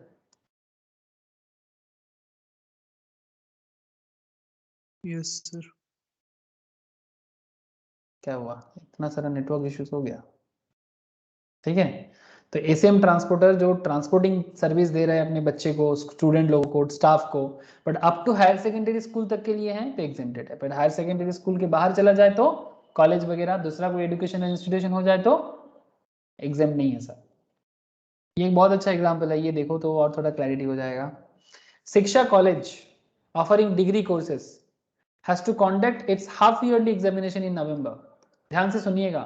Yes sir. क्या हुआ, इतना सारा नेटवर्क इश्यूज हो गया? ठीक है, तो एसीएम ट्रांसपोर्टर जो ट्रांसपोर्टिंग सर्विस दे रहे हैं अपने बच्चे को, स्टूडेंट लोगों को, स्टाफ को, but up to higher secondary school तक के लिए है तो एग्जेम्प्टेड है। बट हायर सेकेंडरी स्कूल के बाहर चला जाए तो, कॉलेज वगैरह दूसरा कोई एजुकेशनल इंस्टीट्यूशन हो जाए तो एग्जाम नहीं है सर। ये एक बहुत अच्छा एग्जाम्पल है, ये देखो तो और थोड़ा क्लैरिटी हो जाएगा। Shiksha college offering degree courses has to conduct its half yearly examination in November. ध्यान से सुनिएगा।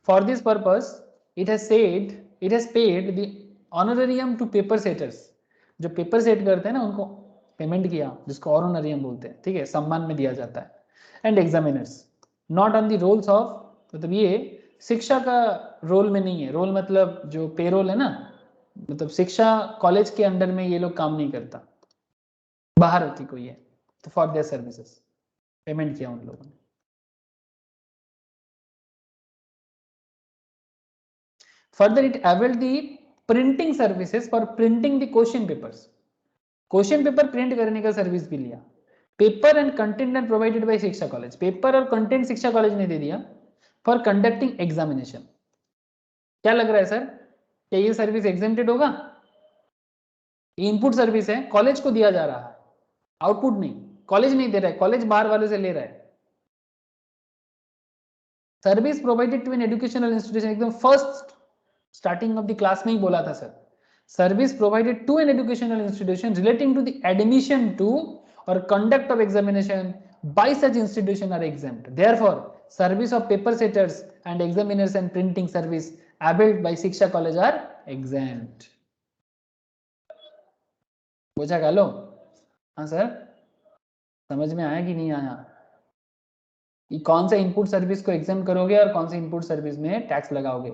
For this purpose it has paid the honorarium to paper setters, जो पेपर सेट करते हैं ना उनको पेमेंट किया, जिसको ऑनरेरियम बोलते हैं, ठीक है, सम्मान में दिया जाता है। And examiners not on the rolls of, मतलब ये शिक्षा का रोल में नहीं है, रोल मतलब जो पेरोल है ना, मतलब शिक्षा कॉलेज के अंडर में ये लोग काम नहीं करता, बाहर की कोई है, तो फॉर देयर सर्विसेज पेमेंट किया उन लोगों ने। Further, it availed the printing services for printing the question papers. Question paper print करने का सर्विस भी लिया। Paper and content and provided by शिक्षा कॉलेज, पेपर और कंटेंट शिक्षा कॉलेज ने दे दिया फॉर कंडक्टिंग एग्जामिनेशन। क्या लग रहा है सर, क्या ये सर्विस एग्जेम्प्टेड होगा? इनपुट सर्विस है, कॉलेज को दिया जा रहा है, आउटपुट नहीं, कॉलेज नहीं दे रहा है, कॉलेज बाहर वालों से ले रहा है। Service provided to an educational institution, एकदम first starting of the class में ही बोला था sir, service provided to an educational institution relating to the admission to or conduct of examination by such institution are exempt. Therefore, service of paper setters and examiners and printing service availed by Shiksha College are exempt. पूछा क्या लो? हाँ sir, समझ में आया कि नहीं आया? कि कौन सा इनपुट सर्विस को एग्जाम करोगे और कौन सा इनपुट सर्विस में टैक्स लगाओगे।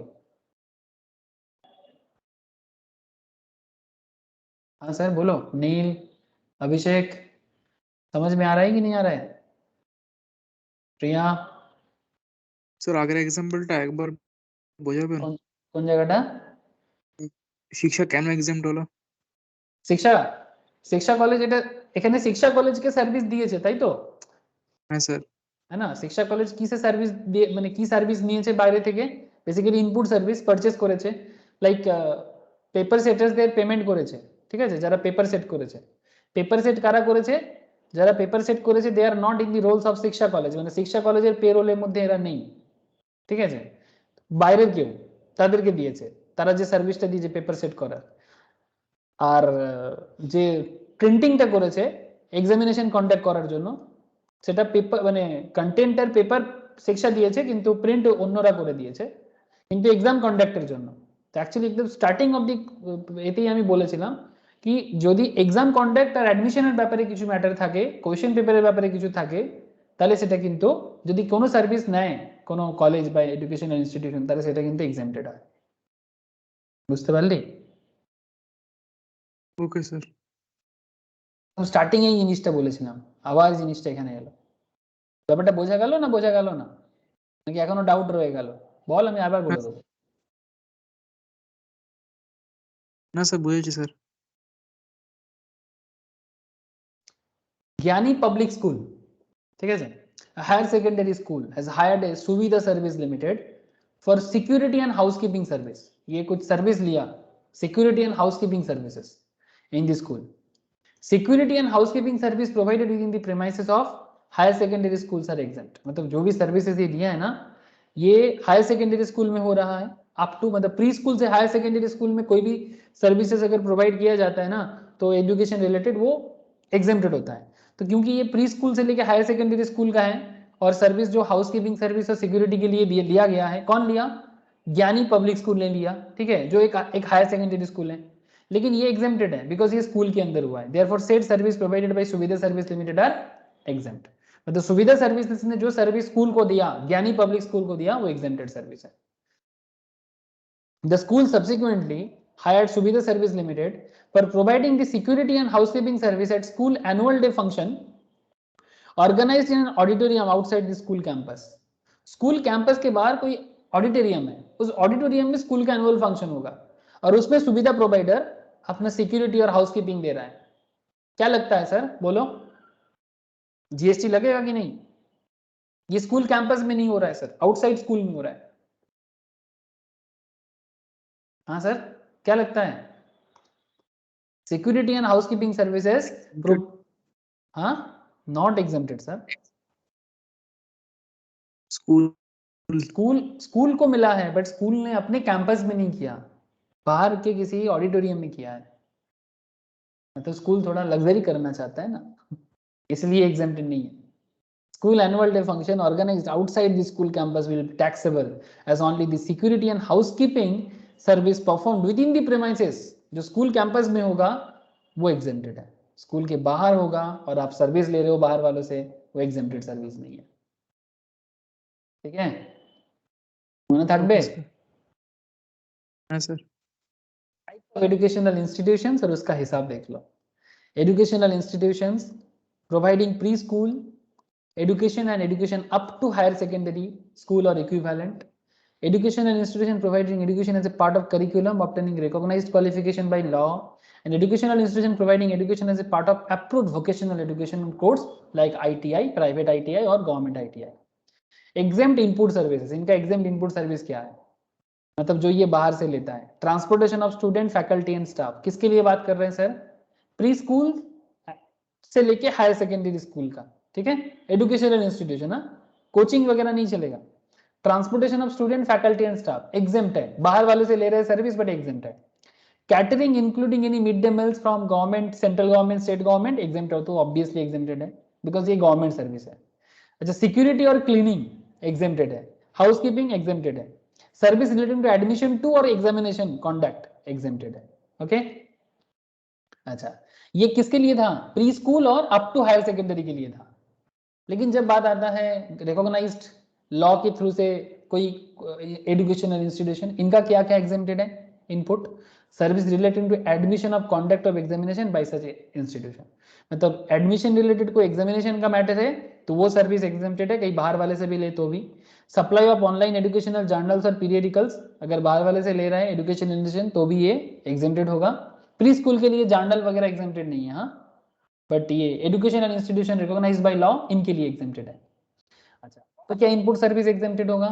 हाँ सर बोलो, नील, अभिषेक, समझ में आ रहा है कि नहीं आ रहा है? प्रिया, স্যার আগের এক্সাম্পলটা একবার বোঝাবেন? কোন জায়গাটা? শিক্ষা কেন এক্সাম্পট হলো? শিক্ষা কলেজ, এটা এখানে শিক্ষা কলেজকে সার্ভিস দিয়েছে তাই তো? হ্যাঁ স্যার। है ना, शिक्षा कॉलेज কিসে সার্ভিস দিয়ে, মানে কি সার্ভিস নিয়েছে বাইরে থেকে? বেসিক্যালি ইনপুট সার্ভিস পারচেজ করেছে, লাইক পেপার সেটারদের পেমেন্ট করেছে, ঠিক আছে, যারা পেপার সেট করেছে। পেপার সেট কারা করেছে? যারা পেপার সেট করেছে they are not in the rolls of Shiksha college, মানে শিক্ষা কলেজের পেরোলের মধ্যে এরা নেই, ঠিক আছে, বাইরের কেউ তাদেরকে দিয়েছে, তারা যে সার্ভিসটা দিয়েছে পেপার সেট করার। আর যে প্রিন্টিংটা করেছে এক্সামিনেশন কন্ডাক্ট করার জন্য, সেটা পেপার মানে কন্টেন্টের পেপার শিক্ষা দিয়েছে কিন্তু প্রিন্ট অন্যরা করে দিয়েছে, কিন্তু এক্সাম কন্ডাক্টের জন্য। তো অ্যাকচুয়ালি একদম স্টার্টিং অফ দি এতেই আমি বলেছিলাম কি যদি এক্সাম কন্ডাক্ট আর অ্যাডমিশনের ব্যাপারে কিছু ম্যাটার থাকে, কোয়েশ্চেন পেপারের ব্যাপারে কিছু থাকে, তাহলে সেটা কিন্তু যদি কোনো সার্ভিস নেয় কোনো কলেজ বা এডুকেশনাল ইনস্টিটিউশন, তাহলে সেটা কিন্তু এক্সাম্পটেড হয়। বুঝতে পারলি? Okay sir. স্টার্টিং এই জিনিসটা বলেছিলাম, আবার জিনিসটা এখানে এলো। ব্যাপারটা বোঝা গেল না বোঝা গেল না, নাকি এখনো ডাউট রয়ে গেল? বল, আমি আবার বলে দেবো। না স্যার বুঝেছি স্যার। ज्ञानी पब्लिक स्कूल, ठीक है, higher secondary school has hired a Suvidha service limited for security and housekeeping service. ये कुछ सर्विस लिया, security and housekeeping services in the school. Security and housekeeping service provided within the premises of higher secondary schools are exempt. मतलब जो भी services ये दिया है ना, ये हायर सेकेंडरी स्कूल में हो रहा है अप टू, मतलब प्री स्कूल से हायर सेकेंडरी स्कूल में कोई भी सर्विसेज अगर प्रोवाइड किया जाता है ना, तो एजुकेशन रिलेटेड वो एग्जेम्प्टेड होता है। तो क्योंकि ये प्री स्कूल से लेके हायर सेकेंडरी स्कूल का है, और सर्विस जो हाउसकीपिंग सर्विस और सिक्योरिटी के लिए लिया गया है, कौन लिया? ज्ञानी पब्लिक स्कूल ने लिया, ठीक है, जो एक हायर सेकेंडरी स्कूल है, लेकिन ये एग्जेम्प्टेड है बिकॉज ये स्कूल के अंदर हुआ है। Therefore said service provided bye सुविधा सर्विस लिमिटेड आर एग्जेम्प्ट। मतलब सुविधा सर्विसेज ने जो सर्विस स्कूल को दिया, ज्ञानी पब्लिक स्कूल को दिया, वो एग्जेम्प्टेड सर्विस है। The school subsequently hired Suvidha Service Limited for providing the security and housekeeping service at school annual day function organized in an auditorium outside the school campus. School campus के बाहर कोई auditorium है, उस auditorium में school का annual function होगा और उसमें सुविधा प्रोवाइडर अपना सिक्योरिटी और हाउसकीपिंग दे रहा है। क्या लगता है सर, बोलो, जीएसटी लगेगा कि नहीं? ये स्कूल कैंपस में नहीं हो रहा है सर, आउटसाइड स्कूल में हो रहा है। हाँ सर, क्या लगता है? सिक्योरिटी एंड हाउसकीपिंग सर्विसेज, हाँ, नॉट एग्जेम्प्टेड सर। स्कूल को मिला है, बट स्कूल ने अपने कैंपस में नहीं किया, बाहर के किसी ऑडिटोरियम में किया है। तो स्कूल थोड़ा लग्जरी करना चाहता है ना, इसलिए एग्जेम्प्टेड नहीं है। School annual day function organized outside the school campus will be taxable as only the security and housekeeping service performed within the premises। जो स्कूल कैंपस में होगा वो एग्जेम्प्टेड है, स्कूल के बाहर होगा और आप सर्विस ले रहे हो बाहर वालों से, वो एग्जेम्प्टेड सर्विस नहीं है। ठीक है, मना থাকবে? हाँ सर। एजुकेशनल इंस्टीट्यूशंस और उसका हिसाब देख लो। Educational institutions providing pre school education and education up to higher secondary school or equivalent. Educational institution providing education as a part of curriculum obtaining recognized qualification by law, and educational institution providing education as a part of approved vocational education course like ITI, private ITI और government ITI. exempt input services, इनका exempt input service क्या है? मतलब जो ये बाहर से लेता है, transportation of student, faculty and staff, किसके लिए बात कर रहे हैं सर? प्री स्कूल से लेके हायर सेकेंडरी स्कूल का, ठीक है, एजुकेशनल इंस्टीट्यूशन, कोचिंग वगैरह नहीं चलेगा। Transportation of student, faculty and staff exempt है, बाहर वालों से ले रहे हैं सर्विस बट एग्जेम्प्ट है। Catering including any mid day meals from government, central government, state government exempt हो, तो ऑब्वियसली एग्जेम्प्टेड है बिकॉज ये गवर्नमेंट सर्विस है। अच्छा, सिक्योरिटी और क्लीनिंग एग्जेम्प्टेड है, हाउसकीपिंग एग्जेम्प्टेड है, service relating to admission to और एग्जामिनेशन कॉन्डक्ट एग्जेम्प्टेड है। ओके, अच्छा, ये किसके लिए था? प्री स्कूल और अप टू हायर सेकेंडरी के लिए था। लेकिन जब बात आता है रिकॉग्नाइज्ड लॉ के थ्रू से कोई एजुकेशनल इंस्टीट्यूशन, इनका क्या क्या एग्जेम्प्टेड है input? Service relating to admission of conduct of examination by such institution, मतलब एडमिशन रिलेटेड कोई एग्जामिनेशन का मैटर है तो वो सर्विस एग्जेम्प्टेड है, कहीं बाहर वाले से भी ले तो भी। Supply of online educational journals और पीरियडिकल्स, अगर बाहर वाले से ले रहा है एजुकेशन इंस्टीट्यूशन तो भी ये एग्जेम्प्टेड होगा। प्री स्कूल के लिए जर्नल वगैरह एग्जेम्प्टेड नहीं है, हाँ, बट ये educational institution recognised by law इनके लिए एग्जेम्प्टेड है। अच्छा, तो क्या इनपुट सर्विस एग्जेम्प्टेड होगा?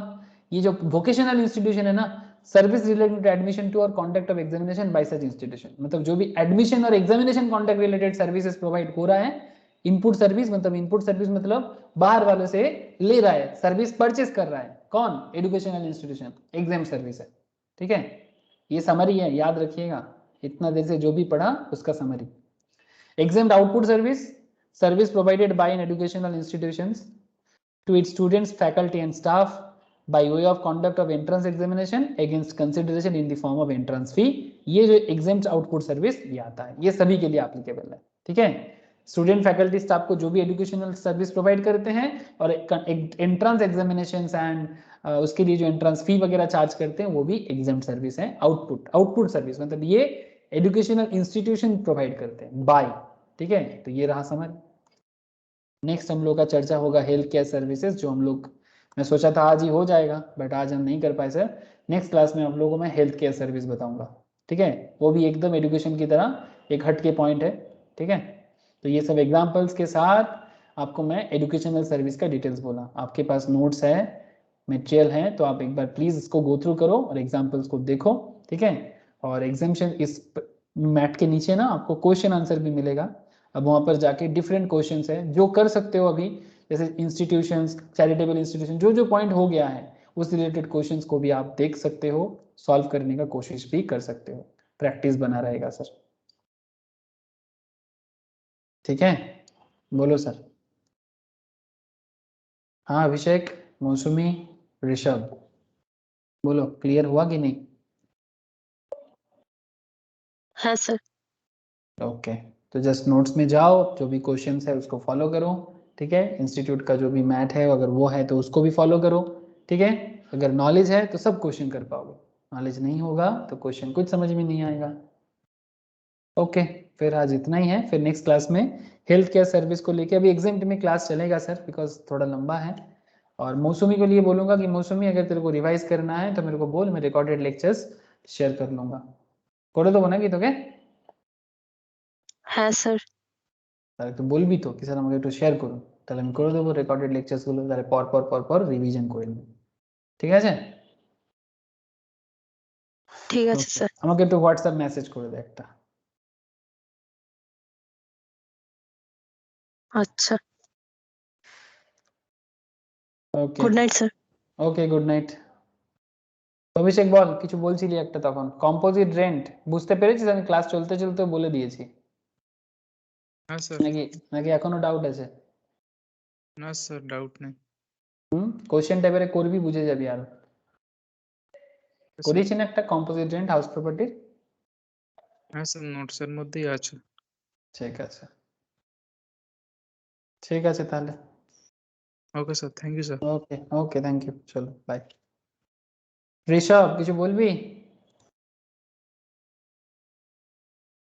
ये जो वोकेशनल इंस्टीट्यूशन है ना, service related to admission to और conduct of examination by such institution, मतलब जो भी एडमिशन और examination conduct related services provide हो रहा है, इनपुट सर्विस मतलब बाहर वालों से ले रहा है, सर्विस परचेस कर रहा है, कौन? एजुकेशनल इंस्टीट्यूशन, एग्जाम सर्विस है, ठीक है। ये समरी है, याद रखिएगा, इतना देर से जो भी पढ़ा उसका summary. Exempt output service provided by an educational institutions to its students, faculty and staff by way of conduct of entrance examination against consideration in the form of entrance fee। ये जो exempt output service ये आता है, ये सभी के लिए applicable है, ठीक है। स्टूडेंट फैकल्टी स्टाफ को जो भी एजुकेशनल सर्विस प्रोवाइड करते हैं और एंट्रेंस एग्जामिनेशंस एंड उसके लिए जो एंट्रेंस फी वगैरह चार्ज करते हैं वो भी एग्जाम सर्विस है। आउटपुट सर्विस मतलब ये एजुकेशनल इंस्टीट्यूशन प्रोवाइड करते हैं बाय, ठीक है। तो ये रहा समझ। नेक्स्ट हम लोग का चर्चा होगा हेल्थ केयर सर्विसेज, जो हम लोग, मैं सोचा था आज ही हो जाएगा बट आज हम नहीं कर पाए सर। नेक्स्ट क्लास में आप लोगों को मैं हेल्थ केयर सर्विस बताऊंगा, ठीक है। वो भी एकदम एजुकेशन की तरह एक हट के पॉइंट है, ठीक है। तो ये सब एग्जाम्पल्स के साथ आपको मैं एजुकेशनल सर्विस का डिटेल्स बोला। आपके पास नोट्स है, मटेरियल है, तो आप एक बार प्लीज इसको गो थ्रू करो और एग्जाम्पल्स को देखो, ठीक है। और एग्जाम्शन इस मैट के नीचे ना आपको क्वेश्चन आंसर भी मिलेगा। अब वहां पर जाके डिफरेंट क्वेश्चंस है जो कर सकते हो अभी, जैसे इंस्टीट्यूशंस, चैरिटेबल इंस्टीट्यूशन, जो जो पॉइंट हो गया है उस रिलेटेड क्वेश्चंस को भी आप देख सकते हो, सॉल्व करने का कोशिश भी कर सकते हो, प्रैक्टिस बना रहेगा सर, ठीक है। बोलो सर। हाँ अभिषेक, मौसमी, ऋषभ, बोलो क्लियर हुआ कि नहीं? हाँ सर। ओके, तो जस्ट नोट्स में जाओ, जो भी क्वेश्चंस है उसको फॉलो करो, ठीक है। इंस्टीट्यूट का जो भी मैथ है अगर वो है तो उसको भी फॉलो करो, ठीक है। अगर नॉलेज है तो सब क्वेश्चन कर पाओगे, नॉलेज नहीं होगा तो क्वेश्चन कुछ समझ में नहीं आएगा। ओके, फिर आज इतना ही है। फिर नेक्स्ट क्लास में हेल्थ केयर सर्विस को लेके अभी एग्जाम में क्लास चलेगा सर, बिकॉज थोड़ा लंबा है। और मौसमी के लिए बोलूंगा कि मौसमी अगर तेरे को रिवाइज करना है तो मेरे को बोल, मैं रिकॉर्डेड लेक्चर्स शेयर कर लूंगा। कोड तो बना की तो क्या? হ্যাঁ স্যার। তাহলে একটু বলবি তো কি স্যার আমাকে একটু শেয়ার করুন, তাহলে আমি করে দেবো রেকর্ডেড লেকচারস গুলো, তাহলে পর রিভিশন করে নেব, ঠিক আছে? ঠিক আছে স্যার। আমাকে একটু হোয়াটসঅ্যাপ মেসেজ করে দে একটা। আচ্ছা, ওকে গুড নাইট স্যার। ওকে, গুড নাইট। অভিষেক বল, কিছু বলছিলি একটা তখন, কম্পোজিট রেন্ট বুঝতে পেরেছিস? আমি ক্লাস চলতে চলতে বলে দিয়েছি। হ্যাঁ স্যার। নাকি নাকি এখনো ডাউট আছে? না স্যার, ডাউট নেই। কোশ্চেন টাইপের করবি, বুঝে যাবি। আর করিস না একটা কম্পোজিট রেন্ট হাউস প্রপার্টির? হ্যাঁ স্যার, নোটসের মধ্যেই আছে। ঠিক আছে, ঠিক আছে তাহলে। Okay sir, thank you sir. Okay okay, thank you, চলো বাই। ঋষভ কিছু বলবি?